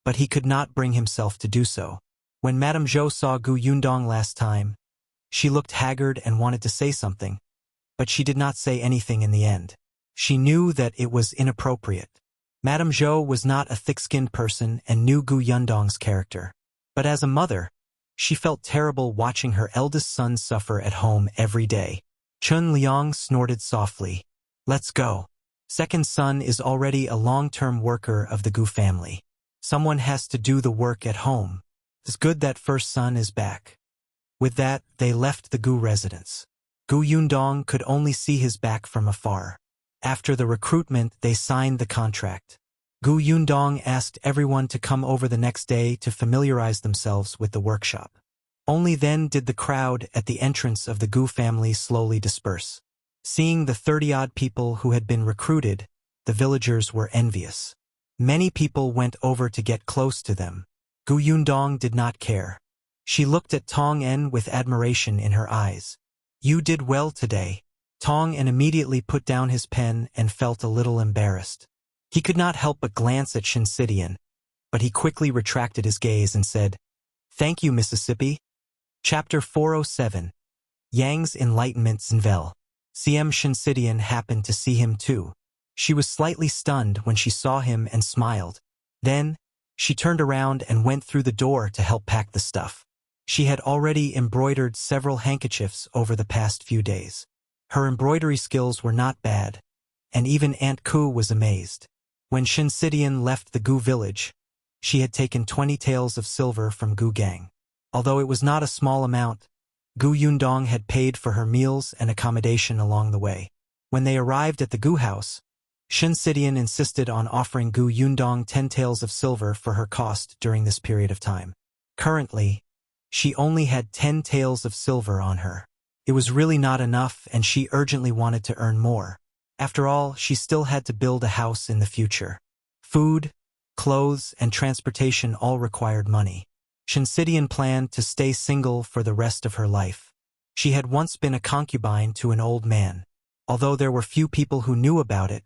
but he could not bring himself to do so. When Madame Zhou saw Gu Yundong last time, she looked haggard and wanted to say something, but she did not say anything in the end. She knew that it was inappropriate. Madame Zhou was not a thick-skinned person and knew Gu Yundong's character. But as a mother, she felt terrible watching her eldest son suffer at home every day. Chun Liang snorted softly. "Let's go. Second son is already a long-term worker of the Gu family. Someone has to do the work at home. It's good that first son is back." With that, they left the Gu residence. Gu Yundong could only see his back from afar. After the recruitment, they signed the contract. Gu Yundong asked everyone to come over the next day to familiarize themselves with the workshop. Only then did the crowd at the entrance of the Gu family slowly disperse. Seeing the 30-odd people who had been recruited, the villagers were envious. Many people went over to get close to them. Gu Yundong did not care. She looked at Tong En with admiration in her eyes. "You did well today." Tong En immediately put down his pen and felt a little embarrassed. He could not help but glance at Shinsidian, but he quickly retracted his gaze and said, "Thank you, Mississippi." Chapter 407. Yang's Enlightenment Zinvel. CM Shinsidian happened to see him too. She was slightly stunned when she saw him and smiled. Then, she turned around and went through the door to help pack the stuff. She had already embroidered several handkerchiefs over the past few days. Her embroidery skills were not bad, and even Aunt Ku was amazed. When Shinsidian left the Gu village, she had taken 20 taels of silver from Gu Gang. Although it was not a small amount, Gu Yundong had paid for her meals and accommodation along the way. When they arrived at the Gu house, Shinsidian insisted on offering Gu Yundong 10 taels of silver for her cost during this period of time. Currently, she only had 10 taels of silver on her. It was really not enough, and she urgently wanted to earn more. After all, she still had to build a house in the future. Food, clothes, and transportation all required money. Shinsidian planned to stay single for the rest of her life. She had once been a concubine to an old man. Although there were few people who knew about it,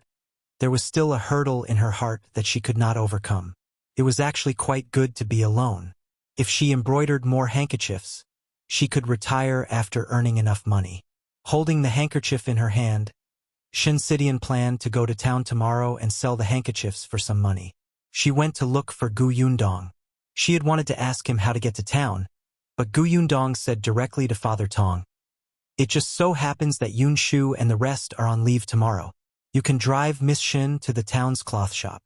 there was still a hurdle in her heart that she could not overcome. It was actually quite good to be alone. If she embroidered more handkerchiefs, she could retire after earning enough money. Holding the handkerchief in her hand, Shinsidian planned to go to town tomorrow and sell the handkerchiefs for some money. She went to look for Gu Yundong. She had wanted to ask him how to get to town, but Gu Yundong said directly to Father Tong, "It just so happens that Yunshu and the rest are on leave tomorrow. You can drive Miss Shin to the town's cloth shop."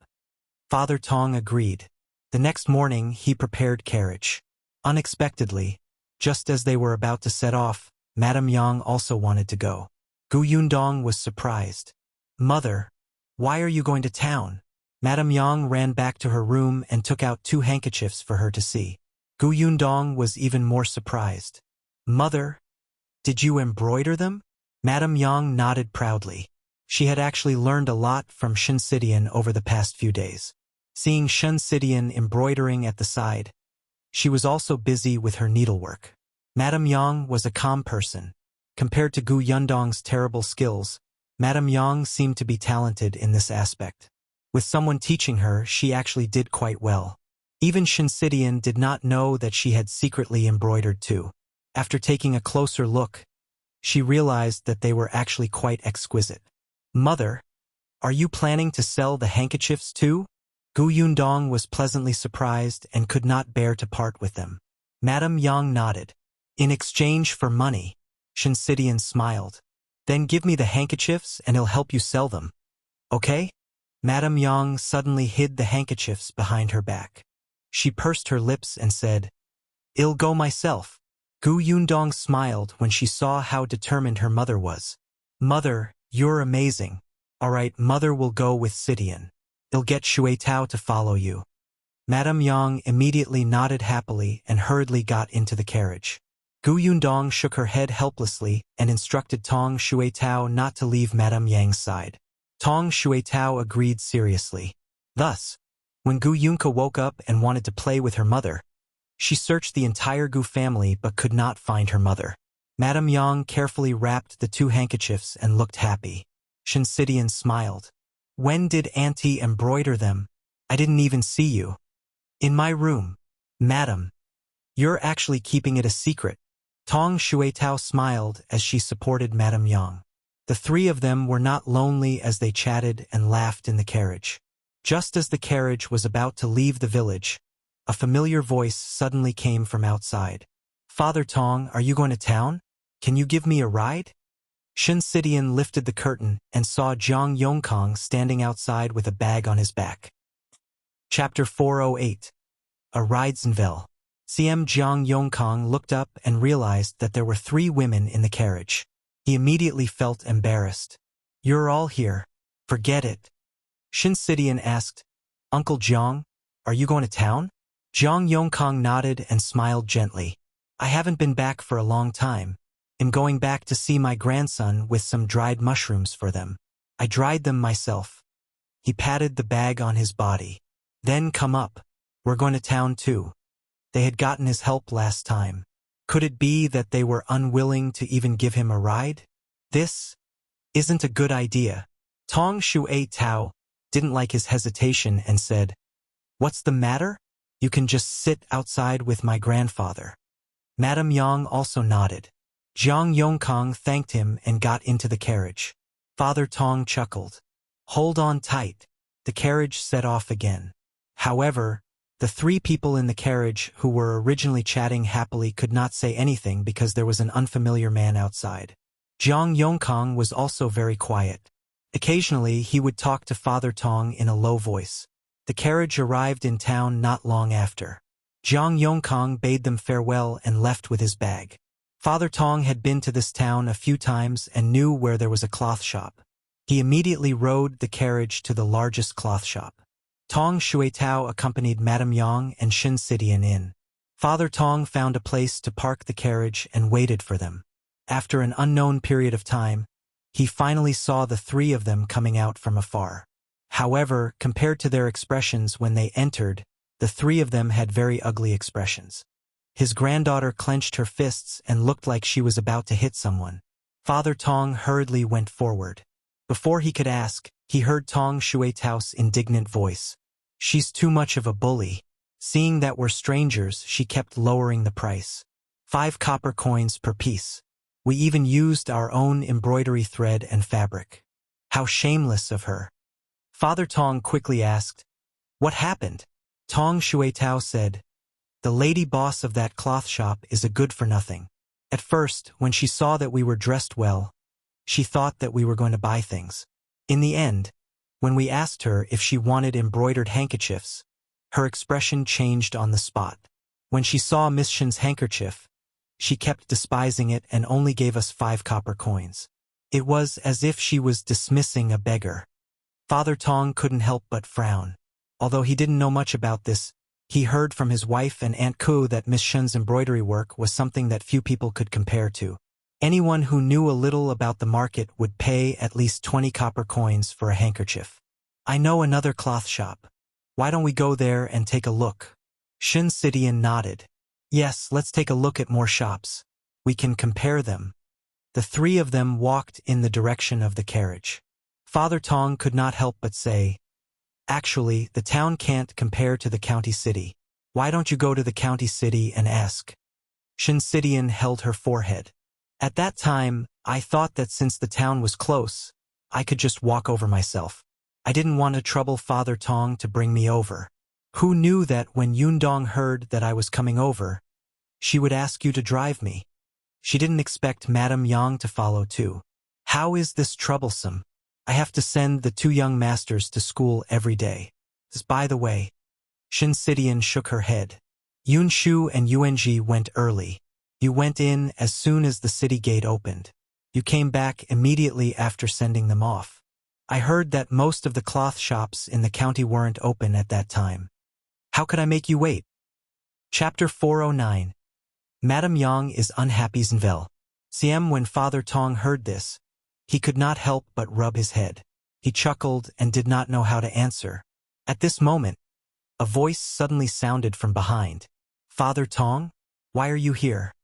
Father Tong agreed. The next morning he prepared carriage. Unexpectedly, just as they were about to set off, Madame Yang also wanted to go. Gu Yundong was surprised. "Mother, why are you going to town?" Madame Yang ran back to her room and took out 2 handkerchiefs for her to see. Gu Yundong was even more surprised. "Mother, did you embroider them?" Madame Yang nodded proudly. She had actually learned a lot from Shinsidian over the past few days. Seeing Shinsidian embroidering at the side, she was also busy with her needlework. Madame Yang was a calm person. Compared to Gu Yundong's terrible skills, Madame Yang seemed to be talented in this aspect. With someone teaching her, she actually did quite well. Even Shinsidian did not know that she had secretly embroidered too. After taking a closer look, she realized that they were actually quite exquisite. "Mother, are you planning to sell the handkerchiefs too?" Gu Yundong was pleasantly surprised and could not bear to part with them. Madame Yang nodded. "In exchange for money." Shinsidian smiled. "Then give me the handkerchiefs and he'll help you sell them. Okay?" Madame Yang suddenly hid the handkerchiefs behind her back. She pursed her lips and said, "I'll go myself." Gu Yundong smiled when she saw how determined her mother was. "Mother, you're amazing. All right, Mother will go with Sidian. I'll get Shui Tao to follow you." Madame Yang immediately nodded happily and hurriedly got into the carriage. Gu Yundong shook her head helplessly and instructed Tong Shui Tao not to leave Madame Yang's side. Tong Shui Tao agreed seriously. Thus, when Gu Yunka woke up and wanted to play with her mother, she searched the entire Gu family but could not find her mother. Madame Yang carefully wrapped the 2 handkerchiefs and looked happy. Shinsidian smiled. "When did Auntie embroider them? I didn't even see you." "In my room, Madam. You're actually keeping it a secret." Tong Shui Tao smiled as she supported Madame Yang. The 3 of them were not lonely as they chatted and laughed in the carriage. Just as the carriage was about to leave the village, a familiar voice suddenly came from outside. "Father Tong, are you going to town? Can you give me a ride?" Shinsidian lifted the curtain and saw Jiang Yongkang standing outside with a bag on his back. Chapter 408. A Ridesenville. CM Jiang Yongkang looked up and realized that there were 3 women in the carriage. He immediately felt embarrassed. "You're all here. Forget it." Shinsidian asked, "Uncle Jiang, are you going to town?" Jiang Yongkang nodded and smiled gently. "I haven't been back for a long time. I'm going back to see my grandson with some dried mushrooms for them. I dried them myself." He patted the bag on his body. "Then come up. We're going to town too." They had gotten his help last time. Could it be that they were unwilling to even give him a ride? This isn't a good idea. Tong Shui Tao didn't like his hesitation and said, "What's the matter? You can just sit outside with my grandfather." Madame Yang also nodded. Jiang Yongkang thanked him and got into the carriage. Father Tong chuckled. "Hold on tight." The carriage set off again. However, the 3 people in the carriage who were originally chatting happily could not say anything because there was an unfamiliar man outside. Jiang Yongkang was also very quiet. Occasionally, he would talk to Father Tong in a low voice. The carriage arrived in town not long after. Jiang Yongkang bade them farewell and left with his bag. Father Tong had been to this town a few times and knew where there was a cloth shop. He immediately rode the carriage to the largest cloth shop. Tong Shui Tao accompanied Madame Yang and Shinsidian in. Father Tong found a place to park the carriage and waited for them. After an unknown period of time, he finally saw the 3 of them coming out from afar. However, compared to their expressions when they entered, the 3 of them had very ugly expressions. His granddaughter clenched her fists and looked like she was about to hit someone. Father Tong hurriedly went forward. Before he could ask, he heard Tong Shui Tao's indignant voice. "She's too much of a bully." Seeing that we're strangers, she kept lowering the price. 5 copper coins per piece. We even used our own embroidery thread and fabric. How shameless of her. Father Tong quickly asked, "What happened?" Tong Shuetao said, "The lady boss of that cloth shop is a good-for-nothing. At first, when she saw that we were dressed well, she thought that we were going to buy things. In the end, when we asked her if she wanted embroidered handkerchiefs, her expression changed on the spot. When she saw Miss Shen's handkerchief, she kept despising it and only gave us 5 copper coins. It was as if she was dismissing a beggar." Father Tong couldn't help but frown. Although he didn't know much about this, he heard from his wife and Aunt Ku that Miss Shen's embroidery work was something that few people could compare to. Anyone who knew a little about the market would pay at least 20 copper coins for a handkerchief. "I know another cloth shop. Why don't we go there and take a look?" Shinsidian nodded. "Yes, let's take a look at more shops. We can compare them." The 3 of them walked in the direction of the carriage. Father Tong could not help but say, "Actually, the town can't compare to the county city. Why don't you go to the county city and ask?" Shinsidian held her forehead. "At that time, I thought that since the town was close, I could just walk over myself. I didn't want to trouble Father Tong to bring me over. Who knew that when Yundong heard that I was coming over, she would ask you to drive me? She didn't expect Madame Yang to follow too. How is this troublesome? I have to send the 2 young masters to school every day. By the way." Shinsidian shook her head. "Yunshu and Yuanji went early. You went in as soon as the city gate opened. You came back immediately after sending them off. I heard that most of the cloth shops in the county weren't open at that time. How could I make you wait?" Chapter 409. Madame Yang is unhappy. When Father Tong heard this, he could not help but rub his head. He chuckled and did not know how to answer. At this moment, a voice suddenly sounded from behind. "Father Tong? Why are you here?"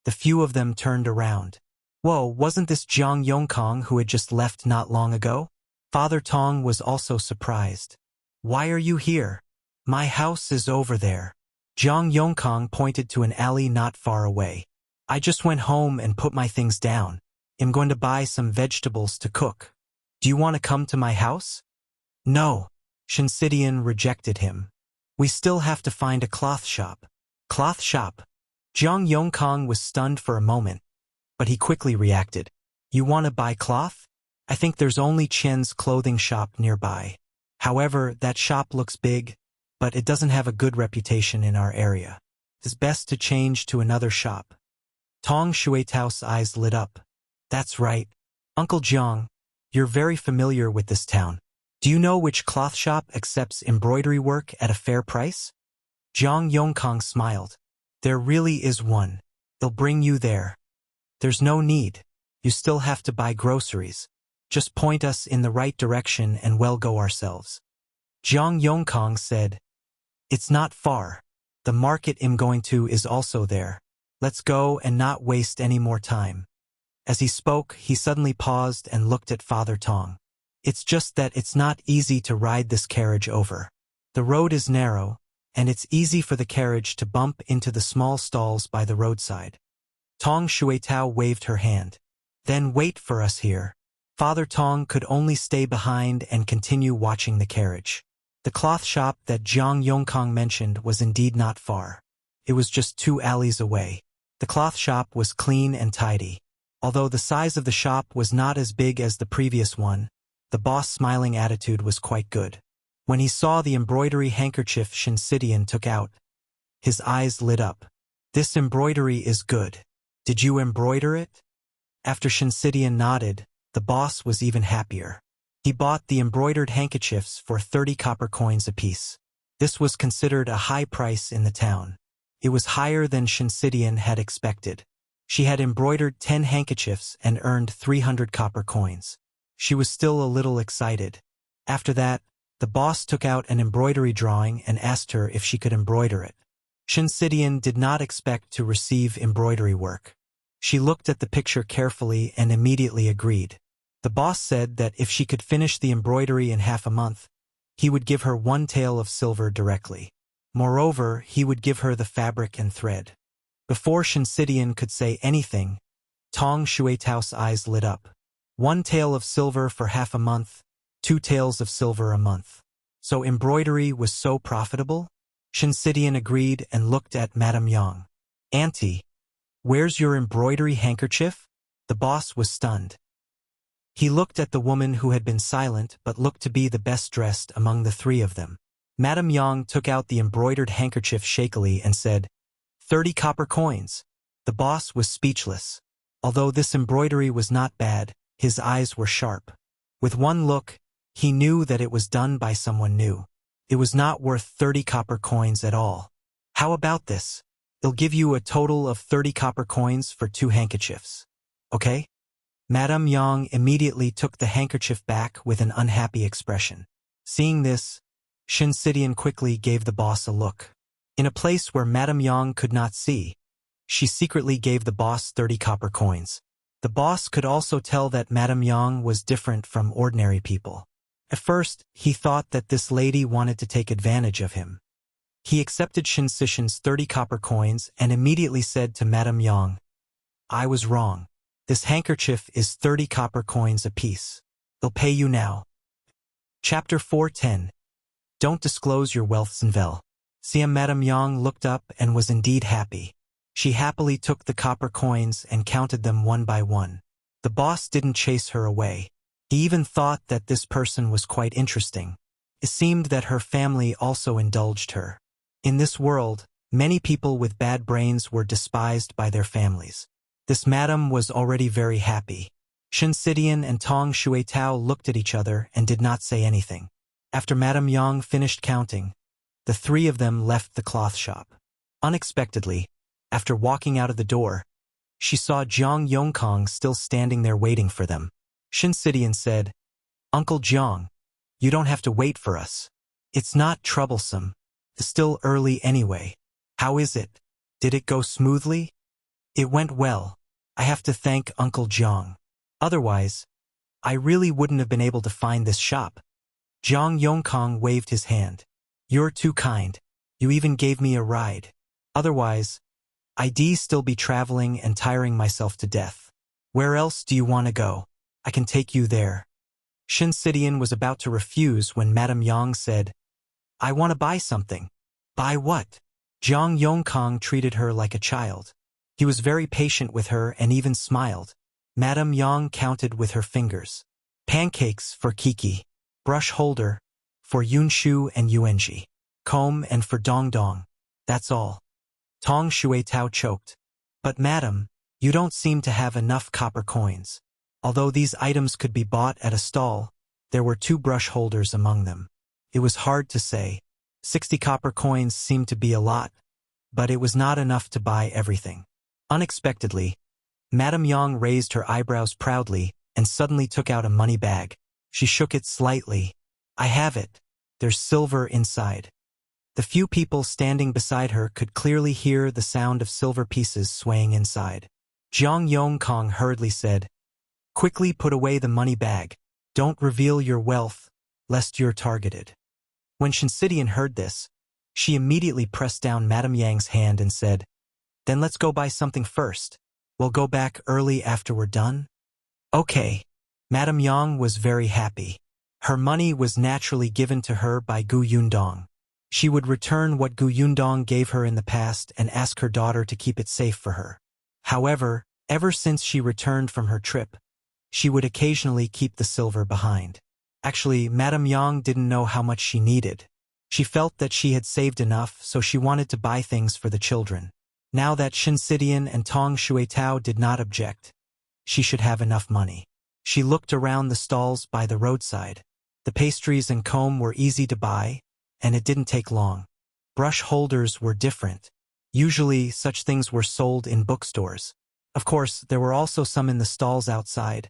The few of them turned around. Whoa, wasn't this Jiang Yongkang who had just left not long ago? Father Tong was also surprised. "Why are you here? My house is over there." Jiang Yongkang pointed to an alley not far away. "I just went home and put my things down. I'm going to buy some vegetables to cook. Do you want to come to my house?" "No." Shinsidian rejected him. "We still have to find a cloth shop." "Cloth shop?" Jiang Yongkang was stunned for a moment, but he quickly reacted. "You want to buy cloth? I think there's only Chen's clothing shop nearby. However, that shop looks big, but it doesn't have a good reputation in our area. It's best to change to another shop." Tong Shuetao's eyes lit up. "That's right. Uncle Jiang, you're very familiar with this town. Do you know which cloth shop accepts embroidery work at a fair price?" Jiang Yongkang smiled. "There really is one. They'll bring you there. There's no need. You still have to buy groceries. Just point us in the right direction and we'll go ourselves." Jiang Yongkang said, "It's not far. The market I'm going to is also there. Let's go and not waste any more time." As he spoke, he suddenly paused and looked at Father Tong. "It's just that it's not easy to ride this carriage over. The road is narrow, and it's easy for the carriage to bump into the small stalls by the roadside." Tong Shuetao waved her hand. "Then wait for us here." Father Tong could only stay behind and continue watching the carriage. The cloth shop that Jiang Yongkang mentioned was indeed not far. It was just 2 alleys away. The cloth shop was clean and tidy. Although the size of the shop was not as big as the previous one, the boss' smiling attitude was quite good. When he saw the embroidery handkerchief Shinsidian took out, his eyes lit up. "This embroidery is good. Did you embroider it?" After Shinsidian nodded, the boss was even happier. He bought the embroidered handkerchiefs for 30 copper coins apiece. This was considered a high price in the town. It was higher than Shinsidian had expected. She had embroidered 10 handkerchiefs and earned 300 copper coins. She was still a little excited. After that, the boss took out an embroidery drawing and asked her if she could embroider it. Shinsidian did not expect to receive embroidery work. She looked at the picture carefully and immediately agreed. The boss said that if she could finish the embroidery in half a month, he would give her 1 tael of silver directly. Moreover, he would give her the fabric and thread. Before Shinsidian could say anything, Tong Shuetao's eyes lit up. 1 tael of silver for half a month, 2 taels of silver a month. So embroidery was so profitable? Shinsidian agreed and looked at Madame Yang. Auntie, where's your embroidery handkerchief? The boss was stunned. He looked at the woman who had been silent but looked to be the best dressed among the three of them. Madame Yang took out the embroidered handkerchief shakily and said, 30 copper coins. The boss was speechless. Although this embroidery was not bad, his eyes were sharp. With one look, he knew that it was done by someone new. It was not worth 30 copper coins at all. How about this? They'll give you a total of 30 copper coins for 2 handkerchiefs. Okay? Madame Yang immediately took the handkerchief back with an unhappy expression. Seeing this, Shinsidian quickly gave the boss a look. In a place where Madame Yang could not see, she secretly gave the boss 30 copper coins. The boss could also tell that Madame Yang was different from ordinary people. At first, he thought that this lady wanted to take advantage of him. He accepted Shinsishan's 30 copper coins and immediately said to Madame Yang, I was wrong. This handkerchief is 30 copper coins apiece. They'll pay you now. Chapter 410. Don't disclose your wealths in Vel. Madame Yang looked up and was indeed happy. She happily took the copper coins and counted them one by one. The boss didn't chase her away. He even thought that this person was quite interesting. It seemed that her family also indulged her. In this world, many people with bad brains were despised by their families. This madam was already very happy. Shinsidian and Tong Shuetao looked at each other and did not say anything. After Madame Yang finished counting, the three of them left the cloth shop. Unexpectedly, after walking out of the door, she saw Jiang Yongkang still standing there waiting for them. Shinsidian said, Uncle Jiang, you don't have to wait for us. It's not troublesome. It's still early anyway. How is it? Did it go smoothly? It went well. I have to thank Uncle Jiang. Otherwise, I really wouldn't have been able to find this shop. Jiang Yongkang waved his hand. You're too kind. You even gave me a ride. Otherwise, I'd still be traveling and tiring myself to death. Where else do you want to go? I can take you there. Shinsidian was about to refuse when Madame Yang said, I want to buy something. Buy what? Jiang Yongkang treated her like a child. He was very patient with her and even smiled. Madame Yang counted with her fingers. Pancakes for Kiki. Brush holder for Yunshu and Yuanji. Comb and for Dongdong. That's all. Tong Shuetao choked. But madam, you don't seem to have enough copper coins. Although these items could be bought at a stall, there were 2 brush holders among them. It was hard to say. 60 copper coins seemed to be a lot, but it was not enough to buy everything. Unexpectedly, Madame Yang raised her eyebrows proudly and suddenly took out a money bag. She shook it slightly. I have it. There's silver inside. The few people standing beside her could clearly hear the sound of silver pieces swaying inside. Jiang Yongkang hurriedly said, Quickly put away the money bag. Don't reveal your wealth, lest you're targeted. When Shinsidian heard this, she immediately pressed down Madame Yang's hand and said, Then let's go buy something first. We'll go back early after we're done. Okay. Madame Yang was very happy. Her money was naturally given to her by Gu Yundong. She would return what Gu Yundong gave her in the past and ask her daughter to keep it safe for her. However, ever since she returned from her trip, she would occasionally keep the silver behind. Actually, Madame Yang didn't know how much she needed. She felt that she had saved enough, so she wanted to buy things for the children. Now that Shinsidian and Tong Shuetao did not object, she should have enough money. She looked around the stalls by the roadside. The pastries and comb were easy to buy, and it didn't take long. Brush holders were different. Usually, such things were sold in bookstores. Of course, there were also some in the stalls outside,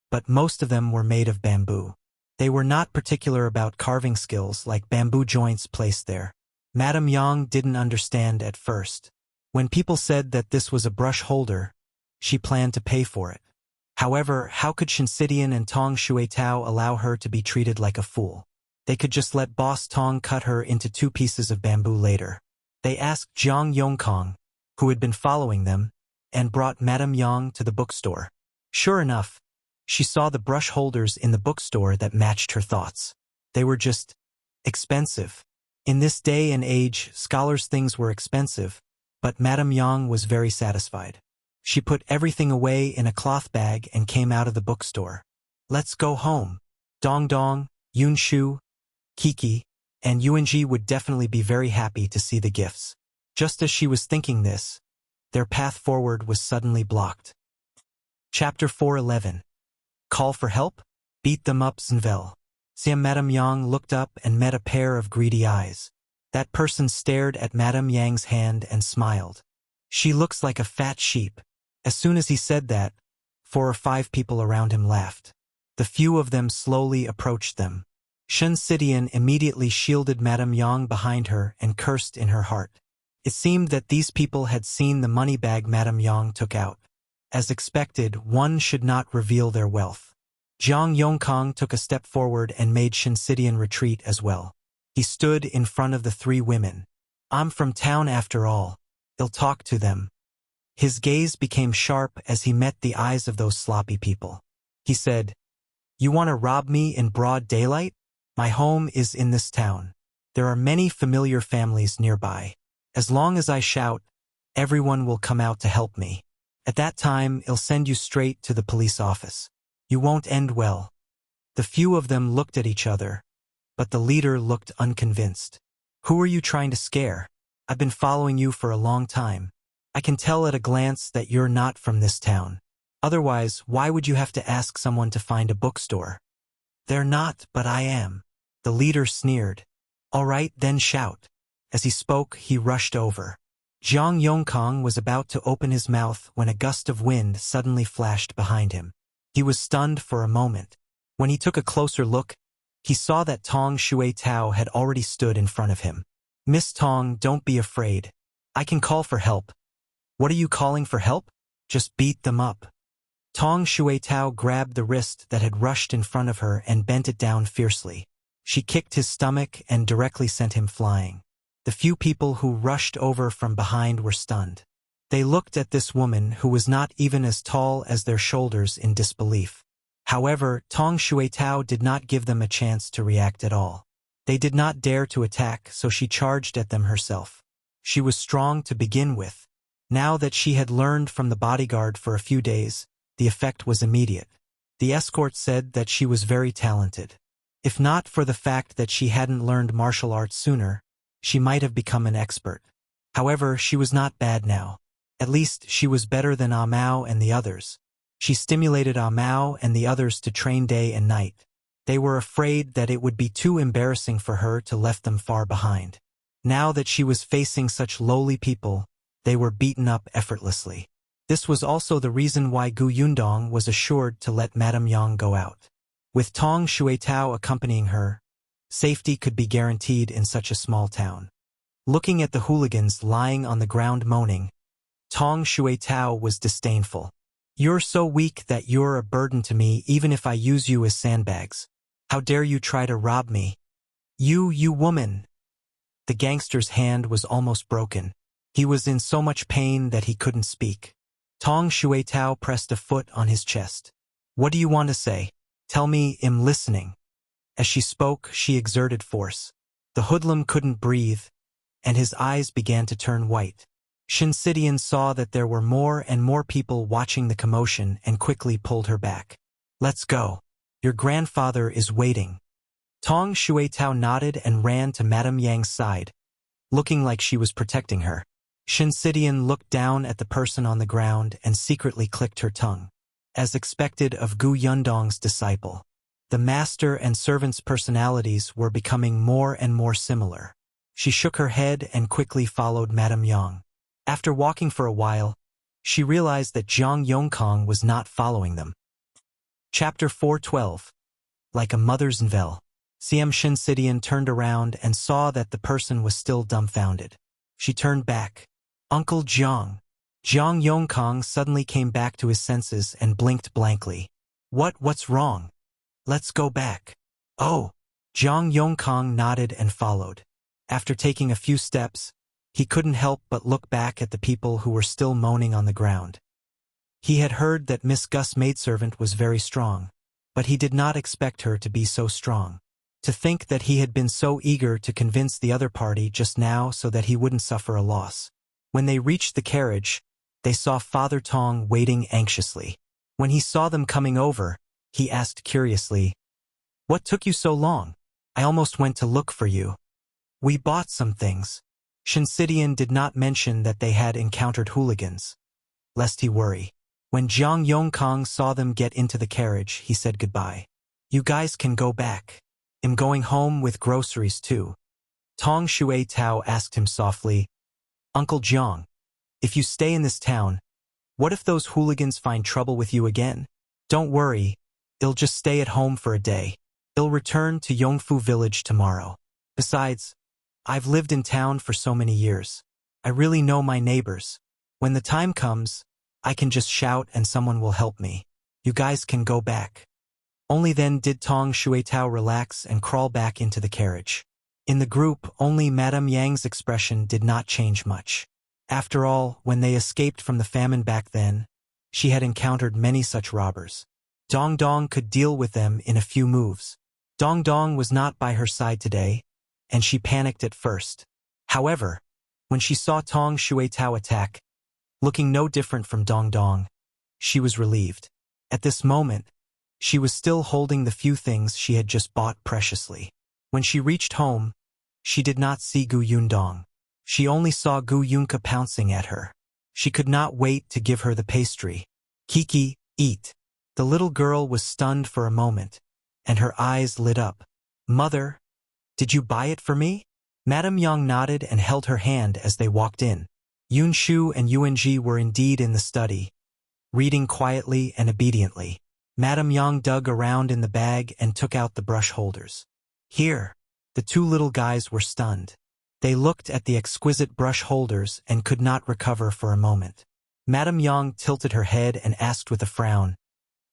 but most of them were made of bamboo. They were not particular about carving skills like bamboo joints placed there. Madame Yang didn't understand at first. When people said that this was a brush holder, she planned to pay for it. However, how could Shinsidian and Tong Shuetao allow her to be treated like a fool? They could just let Boss Tong cut her into 2 pieces of bamboo later. They asked Jiang Yongkang, who had been following them, and brought Madame Yang to the bookstore. Sure enough, She saw the brush holders in the bookstore that matched her thoughts. They were just expensive. In this day and age, scholars' things were expensive, but Madame Yang was very satisfied. She put everything away in a cloth bag and came out of the bookstore. Let's go home. Dong, Yunshu, Kiki, and Yuanji would definitely be very happy to see the gifts. Just as she was thinking this, their path forward was suddenly blocked. Chapter 4:11. Call for help? Beat them up, Zenvel. Madame Yang looked up and met a pair of greedy eyes. That person stared at Madame Yang's hand and smiled. She looks like a fat sheep. As soon as he said that, 4 or 5 people around him laughed. The few of them slowly approached them. Chen Sidian immediately shielded Madame Yang behind her and cursed in her heart. It seemed that these people had seen the money bag Madame Yang took out. As expected, one should not reveal their wealth. Jiang Yongkang took a step forward and made Chen Sidian retreat as well. He stood in front of the 3 women. I'm from town after all. I'll talk to them. His gaze became sharp as he met the eyes of those sloppy people. He said, You want to rob me in broad daylight? My home is in this town. There are many familiar families nearby. As long as I shout, everyone will come out to help me. At that time, I'll send you straight to the police office. You won't end well. The few of them looked at each other, but the leader looked unconvinced. Who are you trying to scare? I've been following you for a long time. I can tell at a glance that you're not from this town. Otherwise, why would you have to ask someone to find a bookstore? They're not, but I am. The leader sneered. All right, then shout. As he spoke, he rushed over. Jiang Yongkang was about to open his mouth when a gust of wind suddenly flashed behind him. He was stunned for a moment. When he took a closer look, he saw that Tong Shui Tao had already stood in front of him. Miss Tong, don't be afraid. I can call for help. What are you calling for help? Just beat them up. Tong Shui Tao grabbed the wrist that had rushed in front of her and bent it down fiercely. She kicked his stomach and directly sent him flying. The few people who rushed over from behind were stunned. They looked at this woman who was not even as tall as their shoulders in disbelief. However, Tong Shui Tao did not give them a chance to react at all. They did not dare to attack, so she charged at them herself. She was strong to begin with. Now that she had learned from the bodyguard for a few days, the effect was immediate. The escort said that she was very talented. If not for the fact that she hadn't learned martial arts sooner, she might have become an expert. However, she was not bad now. At least she was better than Mao and the others. She stimulated Mao and the others to train day and night. They were afraid that it would be too embarrassing for her to left them far behind. Now that she was facing such lowly people, they were beaten up effortlessly. This was also the reason why Yundong was assured to let Madame Yang go out. With Tong Shui Tao accompanying her, safety could be guaranteed in such a small town. Looking at the hooligans lying on the ground moaning, Tong Shui Tao was disdainful. You're so weak that you're a burden to me even if I use you as sandbags. How dare you try to rob me? You woman! The gangster's hand was almost broken. He was in so much pain that he couldn't speak. Tong Shui Tao pressed a foot on his chest. What do you want to say? Tell me, I'm listening. As she spoke, she exerted force. The hoodlum couldn't breathe, and his eyes began to turn white. Chen Sidian saw that there were more and more people watching the commotion and quickly pulled her back. Let's go. Your grandfather is waiting. Tong Shui Tao nodded and ran to Madame Yang's side, looking like she was protecting her. Chen Sidian looked down at the person on the ground and secretly clicked her tongue. As expected of Yundong's disciple, the master and servant's personalities were becoming more and more similar. She shook her head and quickly followed Madame Yang. After walking for a while, she realized that Jiang Yongkang was not following them. Chapter 4:12. Like a mother's Zenvel. Chen Sidian turned around and saw that the person was still dumbfounded. She turned back. Uncle Jiang. Jiang Yongkang suddenly came back to his senses and blinked blankly. What's wrong? Let's go back. Oh. Jiang Yongkang nodded and followed. After taking a few steps, he couldn't help but look back at the people who were still moaning on the ground. He had heard that Miss Gus' maidservant was very strong, but he did not expect her to be so strong. To think that he had been so eager to convince the other party just now so that he wouldn't suffer a loss. When they reached the carriage, they saw Father Tong waiting anxiously. When he saw them coming over, he asked curiously, "What took you so long? I almost went to look for you." "We bought some things." Shinsidian did not mention that they had encountered hooligans, lest he worry. When Jiang Yongkang saw them get into the carriage, he said goodbye. "You guys can go back. I'm going home with groceries too." Tong Shui Tao asked him softly, "Uncle Jiang, if you stay in this town, what if those hooligans find trouble with you again?" "Don't worry, I'll just stay at home for a day. I'll return to Yongfu village tomorrow. Besides, I've lived in town for so many years. I really know my neighbors. When the time comes, I can just shout and someone will help me. You guys can go back." Only then did Tong Shuitao relax and crawl back into the carriage. In the group, only Madame Yang's expression did not change much. After all, when they escaped from the famine back then, she had encountered many such robbers. Dong Dong could deal with them in a few moves. Dong Dong was not by her side today, and she panicked at first. However, when she saw Tong Shuitao attack, looking no different from Dong Dong, she was relieved. At this moment, she was still holding the few things she had just bought preciously. When she reached home, she did not see Gu Yundong. She only saw Gu Yunka pouncing at her. She could not wait to give her the pastry. "Kiki, eat." The little girl was stunned for a moment, and her eyes lit up. "Mother, did you buy it for me?" Madame Yang nodded and held her hand as they walked in. Yunshu and Yuanji were indeed in the study, reading quietly and obediently. Madame Yang dug around in the bag and took out the brush holders. "Here." The two little guys were stunned. They looked at the exquisite brush holders and could not recover for a moment. Madame Yang tilted her head and asked with a frown,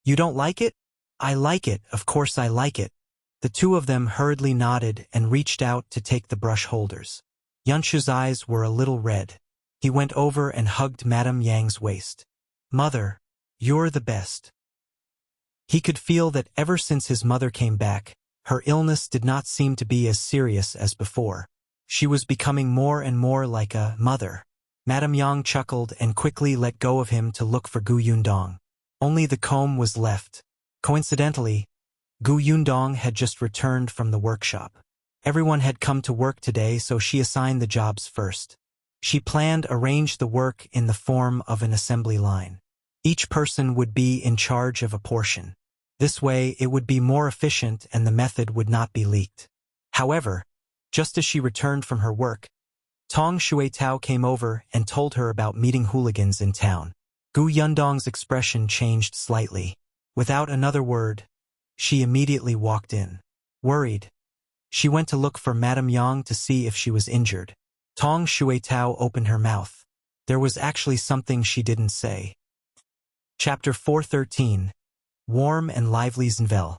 "You don't like it?" "I like it, of course I like it." The two of them hurriedly nodded and reached out to take the brush holders. Yunshu's eyes were a little red. He went over and hugged Madame Yang's waist. "Mother, you're the best." He could feel that ever since his mother came back, her illness did not seem to be as serious as before. She was becoming more and more like a mother. Madame Yang chuckled and quickly let go of him to look for Gu Yundong. Only the comb was left. Coincidentally, Gu Yundong had just returned from the workshop. Everyone had come to work today, so she assigned the jobs first. She planned arrange the work in the form of an assembly line. Each person would be in charge of a portion. This way it would be more efficient and the method would not be leaked. However, just as she returned from her work, Tong Shuitao came over and told her about meeting hooligans in town. Gu Yundong's expression changed slightly. Without another word, she immediately walked in. Worried, she went to look for Madame Yang to see if she was injured. Tong Shuitao opened her mouth. There was actually something she didn't say. Chapter 413. Warm and Lively Zenvel.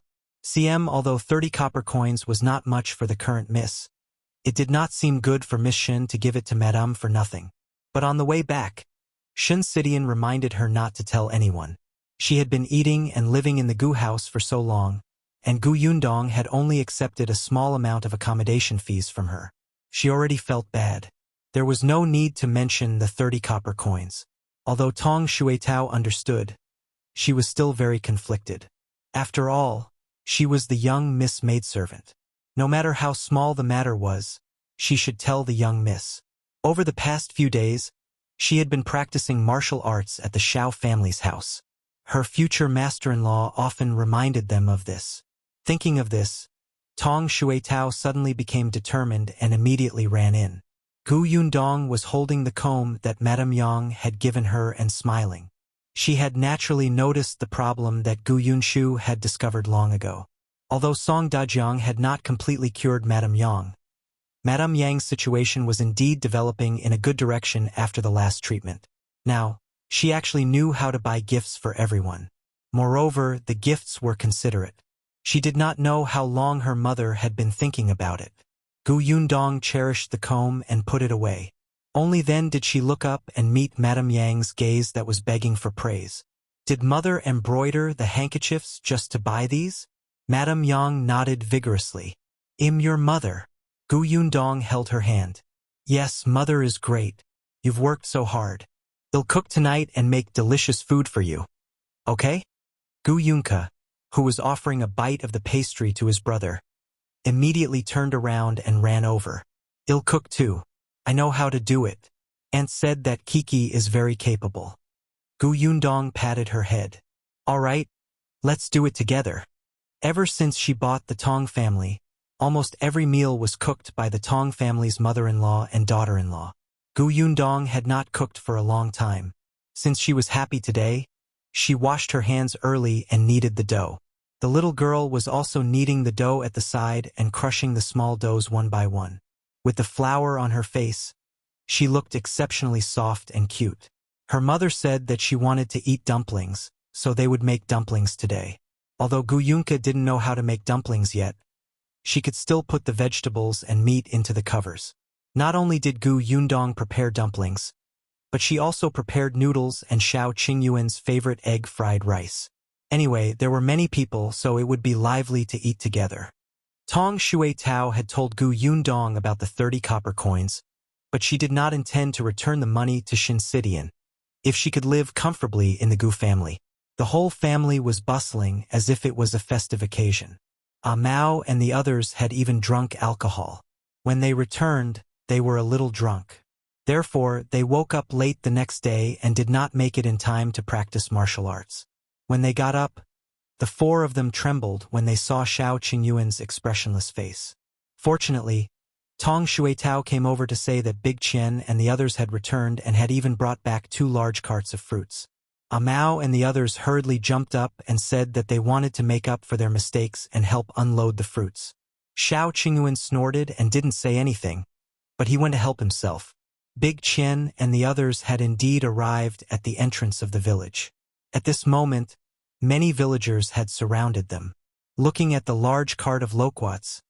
Although 30 copper coins was not much for the current miss, it did not seem good for Miss Shen to give it to Madame for nothing. But on the way back, Shinsidian reminded her not to tell anyone. She had been eating and living in the Gu house for so long, and Gu Yundong had only accepted a small amount of accommodation fees from her. She already felt bad. There was no need to mention the 30 copper coins. Although Tong Shuitao understood, she was still very conflicted. After all, she was the young Miss maidservant. No matter how small the matter was, she should tell the young miss. Over the past few days, she had been practicing martial arts at the Shao family's house. Her future master-in-law often reminded them of this. Thinking of this, Tong Shuitao suddenly became determined and immediately ran in. Gu Yundong was holding the comb that Madame Yang had given her and smiling. She had naturally noticed the problem that Gu Yunshu had discovered long ago. Although Song Dajiang had not completely cured Madame Yang, Madame Yang's situation was indeed developing in a good direction after the last treatment. Now, she actually knew how to buy gifts for everyone. Moreover, the gifts were considerate. She did not know how long her mother had been thinking about it. Gu Yundong cherished the comb and put it away. Only then did she look up and meet Madame Yang's gaze that was begging for praise. Did mother embroider the handkerchiefs just to buy these? Madame Yang nodded vigorously. Your mother. Yundong held her hand. Yes, mother is great. You've worked so hard. They'll cook tonight and make delicious food for you. Okay? Yunka, who was offering a bite of the pastry to his brother, immediately turned around and ran over. I'll cook too. I know how to do it. Aunt said that Kiki is very capable. Yundong patted her head. All right, let's do it together. Ever since she bought the Tong family, almost every meal was cooked by the Tong family's mother-in-law and daughter-in-law. Yundong had not cooked for a long time. Since she was happy today, she washed her hands early and kneaded the dough. The little girl was also kneading the dough at the side and crushing the small doughs one by one. With the flour on her face, she looked exceptionally soft and cute. Her mother said that she wanted to eat dumplings, so they would make dumplings today. Although Yunka didn't know how to make dumplings yet, she could still put the vegetables and meat into the covers. Not only did Yundong prepare dumplings, but she also prepared noodles and Shao Qingyuan's favorite egg-fried rice. Anyway, there were many people, so it would be lively to eat together. Tong Shui Tao had told Yundong about the 30 copper coins, but she did not intend to return the money to Shinsidian if she could live comfortably in the Gu family. The whole family was bustling as if it was a festive occasion. Mao and the others had even drunk alcohol. When they returned, they were a little drunk. Therefore, they woke up late the next day and did not make it in time to practice martial arts. When they got up, the four of them trembled when they saw Shao Qingyuan's expressionless face. Fortunately, Tong Shuitao came over to say that Big Chen and the others had returned and had even brought back 2 large carts of fruits. Mao and the others hurriedly jumped up and said that they wanted to make up for their mistakes and help unload the fruits. Shao Qingyuan snorted and didn't say anything, but he went to help himself. Big Chen and the others had indeed arrived at the entrance of the village. At this moment, many villagers had surrounded them. Looking at the large cart of loquats,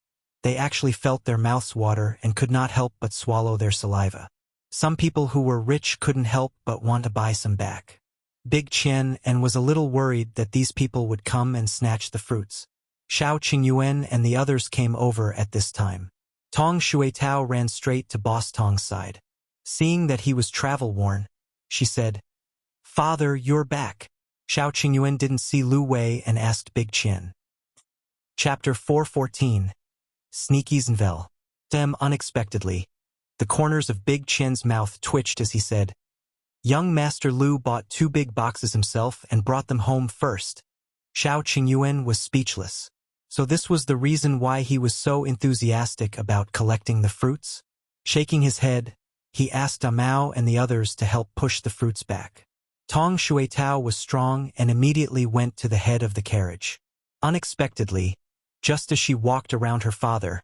they actually felt their mouths water and could not help but swallow their saliva. Some people who were rich couldn't help but want to buy some back. Big Chen and was a little worried that these people would come and snatch the fruits. Shao Qingyuan and the others came over at this time. Tong Shuitao ran straight to Boss Tong's side. Seeing that he was travel-worn, she said, "Father, you're back." Shao Qingyuan didn't see Lu Wei and asked Big Chen. Chapter 414. Sneakies and Vel. Unexpectedly, the corners of Big Chen's mouth twitched as he said, "Young Master Lu bought 2 big boxes himself and brought them home first." Shao Qingyuan was speechless. So this was the reason why he was so enthusiastic about collecting the fruits? Shaking his head, he asked Mao and the others to help push the fruits back. Tong Shuitao was strong and immediately went to the head of the carriage. Unexpectedly, just as she walked around her father,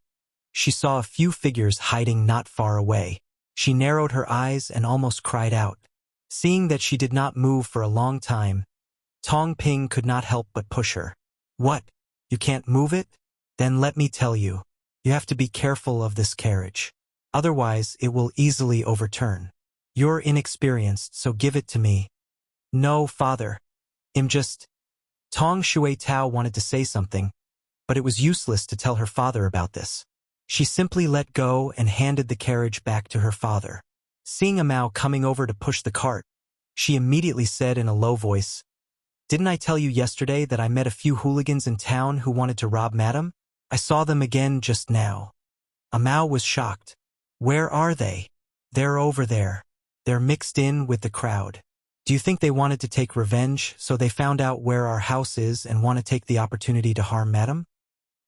she saw a few figures hiding not far away. She narrowed her eyes and almost cried out. Seeing that she did not move for a long time, Tong Ping could not help but push her. "What? You can't move it? Then let me tell you, you have to be careful of this carriage. Otherwise, it will easily overturn. You're inexperienced, so give it to me." "No, father. I'm just..." Tong Shuitao wanted to say something, but it was useless to tell her father about this. She simply let go and handed the carriage back to her father. Seeing Mao coming over to push the cart, she immediately said in a low voice, "Didn't I tell you yesterday that I met a few hooligans in town who wanted to rob Madam? I saw them again just now." Mao was shocked. "Where are they?" "They're over there. They're mixed in with the crowd. Do you think they wanted to take revenge, so they found out where our house is and want to take the opportunity to harm Madam?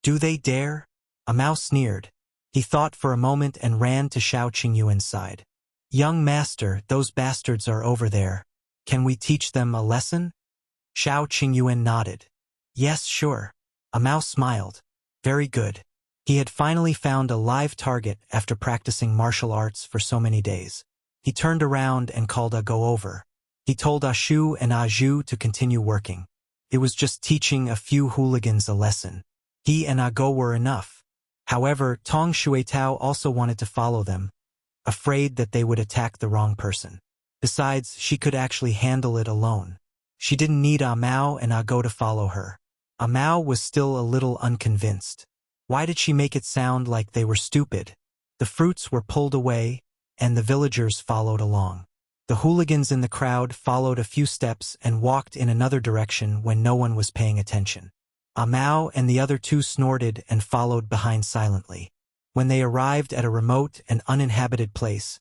Do they dare?" Mao sneered. He thought for a moment and ran to Shao Qingyuan's side. "Young master, those bastards are over there. Can we teach them a lesson?" Shao Qingyuan nodded. "Yes, sure." Mao smiled. Very good. He had finally found a live target after practicing martial arts for so many days. He turned around and called Go over. He told Shu and Zhu to continue working. It was just teaching a few hooligans a lesson. He and Go were enough. However, Tong Shuitao also wanted to follow them, afraid that they would attack the wrong person. Besides, she could actually handle it alone. She didn't need Mao and Go to follow her. Mao was still a little unconvinced. Why did she make it sound like they were stupid? The fruits were pulled away, and the villagers followed along. The hooligans in the crowd followed a few steps and walked in another direction when no one was paying attention. Mao and the other two snorted and followed behind silently. When they arrived at a remote and uninhabited place,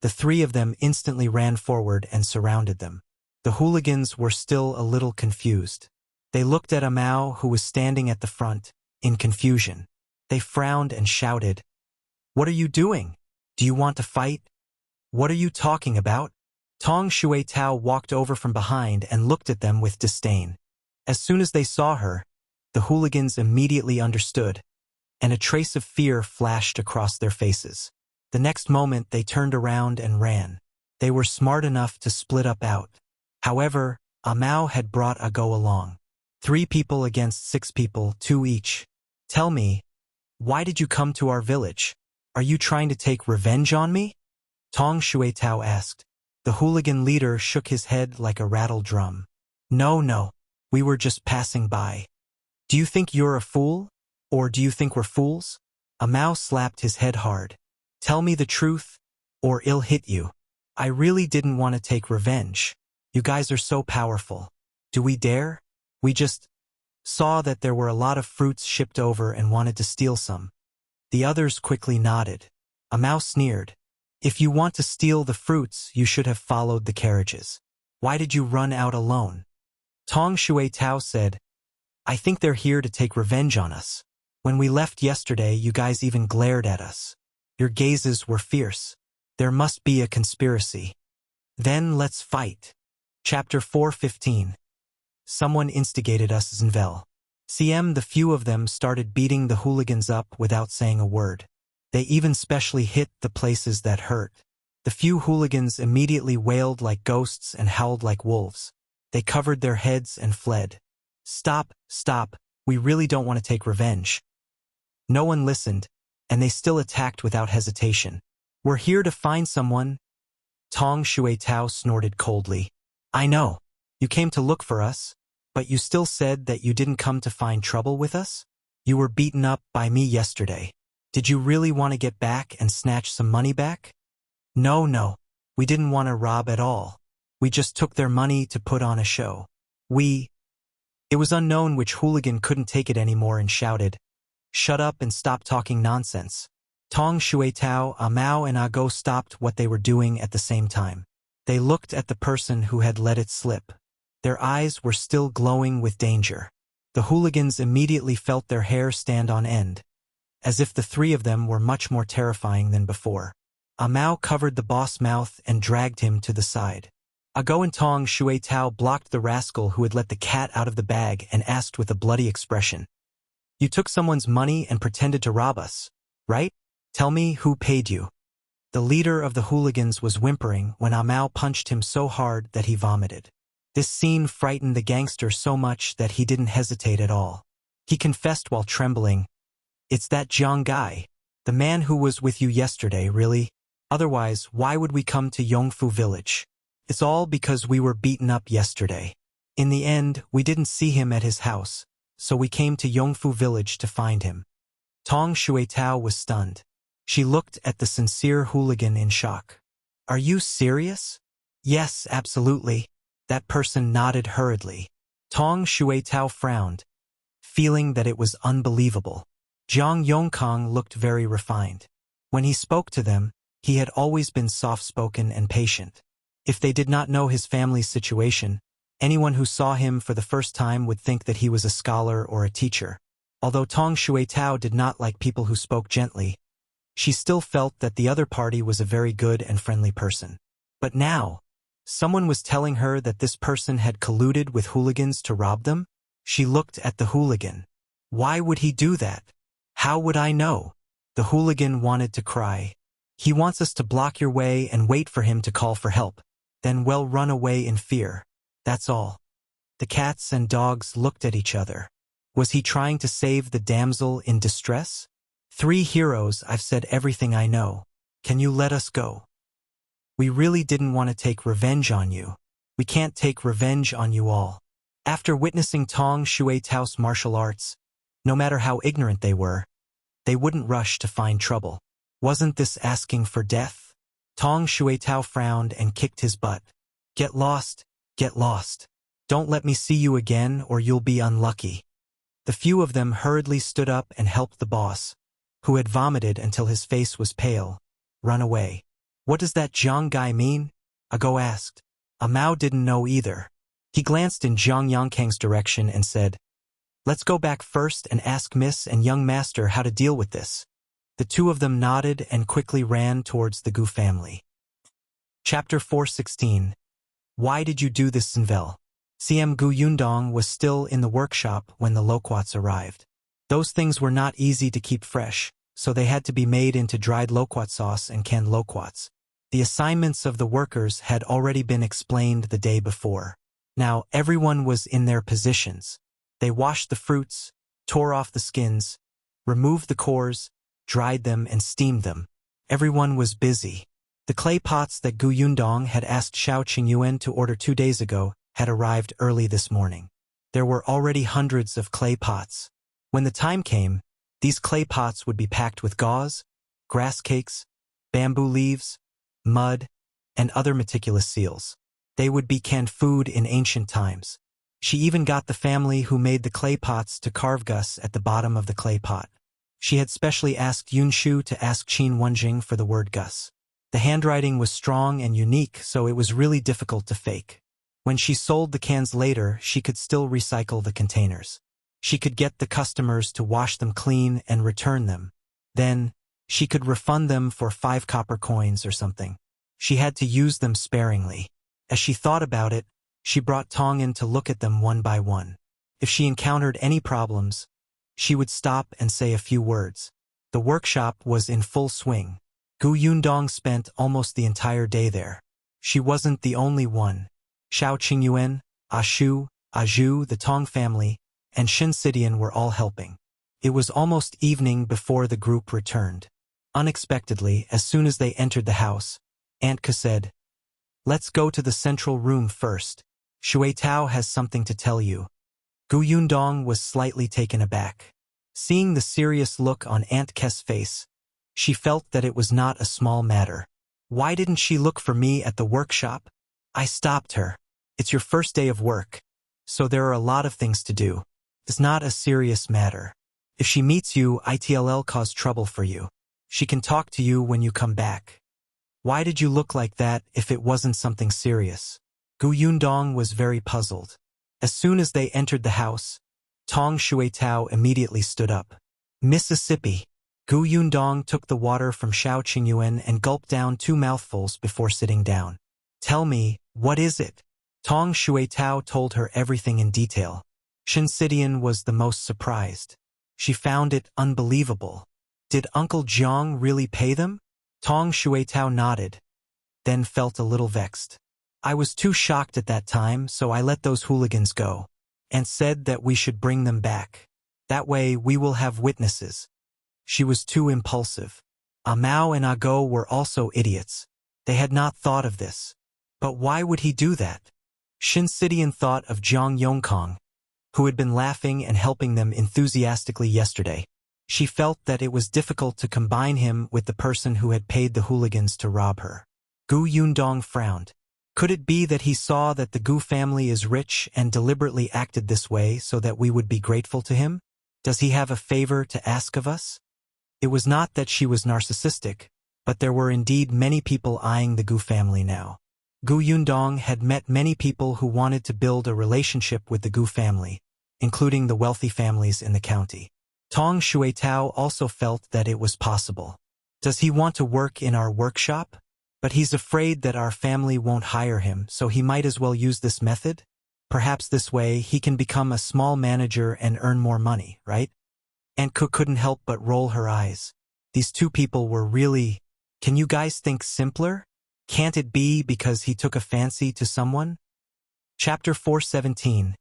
the three of them instantly ran forward and surrounded them. The hooligans were still a little confused. They looked at Mao, who was standing at the front, in confusion. They frowned and shouted, "What are you doing? Do you want to fight? What are you talking about?" Tong Shui Tao walked over from behind and looked at them with disdain. As soon as they saw her, the hooligans immediately understood, and a trace of fear flashed across their faces. The next moment they turned around and ran. They were smart enough to split up out. However, Mao had brought Go along. 3 people against 6 people, 2 each. "Tell me, why did you come to our village? Are you trying to take revenge on me?" Tong Shui Tao asked. The hooligan leader shook his head like a rattled drum. No, we were just passing by." "Do you think you're a fool? Or do you think we're fools?" Mao slapped his head hard. "Tell me the truth, or I'll hit you. I really didn't want to take revenge. You guys are so powerful. Do we dare? We just saw that there were a lot of fruits shipped over and wanted to steal some." The others quickly nodded. Mao sneered. "If you want to steal the fruits, you should have followed the carriages. Why did you run out alone?" Tong Shui Tao said, "I think they're here to take revenge on us. When we left yesterday, you guys even glared at us. Your gazes were fierce. There must be a conspiracy. Then let's fight." Chapter 4:15. Someone instigated us Zenvel. The few of them started beating the hooligans up without saying a word. They even specially hit the places that hurt. The few hooligans immediately wailed like ghosts and howled like wolves. They covered their heads and fled. Stop, we really don't want to take revenge." No one listened, and they still attacked without hesitation. "We're here to find someone." Tong Shui Tao snorted coldly. "I know. You came to look for us, but you still said that you didn't come to find trouble with us? You were beaten up by me yesterday. Did you really want to get back and snatch some money back?" No, we didn't want to rob at all. We just took their money to put on a show. It was unknown which hooligan couldn't take it anymore and shouted, "Shut up and stop talking nonsense." Tong Shui Tao, Mao and Go stopped what they were doing at the same time. They looked at the person who had let it slip. Their eyes were still glowing with danger. The hooligans immediately felt their hair stand on end, as if the 3 of them were much more terrifying than before. Mao covered the boss' mouth and dragged him to the side. Go and Tong Shui Tao blocked the rascal who had let the cat out of the bag and asked with a bloody expression, "You took someone's money and pretended to rob us, right? Tell me who paid you." The leader of the hooligans was whimpering when Mao punched him so hard that he vomited. This scene frightened the gangster so much that he didn't hesitate at all. He confessed while trembling, "It's that Jiang guy. The man who was with you yesterday, really? Otherwise, why would we come to Yongfu village? It's all because we were beaten up yesterday. In the end, we didn't see him at his house, so we came to Yongfu village to find him." Tong Shui Tao was stunned. She looked at the sincere hooligan in shock. "Are you serious?" "Yes, absolutely." That person nodded hurriedly. Tong Shui Tao frowned, feeling that it was unbelievable. Jiang Yongkang looked very refined. When he spoke to them, he had always been soft-spoken and patient. If they did not know his family's situation, anyone who saw him for the first time would think that he was a scholar or a teacher. Although Tong Shui Tao did not like people who spoke gently, she still felt that the other party was a very good and friendly person. But now, someone was telling her that this person had colluded with hooligans to rob them? She looked at the hooligan. Why would he do that? How would I know? The hooligan wanted to cry. He wants us to block your way and wait for him to call for help. Then we'll run away in fear. That's all. The cats and dogs looked at each other. Was he trying to save the damsel in distress? 3 heroes, I've said everything I know. Can you let us go? We really didn't want to take revenge on you. We can't take revenge on you all. After witnessing Tong Shui's martial arts, no matter how ignorant they were, they wouldn't rush to find trouble. Wasn't this asking for death? Tong Shuitao frowned and kicked his butt. Get lost, get lost. Don't let me see you again or you'll be unlucky. The few of them hurriedly stood up and helped the boss, who had vomited until his face was pale, run away. What does that Jiang guy mean? Ago asked. Mao didn't know either. He glanced in Jiang Yongkang's direction and said, Let's go back first and ask Miss and young master how to deal with this. The two of them nodded and quickly ran towards the Gu family. Chapter 416. Why did you do this, Sinvel? CM Gu Yundong was still in the workshop when the loquats arrived. Those things were not easy to keep fresh, so they had to be made into dried loquat sauce and canned loquats. The assignments of the workers had already been explained the day before. Now everyone was in their positions. They washed the fruits, tore off the skins, removed the cores, dried them and steamed them. Everyone was busy. The clay pots that Gu Yundong had asked Shao Qingyuan to order 2 days ago had arrived early this morning. There were already hundreds of clay pots. When the time came, these clay pots would be packed with gauze, grass cakes, bamboo leaves, mud, and other meticulous seals. They would be canned food in ancient times. She even got the family who made the clay pots to carve Gus at the bottom of the clay pot. She had specially asked Yunshu to ask Qin Wenjing for the word Gus. The handwriting was strong and unique, so it was really difficult to fake. When she sold the cans later, she could still recycle the containers. She could get the customers to wash them clean and return them. Then, she could refund them for 5 copper coins or something. She had to use them sparingly. As she thought about it, she brought Tong in to look at them one by one. If she encountered any problems, she would stop and say a few words. The workshop was in full swing. Gu Yundong spent almost the entire day there. She wasn't the only one. Shao Qingyuan, Ashu, Aju, the Tong family, and Shinsidian were all helping. It was almost evening before the group returned. Unexpectedly, as soon as they entered the house, Aunt Ke said, Let's go to the central room first. Shui Tao has something to tell you. Gu Yundong was slightly taken aback. Seeing the serious look on Aunt Ke's face, she felt that it was not a small matter. Why didn't she look for me at the workshop? I stopped her. It's your first day of work, so there are a lot of things to do. It's not a serious matter. If she meets you, it'll cause trouble for you. She can talk to you when you come back. Why did you look like that if it wasn't something serious? Gu Yundong was very puzzled. As soon as they entered the house, Tong Shuitao immediately stood up. Mississippi. Gu Yundong took the water from Shao Qingyuan and gulped down 2 mouthfuls before sitting down. Tell me, what is it? Tong Shuitao told her everything in detail. Shinsidian was the most surprised. She found it unbelievable. Did Uncle Jiang really pay them? Tong Shuitao nodded, then felt a little vexed. I was too shocked at that time, so I let those hooligans go, and said that we should bring them back. That way we will have witnesses. She was too impulsive. Mao and Ago were also idiots. They had not thought of this. But why would he do that? Shinsidian thought of Jiang Yongkang, who had been laughing and helping them enthusiastically yesterday. She felt that it was difficult to combine him with the person who had paid the hooligans to rob her. Gu Yundong frowned. Could it be that he saw that the Gu family is rich and deliberately acted this way so that we would be grateful to him? Does he have a favor to ask of us? It was not that she was narcissistic, but there were indeed many people eyeing the Gu family now. Gu Yundong had met many people who wanted to build a relationship with the Gu family, including the wealthy families in the county. Tong Shuitao also felt that it was possible. Does he want to work in our workshop? But he's afraid that our family won't hire him, so he might as well use this method? Perhaps this way he can become a small manager and earn more money, right? Aunt Ke couldn't help but roll her eyes. These two people were really... Can you guys think simpler? Can't it be because he took a fancy to someone? Chapter 417.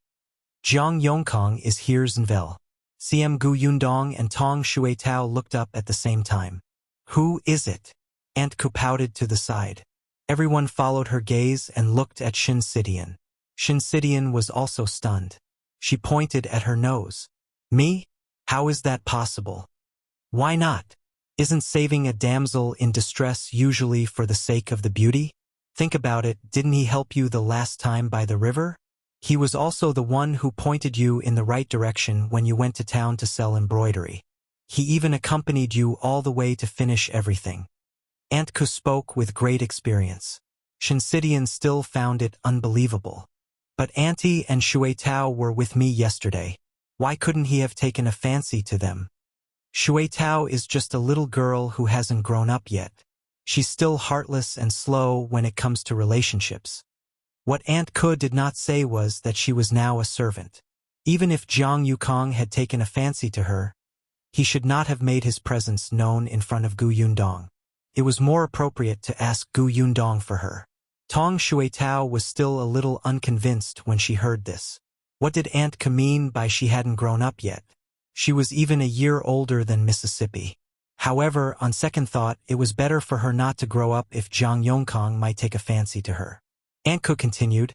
Jiang Yongkang is here. Zenvel. CM Gu Yundong and Tong Shuitao looked up at the same time. Who is it? Aunt Ke pouted to the side. Everyone followed her gaze and looked at Shinsidian. Shinsidian was also stunned. She pointed at her nose. Me? How is that possible? Why not? Isn't saving a damsel in distress usually for the sake of the beauty? Think about it, didn't he help you the last time by the river? He was also the one who pointed you in the right direction when you went to town to sell embroidery. He even accompanied you all the way to finish everything. Aunt Ku spoke with great experience. Shinsidian still found it unbelievable. But Auntie and Shui Tao were with me yesterday. Why couldn't he have taken a fancy to them? Shui Tao is just a little girl who hasn't grown up yet. She's still heartless and slow when it comes to relationships. What Aunt Ku did not say was that she was now a servant. Even if Jiang Yongkang had taken a fancy to her, he should not have made his presence known in front of Gu Yundong. It was more appropriate to ask Gu Yundong for her. Tong Shui Tao was still a little unconvinced when she heard this. What did Aunt Ku mean by she hadn't grown up yet? She was even a year older than Mississippi. However, on second thought, it was better for her not to grow up if Jiang Yongkang might take a fancy to her. Aunt Ku continued,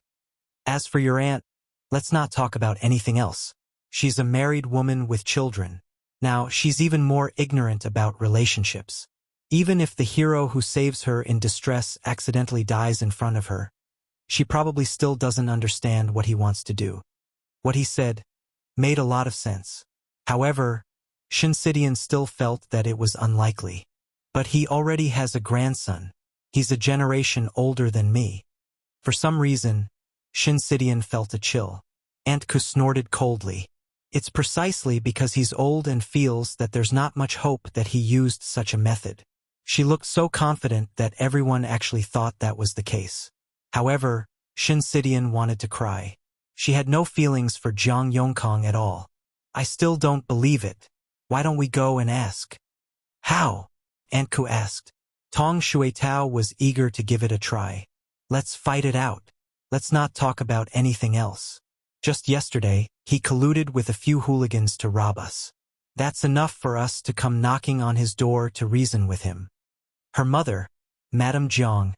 "As for your aunt, let's not talk about anything else. She's a married woman with children. Now, she's even more ignorant about relationships. Even if the hero who saves her in distress accidentally dies in front of her, she probably still doesn't understand what he wants to do." What he said made a lot of sense. However, Shinsidian still felt that it was unlikely. But he already has a grandson. He's a generation older than me. For some reason, Shinsidian felt a chill. Aunt Ku snorted coldly. It's precisely because he's old and feels that there's not much hope that he used such a method. She looked so confident that everyone actually thought that was the case. However, Shinsidian wanted to cry. She had no feelings for Jiang Yongkang at all. "I still don't believe it. Why don't we go and ask?" "How?" Aunt Ku asked. Tong Shui Tao was eager to give it a try. "Let's fight it out. Let's not talk about anything else. Just yesterday, he colluded with a few hooligans to rob us. That's enough for us to come knocking on his door to reason with him." Her mother, Madame Jiang,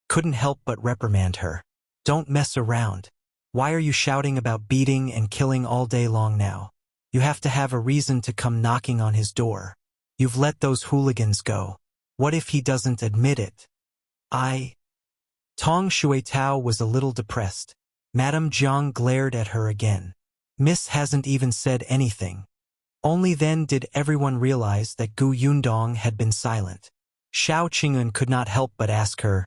couldn't help but reprimand her. "Don't mess around. Why are you shouting about beating and killing all day long now? You have to have a reason to come knocking on his door. You've let those hooligans go. What if he doesn't admit it?" Tong Shui Tao was a little depressed. Madame Jiang glared at her again. "Miss hasn't even said anything." Only then did everyone realize that Gu Yundong had been silent. Shao Qingyuan could not help but ask her,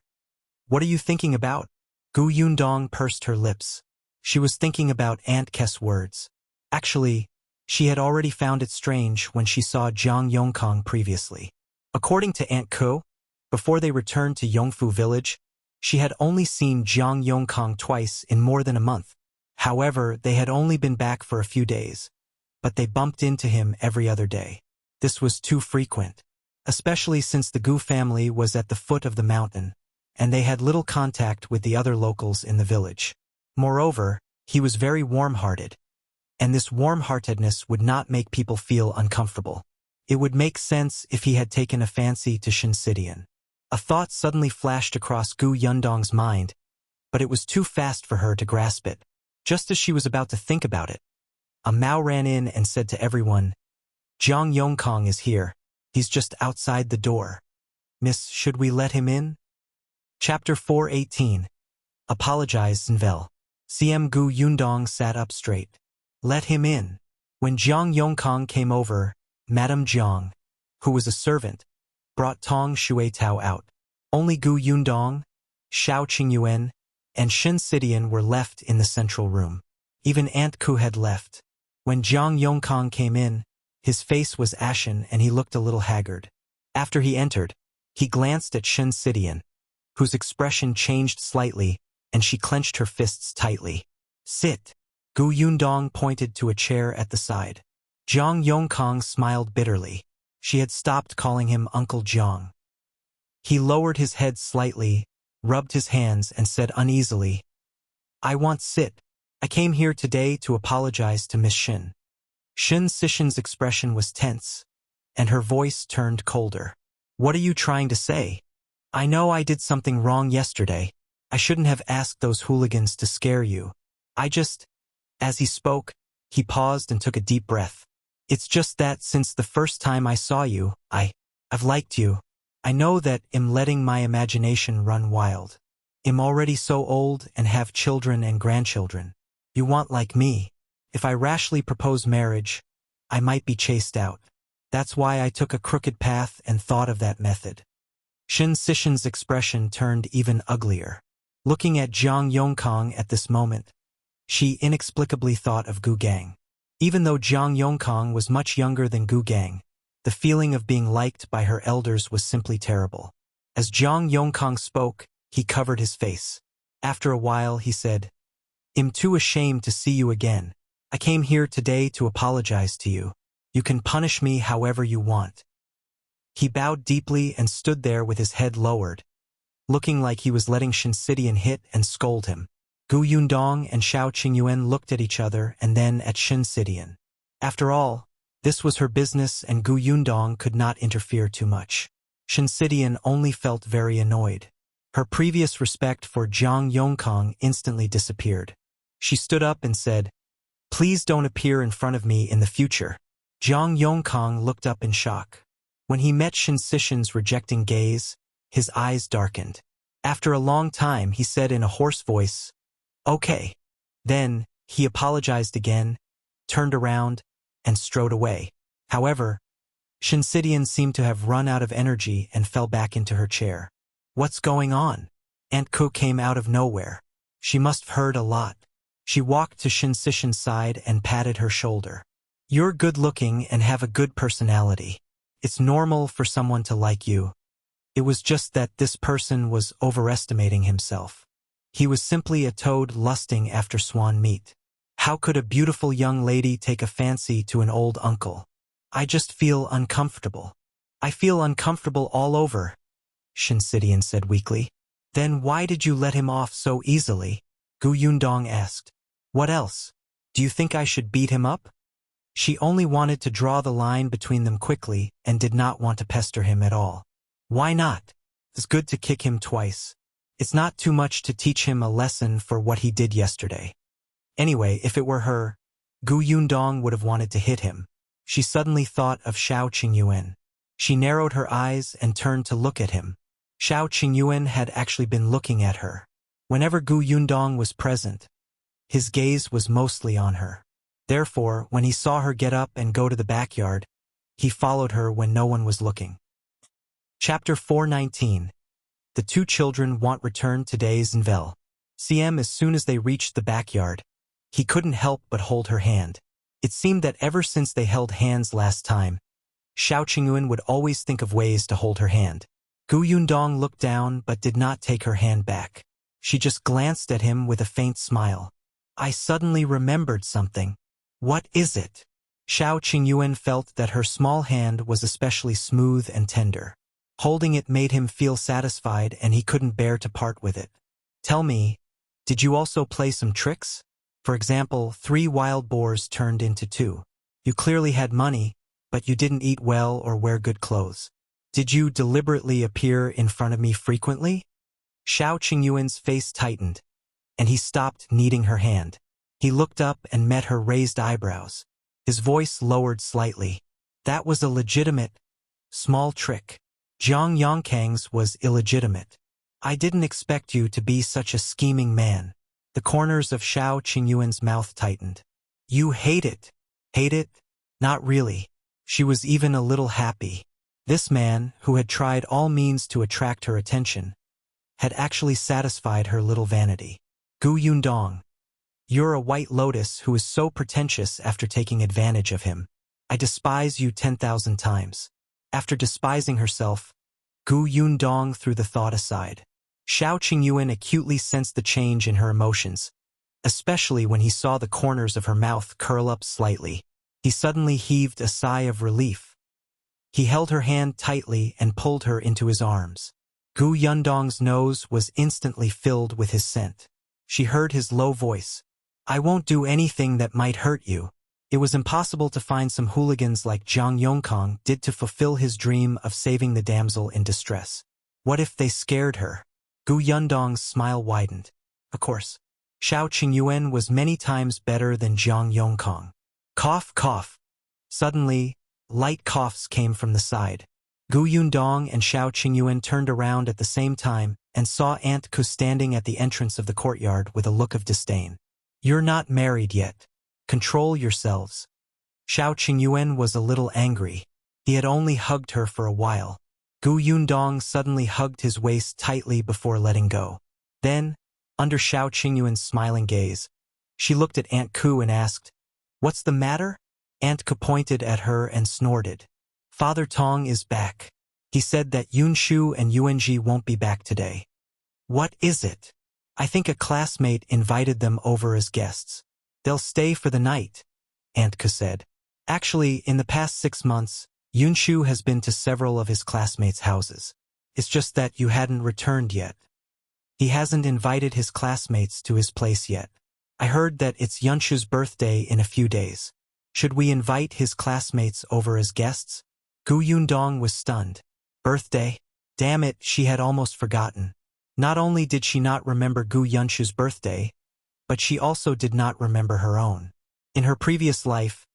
"What are you thinking about?" Gu Yundong pursed her lips. She was thinking about Aunt Ke's words. Actually, she had already found it strange when she saw Jiang Yongkang previously. According to Aunt Ku, before they returned to Yongfu village, she had only seen Jiang Yongkang twice in more than a month. However, they had only been back for a few days, but they bumped into him every other day. This was too frequent, especially since the Gu family was at the foot of the mountain, and they had little contact with the other locals in the village. Moreover, he was very warm-hearted, and this warm-heartedness would not make people feel uncomfortable. It would make sense if he had taken a fancy to Shinsidian. A thought suddenly flashed across Gu Yundong's mind, but it was too fast for her to grasp it. Just as she was about to think about it, a Mao ran in and said to everyone, "Jiang Yongkang is here. He's just outside the door. Miss, should we let him in?" Chapter 418. Apologize, Zenvel. CM Gu Yundong sat up straight. "Let him in." When Jiang Yongkang came over, Madame Jiang, who was a servant, brought Tong Shui Tao out. Only Gu Yundong, Shao Qingyuan, and Shinsidian were left in the central room. Even Aunt Ku had left. When Jiang Yongkang came in, his face was ashen and he looked a little haggard. After he entered, he glanced at Shinsidian, whose expression changed slightly, and she clenched her fists tightly. "Sit." Gu Yundong pointed to a chair at the side. Jiang Yongkang smiled bitterly. She had stopped calling him Uncle Jiang. He lowered his head slightly, rubbed his hands, and said uneasily, "I want sit. I came here today to apologize to Miss Shin." Shin's expression was tense, and her voice turned colder. "What are you trying to say?" I know I did something wrong yesterday. I shouldn't have asked those hooligans to scare you. As he spoke, he paused and took a deep breath. It's just that since the first time I saw you, I've liked you. I know that I'm letting my imagination run wild. I'm already so old and have children and grandchildren. You want like me. If I rashly propose marriage, I might be chased out. That's why I took a crooked path and thought of that method. Shin Sishin's expression turned even uglier. Looking at Jiang Yongkang at this moment, she inexplicably thought of Gu Gang. Even though Jiang Yongkang was much younger than Gu Gang, the feeling of being liked by her elders was simply terrible. As Jiang Yongkang spoke, he covered his face. After a while, he said, I'm too ashamed to see you again. I came here today to apologize to you. You can punish me however you want. He bowed deeply and stood there with his head lowered, looking like he was letting Shinsidian hit and scold him. Gu Yundong and Shao Qingyuan looked at each other and then at Shinsidian. After all, this was her business and Gu Yundong could not interfere too much. Shinsidian only felt very annoyed. Her previous respect for Jiang Yongkang instantly disappeared. She stood up and said, Please don't appear in front of me in the future. Jiang Yongkang looked up in shock. When he met Shin Sishin's rejecting gaze, his eyes darkened. After a long time, he said in a hoarse voice, Okay. Then, he apologized again, turned around, and strode away. However, Shinsidian seemed to have run out of energy and fell back into her chair. What's going on? Aunt Ku came out of nowhere. She must have heard a lot. She walked to Shin Sishin's side and patted her shoulder. You're good-looking and have a good personality. It's normal for someone to like you. It was just that this person was overestimating himself. He was simply a toad lusting after swan meat. How could a beautiful young lady take a fancy to an old uncle? I just feel uncomfortable. I feel uncomfortable all over, Shinsidian said weakly. Then why did you let him off so easily? Gu Yundong asked. What else? Do you think I should beat him up? She only wanted to draw the line between them quickly and did not want to pester him at all. Why not? It's good to kick him twice. It's not too much to teach him a lesson for what he did yesterday. Anyway, if it were her, Gu Yundong would have wanted to hit him. She suddenly thought of Shao Qingyuan. She narrowed her eyes and turned to look at him. Shao Qingyuan had actually been looking at her. Whenever Gu Yundong was present, his gaze was mostly on her. Therefore, when he saw her get up and go to the backyard, he followed her when no one was looking. Chapter 419. The two children want return to Zenvel. CM as soon as they reached the backyard, he couldn't help but hold her hand. It seemed that ever since they held hands last time, Shao Qingyuan would always think of ways to hold her hand. Gu Yundong looked down but did not take her hand back. She just glanced at him with a faint smile. I suddenly remembered something. What is it? Shao Qingyuan felt that her small hand was especially smooth and tender. Holding it made him feel satisfied and he couldn't bear to part with it. Tell me, did you also play some tricks? For example, 3 wild boars turned into 2. You clearly had money, but you didn't eat well or wear good clothes. Did you deliberately appear in front of me frequently? Shao Qingyuan's face tightened, and he stopped kneading her hand. He looked up and met her raised eyebrows. His voice lowered slightly. That was a legitimate, small trick. Jiang Yongkang's was illegitimate. I didn't expect you to be such a scheming man. The corners of Shao Qingyuan's mouth tightened. You hate it. Hate it? Not really. She was even a little happy. This man, who had tried all means to attract her attention, had actually satisfied her little vanity. Gu Yundong. You're a white lotus who is so pretentious after taking advantage of him. I despise you 10,000 times. After despising herself, Gu Yundong threw the thought aside. Shao Qingyuan acutely sensed the change in her emotions, especially when he saw the corners of her mouth curl up slightly. He suddenly heaved a sigh of relief. He held her hand tightly and pulled her into his arms. Gu Yundong's nose was instantly filled with his scent. She heard his low voice. I won't do anything that might hurt you. It was impossible to find some hooligans like Jiang Yongkang did to fulfill his dream of saving the damsel in distress. What if they scared her? Gu Yundong's smile widened. Of course. Shao Qingyuan was many times better than Jiang Yongkang. Cough, cough. Suddenly, light coughs came from the side. Gu Yundong and Shao Qingyuan turned around at the same time and saw Aunt Ku standing at the entrance of the courtyard with a look of disdain. You're not married yet. Control yourselves. Shao Qingyuan was a little angry. He had only hugged her for a while. Gu Yundong suddenly hugged his waist tightly before letting go. Then, under Shao Qingyuan's smiling gaze, she looked at Aunt Ku and asked, "What's the matter?" Aunt Ku pointed at her and snorted. "Father Tong is back. He said that Yunshu and Yuanji won't be back today." "What is it?" "I think a classmate invited them over as guests. They'll stay for the night," Aunt Ku said. "Actually, in the past 6 months, Yunshu has been to several of his classmates' houses. It's just that you hadn't returned yet. He hasn't invited his classmates to his place yet. I heard that it's Yunshu's birthday in a few days. Should we invite his classmates over as guests?" Gu Yundong was stunned. Birthday? Damn it, she had almost forgotten. Not only did she not remember Gu Yunshu's birthday, but she also did not remember her own. In her previous life,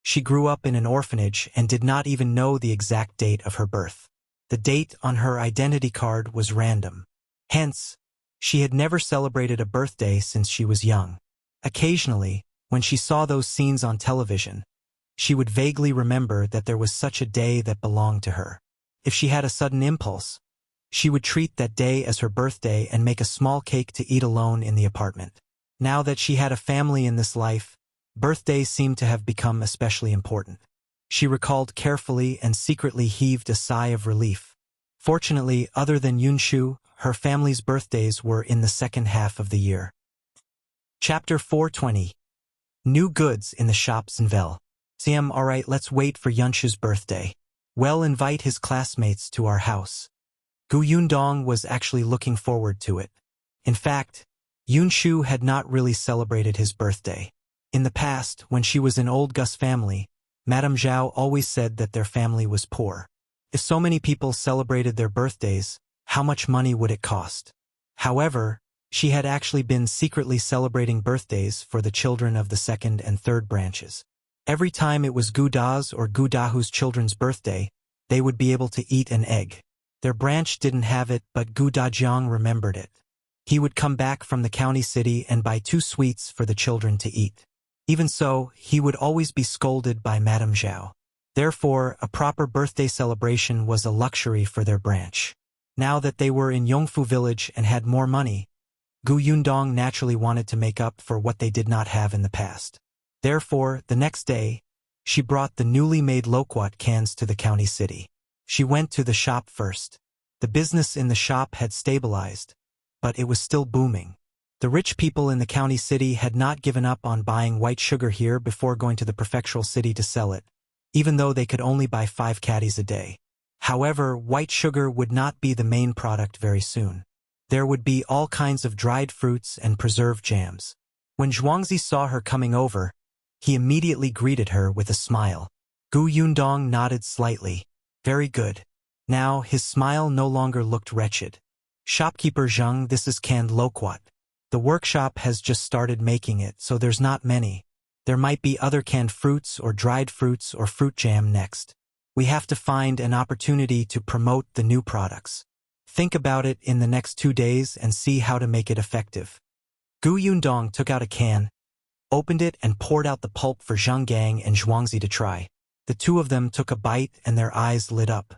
she grew up in an orphanage and did not even know the exact date of her birth. The date on her identity card was random. Hence, she had never celebrated a birthday since she was young. Occasionally, when she saw those scenes on television, she would vaguely remember that there was such a day that belonged to her. If she had a sudden impulse, she would treat that day as her birthday and make a small cake to eat alone in the apartment. Now that she had a family in this life, birthdays seemed to have become especially important. She recalled carefully and secretly heaved a sigh of relief. Fortunately, other than Yunshu, her family's birthdays were in the second half of the year. Chapter 420. New goods in the shops in Vel. Alright, let's wait for Yunshu's birthday. We'll invite his classmates to our house. Gu Yundong was actually looking forward to it. In fact, Yunshu had not really celebrated his birthday. In the past, when she was in old Gus' family, Madame Zhao always said that their family was poor. If so many people celebrated their birthdays, how much money would it cost? However, she had actually been secretly celebrating birthdays for the children of the second and third branches. Every time it was Gu Da's or Gu Dahu's children's birthday, they would be able to eat an egg. Their branch didn't have it, but Gu Da Jiang remembered it. He would come back from the county city and buy 2 sweets for the children to eat. Even so, he would always be scolded by Madame Zhao. Therefore, a proper birthday celebration was a luxury for their branch. Now that they were in Yongfu village and had more money, Gu Yundong naturally wanted to make up for what they did not have in the past. Therefore, the next day, she brought the newly made loquat cans to the county city. She went to the shop first. The business in the shop had stabilized, but it was still booming. The rich people in the county city had not given up on buying white sugar here before going to the prefectural city to sell it, even though they could only buy 5 caddies a day. However, white sugar would not be the main product very soon. There would be all kinds of dried fruits and preserved jams. When Zhuangzi saw her coming over, he immediately greeted her with a smile. Gu Yundong nodded slightly. Very good. Now, his smile no longer looked wretched. Shopkeeper Jiang, this is canned loquat. The workshop has just started making it, so there's not many. There might be other canned fruits or dried fruits or fruit jam next. We have to find an opportunity to promote the new products. Think about it in the next 2 days and see how to make it effective. Gu Yundong took out a can, opened it and poured out the pulp for Yongkang and Zhuangzi to try. The 2 of them took a bite and their eyes lit up.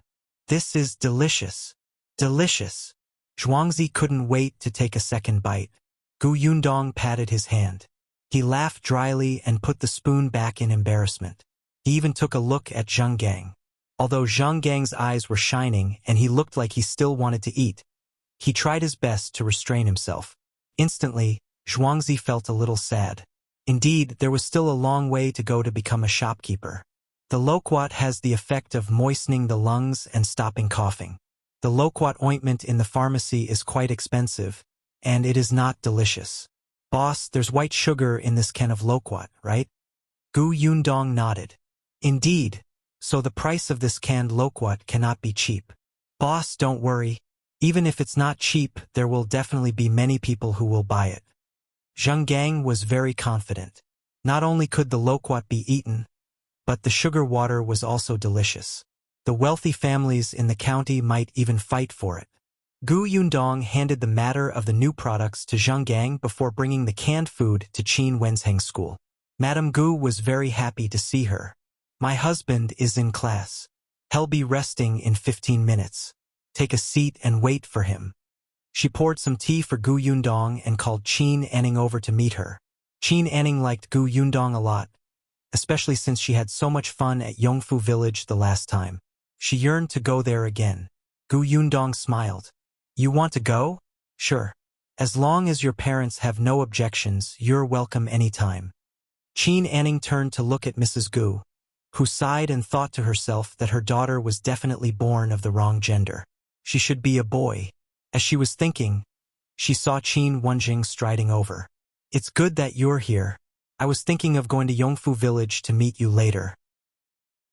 This is delicious. Delicious. Zhuangzi couldn't wait to take a second bite. Gu Yundong patted his hand. He laughed dryly and put the spoon back in embarrassment. He even took a look at Yongkang. Although Yongkang's eyes were shining and he looked like he still wanted to eat, he tried his best to restrain himself. Instantly, Zhuangzi felt a little sad. Indeed, there was still a long way to go to become a shopkeeper. The loquat has the effect of moistening the lungs and stopping coughing. The loquat ointment in the pharmacy is quite expensive, and it is not delicious. Boss, there's white sugar in this can of loquat, right? Gu Yundong nodded. Indeed, so the price of this canned loquat cannot be cheap. Boss, don't worry. Even if it's not cheap, there will definitely be many people who will buy it. Yongkang was very confident. Not only could the loquat be eaten, but the sugar water was also delicious. The wealthy families in the county might even fight for it. Yundong handed the matter of the new products to Yongkang before bringing the canned food to Qin Wenzheng's school. Madame Gu was very happy to see her. My husband is in class. He'll be resting in 15 minutes. Take a seat and wait for him. She poured some tea for Gu Yundong and called Qin Anning over to meet her. Qin Anning liked Gu Yundong a lot, especially since she had so much fun at Yongfu village the last time. She yearned to go there again. Gu Yundong smiled. You want to go? Sure. As long as your parents have no objections, you're welcome anytime. Qin Anning turned to look at Mrs. Gu, who sighed and thought to herself that her daughter was definitely born of the wrong gender. She should be a boy. As she was thinking, she saw Qin Wenzheng striding over. It's good that you're here. I was thinking of going to Yongfu village to meet you later.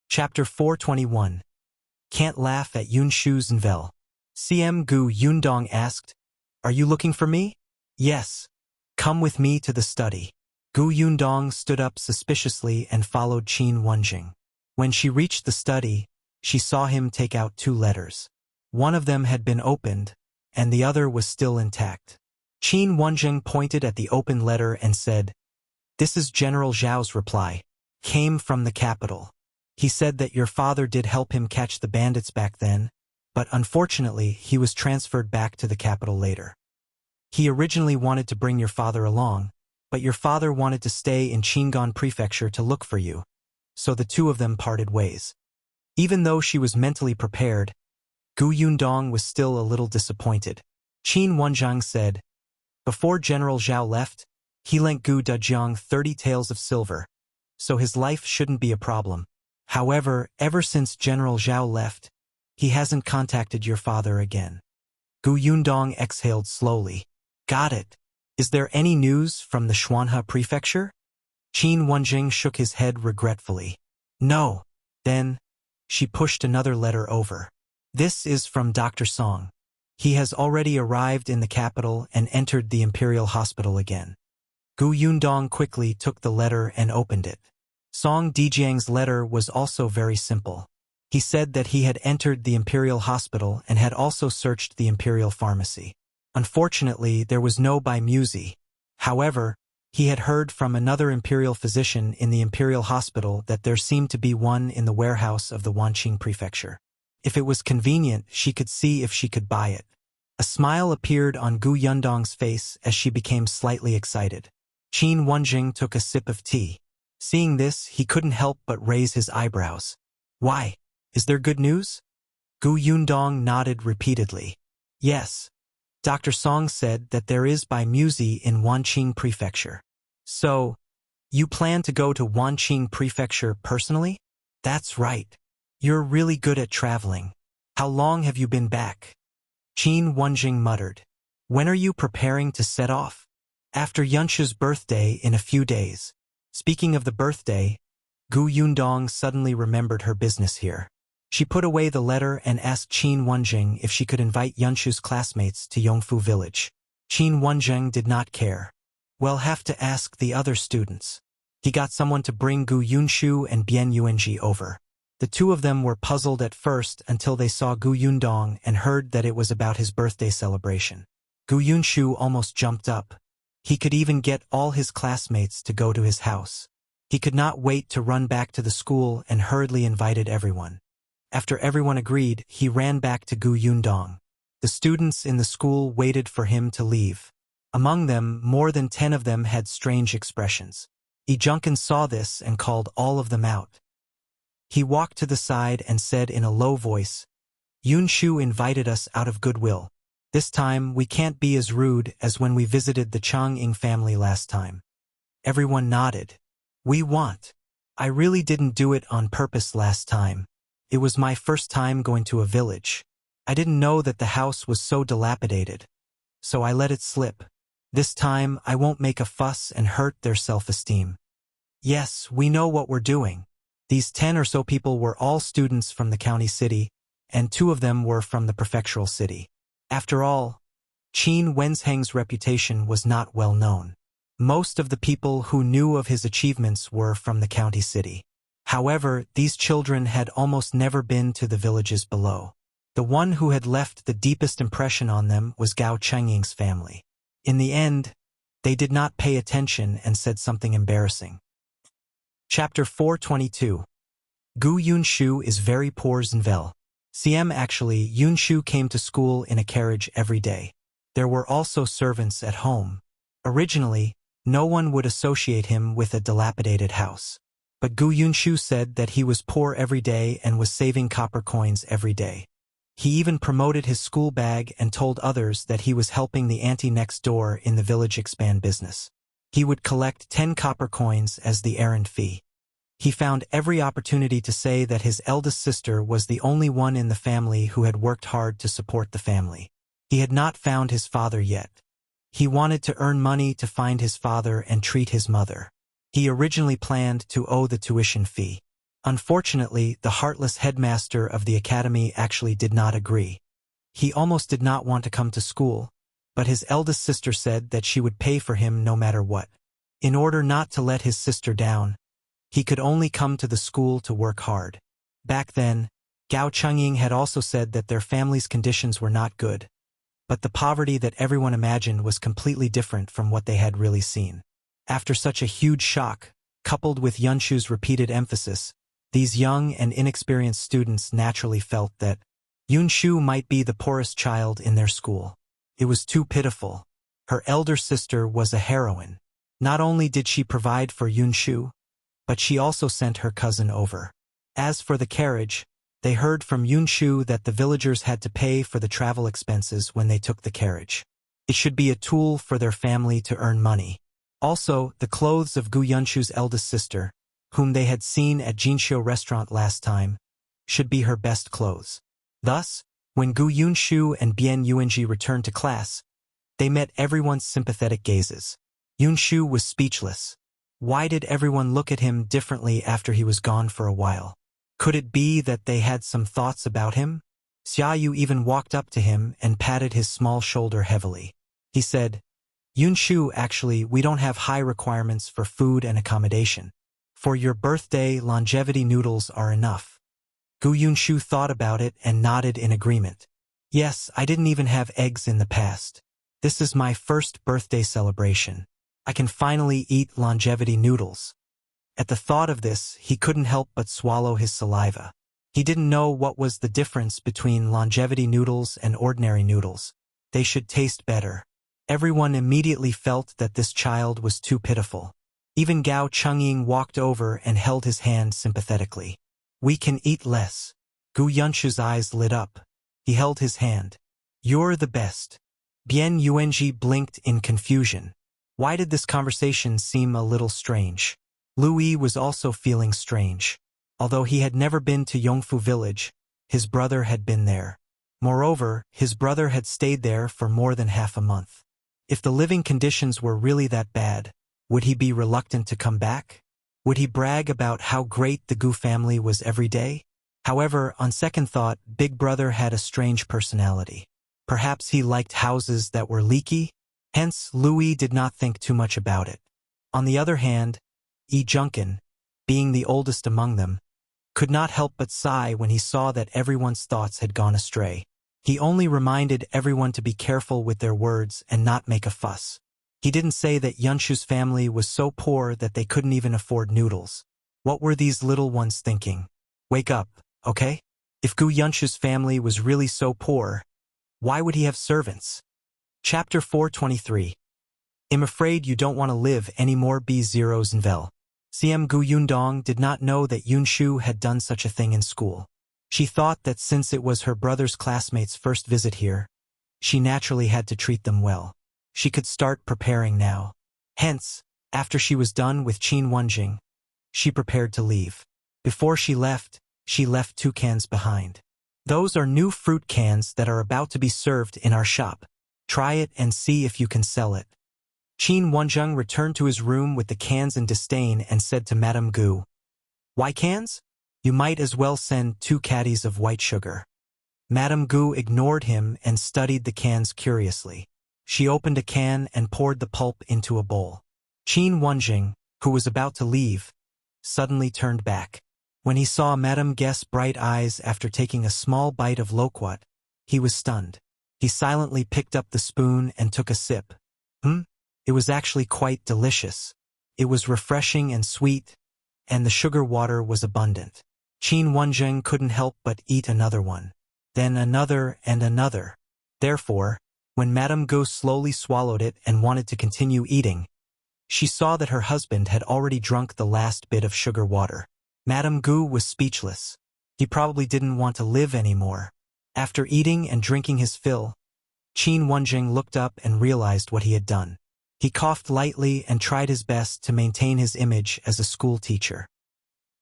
Chapter 421. Can't laugh at Yunshu's Nvel. CM Gu Yundong asked, Are you looking for me? Yes. Come with me to the study. Gu Yundong stood up suspiciously and followed Qin Wenzheng. When she reached the study, she saw him take out 2 letters. One of them had been opened, and the other was still intact. Qin Wenzheng pointed at the open letter and said, This is General Zhao's reply. Came from the capital. He said that your father did help him catch the bandits back then, but unfortunately he was transferred back to the capital later. He originally wanted to bring your father along, but your father wanted to stay in Qingyuan Prefecture to look for you, so the 2 of them parted ways. Even though she was mentally prepared, Gu Yundong was still a little disappointed. Qin Wenzheng said, Before General Zhao left, he lent Gu Jiang 30 taels of silver, so his life shouldn't be a problem. However, ever since General Zhao left, he hasn't contacted your father again. Gu Yundong exhaled slowly. Got it. Is there any news from the Xuanhe Prefecture? Qin Wenzheng shook his head regretfully. No. Then, she pushed another letter over. This is from Dr. Song. He has already arrived in the capital and entered the Imperial Hospital again. Gu Yundong quickly took the letter and opened it. Song Dijiang's letter was also very simple. He said that he had entered the Imperial Hospital and had also searched the Imperial Pharmacy. Unfortunately, there was no Baimuzi. However, he had heard from another Imperial physician in the Imperial Hospital that there seemed to be one in the warehouse of the Wanqing Prefecture. If it was convenient, she could see if she could buy it. A smile appeared on Gu Yundong's face as she became slightly excited. Qin Wenzheng took a sip of tea. Seeing this, he couldn't help but raise his eyebrows. Why? Is there good news? Gu Yundong nodded repeatedly. Yes. Dr. Song said that there is Baimuzi in Wanqing Prefecture. So, you plan to go to Wanqing Prefecture personally? That's right. You're really good at traveling. How long have you been back? Qin Wenzheng muttered. When are you preparing to set off? After Yunshu's birthday in a few days. Speaking of the birthday, Gu Yundong suddenly remembered her business here. She put away the letter and asked Qin Wenzheng if she could invite Yunshu's classmates to Yongfu village. Qin Wenzheng did not care. We'll have to ask the other students. He got someone to bring Gu Yunshu and Bian Yuanji over. The 2 of them were puzzled at first until they saw Gu Yundong and heard that it was about his birthday celebration. Gu Yunshu almost jumped up. He could even get all his classmates to go to his house. He could not wait to run back to the school and hurriedly invited everyone. After everyone agreed, he ran back to Gu Yundong. The students in the school waited for him to leave. Among them, more than 10 of them had strange expressions. Jiang saw this and called all of them out. He walked to the side and said in a low voice, Yunshu invited us out of goodwill. This time, we can't be as rude as when we visited the Chang'ing family last time. Everyone nodded. We want. I really didn't do it on purpose last time. It was my first time going to a village. I didn't know that the house was so dilapidated, so I let it slip. This time, I won't make a fuss and hurt their self-esteem. Yes, we know what we're doing. These 10 or so people were all students from the county city, and 2 of them were from the prefectural city. After all, Qin Wenzheng's reputation was not well known. Most of the people who knew of his achievements were from the county city. However, these children had almost never been to the villages below. The one who had left the deepest impression on them was Gao Chengying's family. In the end, they did not pay attention and said something embarrassing. Chapter 422. Gu Yunshu is very poor Zenvel. Actually, Yunshu came to school in a carriage every day. There were also servants at home. Originally, no one would associate him with a dilapidated house. But Gu Yunshu said that he was poor every day and was saving copper coins every day. He even promoted his school bag and told others that he was helping the auntie next door in the village expand business. He would collect 10 copper coins as the errand fee. He found every opportunity to say that his eldest sister was the only one in the family who had worked hard to support the family. He had not found his father yet. He wanted to earn money to find his father and treat his mother. He originally planned to owe the tuition fee. Unfortunately, the heartless headmaster of the academy actually did not agree. He almost did not want to come to school, but his eldest sister said that she would pay for him no matter what. In order not to let his sister down, he could only come to the school to work hard. Back then, Gao Chengying had also said that their family's conditions were not good, but the poverty that everyone imagined was completely different from what they had really seen. After such a huge shock, coupled with Yunshu's repeated emphasis, these young and inexperienced students naturally felt that Yunshu might be the poorest child in their school. It was too pitiful. Her elder sister was a heroine. Not only did she provide for Yunshu, but she also sent her cousin over. As for the carriage, they heard from Yunshu that the villagers had to pay for the travel expenses when they took the carriage. It should be a tool for their family to earn money. Also, the clothes of Gu Yunshu's eldest sister, whom they had seen at Jinxiu restaurant last time, should be her best clothes. Thus, when Gu Yunshu and Bian Yuanji returned to class, they met everyone's sympathetic gazes. Yunshu was speechless. Why did everyone look at him differently after he was gone for a while? Could it be that they had some thoughts about him? Xiaoyu even walked up to him and patted his small shoulder heavily. He said, "Yunshu, actually, we don't have high requirements for food and accommodation. For your birthday, longevity noodles are enough." Gu Yunshu thought about it and nodded in agreement. "Yes, I didn't even have eggs in the past. This is my first birthday celebration. I can finally eat longevity noodles." At the thought of this, he couldn't help but swallow his saliva. He didn't know what was the difference between longevity noodles and ordinary noodles. They should taste better. Everyone immediately felt that this child was too pitiful. Even Gao Chengying walked over and held his hand sympathetically. "We can eat less." Gu Yunshu's eyes lit up. He held his hand. "You're the best." Bian Yuanji blinked in confusion. Why did this conversation seem a little strange? Louis was also feeling strange. Although he had never been to Yongfu village, his brother had been there. Moreover, his brother had stayed there for more than half a month. If the living conditions were really that bad, would he be reluctant to come back? Would he brag about how great the Gu family was every day? However, on second thought, Big Brother had a strange personality. Perhaps he liked houses that were leaky? Hence, Louis did not think too much about it. On the other hand, Junkin, being the oldest among them, could not help but sigh when he saw that everyone's thoughts had gone astray. He only reminded everyone to be careful with their words and not make a fuss. He didn't say that Yunshu's family was so poor that they couldn't even afford noodles. What were these little ones thinking? Wake up, okay? If Gu Yunshu's family was really so poor, why would he have servants? Chapter 423. I'm afraid you don't want to live anymore B0 Zenvel. CM Gu Yundong did not know that Yunshu had done such a thing in school. She thought that since it was her brother's classmates' first visit here, she naturally had to treat them well. She could start preparing now. Hence, after she was done with Qin Wenjing, she prepared to leave. Before she left 2 cans behind. "Those are new fruit cans that are about to be served in our shop. Try it and see if you can sell it." Qin Wenjing returned to his room with the cans in disdain and said to Madame Gu, "Why cans? You might as well send 2 caddies of white sugar." Madame Gu ignored him and studied the cans curiously. She opened a can and poured the pulp into a bowl. Qin Wenjing, who was about to leave, suddenly turned back. When he saw Madame Guest's bright eyes after taking a small bite of loquat, he was stunned. He silently picked up the spoon and took a sip. It was actually quite delicious. It was refreshing and sweet, and the sugar water was abundant. Qin Wenjing couldn't help but eat another one. Then another and another. Therefore, when Madame Gu slowly swallowed it and wanted to continue eating, she saw that her husband had already drunk the last bit of sugar water. Madame Gu was speechless. He probably didn't want to live anymore. After eating and drinking his fill, Qin Wenjing looked up and realized what he had done. He coughed lightly and tried his best to maintain his image as a school teacher.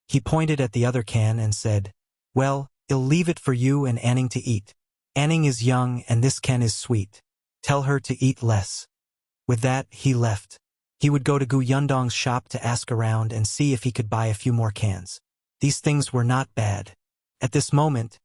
He pointed at the other can and said, "Well, I'll leave it for you and Anning to eat. Anning is young and this can is sweet. Tell her to eat less." With that, he left. He would go to Gu Yundong's shop to ask around and see if he could buy a few more cans. These things were not bad. At this moment,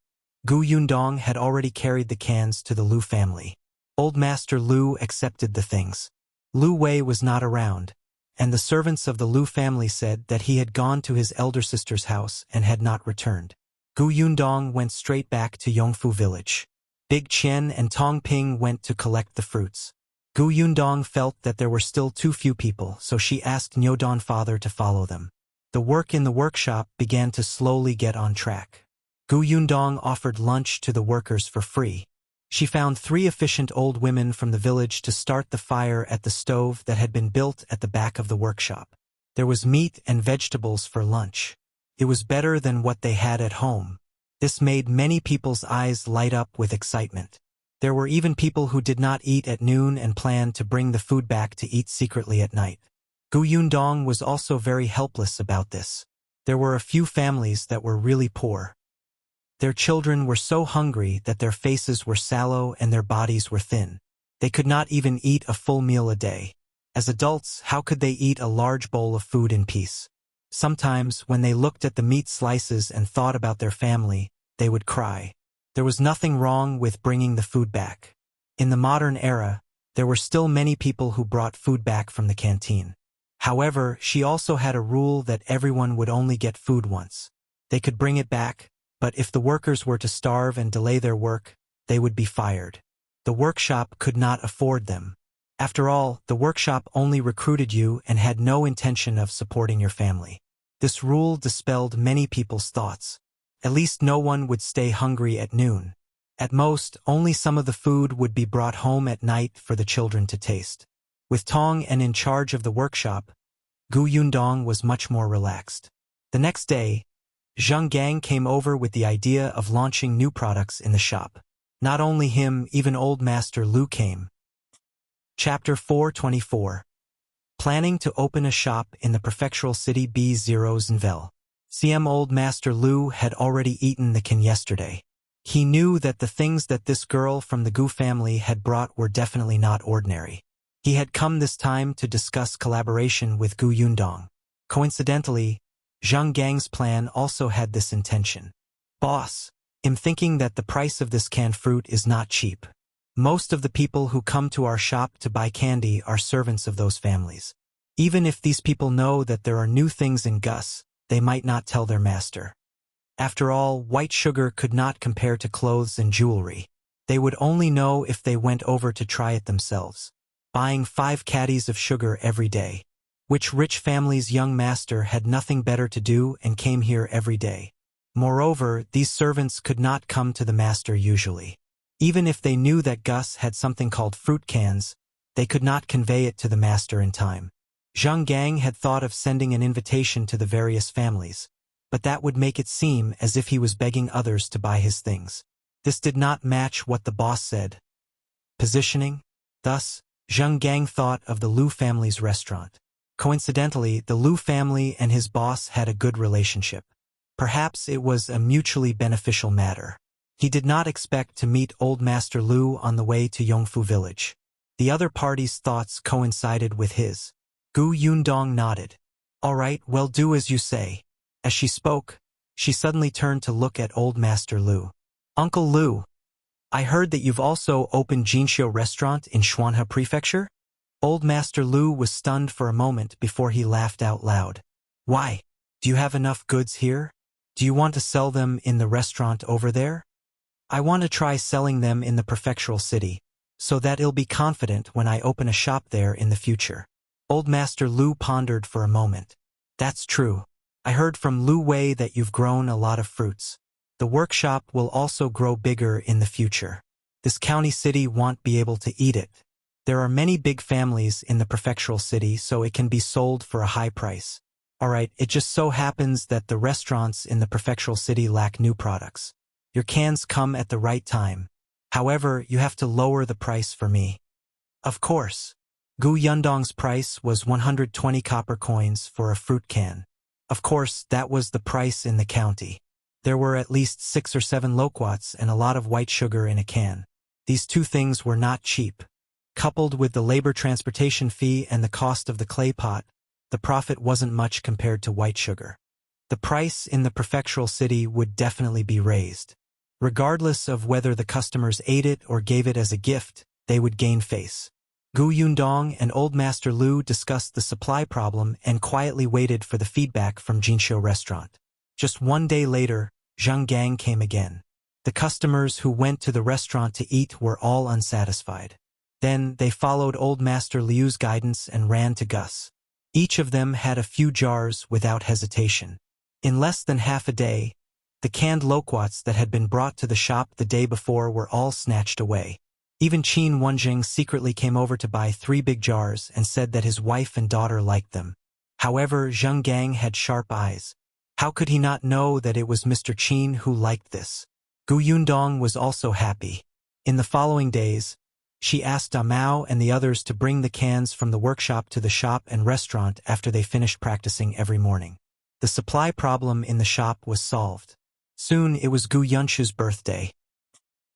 Gu Yundong had already carried the cans to the Lu family. Old Master Lu accepted the things. Lu Wei was not around, and the servants of the Lu family said that he had gone to his elder sister's house and had not returned. Gu Yundong went straight back to Yongfu village. Big Chen and Tong Ping went to collect the fruits. Gu Yundong felt that there were still too few people, so she asked Nyodon father to follow them. The work in the workshop began to slowly get on track. Gu Yundong offered lunch to the workers for free. She found 3 efficient old women from the village to start the fire at the stove that had been built at the back of the workshop. There was meat and vegetables for lunch. It was better than what they had at home. This made many people's eyes light up with excitement. There were even people who did not eat at noon and planned to bring the food back to eat secretly at night. Gu Yundong was also very helpless about this. There were a few families that were really poor. Their children were so hungry that their faces were sallow and their bodies were thin. They could not even eat a full meal a day. As adults, how could they eat a large bowl of food in peace? Sometimes, when they looked at the meat slices and thought about their family, they would cry. There was nothing wrong with bringing the food back. In the modern era, there were still many people who brought food back from the canteen. However, she also had a rule that everyone would only get food once. They could bring it back, but if the workers were to starve and delay their work, they would be fired. The workshop could not afford them. After all, the workshop only recruited you and had no intention of supporting your family. This rule dispelled many people's thoughts. At least no one would stay hungry at noon. At most, only some of the food would be brought home at night for the children to taste. With Tong and in charge of the workshop, Gu Yundong was much more relaxed. The next day, Yongkang came over with the idea of launching new products in the shop. Not only him, even Old Master Lu came. Chapter 424. Planning to open a shop in the prefectural city B0 CM Old Master Lu had already eaten the kin yesterday. He knew that the things that this girl from the Gu family had brought were definitely not ordinary. He had come this time to discuss collaboration with Gu Yundong. Coincidentally, Zhang Gang's plan also had this intention. "Boss, I'm thinking that the price of this canned fruit is not cheap. Most of the people who come to our shop to buy candy are servants of those families. Even if these people know that there are new things in Gus, they might not tell their master. After all, white sugar could not compare to clothes and jewelry. They would only know if they went over to try it themselves. Buying 5 caddies of sugar every day. Which rich family's young master had nothing better to do and came here every day. Moreover, these servants could not come to the master usually. Even if they knew that Gus had something called fruit cans, they could not convey it to the master in time. Zhang Gang had thought of sending an invitation to the various families, but that would make it seem as if he was begging others to buy his things. This did not match what the boss said. Positioning? Thus, Zhang Gang thought of the Lu family's restaurant. Coincidentally, the Lu family and his boss had a good relationship. Perhaps it was a mutually beneficial matter. He did not expect to meet Old Master Lu on the way to Yongfu village. The other party's thoughts coincided with his. Gu Yundong nodded. "All right, well, do as you say." As she spoke, she suddenly turned to look at Old Master Lu. "Uncle Lu, I heard that you've also opened Jinshu restaurant in Xuanhe Prefecture? Old Master Lu was stunned for a moment before he laughed out loud. Why? Do you have enough goods here? Do you want to sell them in the restaurant over there? I want to try selling them in the Prefectural city, so that I'll be confident when I open a shop there in the future. Old Master Lu pondered for a moment. That's true. I heard from Lu Wei that you've grown a lot of fruits. The workshop will also grow bigger in the future. This county city won't be able to eat it. There are many big families in the Prefectural city, so it can be sold for a high price. Alright, it just so happens that the restaurants in the Prefectural city lack new products. Your cans come at the right time. However, you have to lower the price for me. Of course. Gu Yundong's price was 120 copper coins for a fruit can. Of course, that was the price in the county. There were at least 6 or 7 loquats and a lot of white sugar in a can. These two things were not cheap. Coupled with the labor transportation fee and the cost of the clay pot, the profit wasn't much compared to white sugar. The price in the Prefectural city would definitely be raised. Regardless of whether the customers ate it or gave it as a gift, they would gain face. Gu Yundong and Old Master Lu discussed the supply problem and quietly waited for the feedback from Jinshu restaurant. Just one day later, Yongkang came again. The customers who went to the restaurant to eat were all unsatisfied. Then they followed Old Master Liu's guidance and ran to Gus. Each of them had a few jars without hesitation. In less than half a day, the canned loquats that had been brought to the shop the day before were all snatched away. Even Qin Wenjing secretly came over to buy 3 big jars and said that his wife and daughter liked them. However, Yongkang had sharp eyes. How could he not know that it was Mr. Qin who liked this? Gu Yundong was also happy. In the following days, she asked Mao and the others to bring the cans from the workshop to the shop and restaurant after they finished practicing every morning. The supply problem in the shop was solved. Soon it was Gu Yunshu's birthday.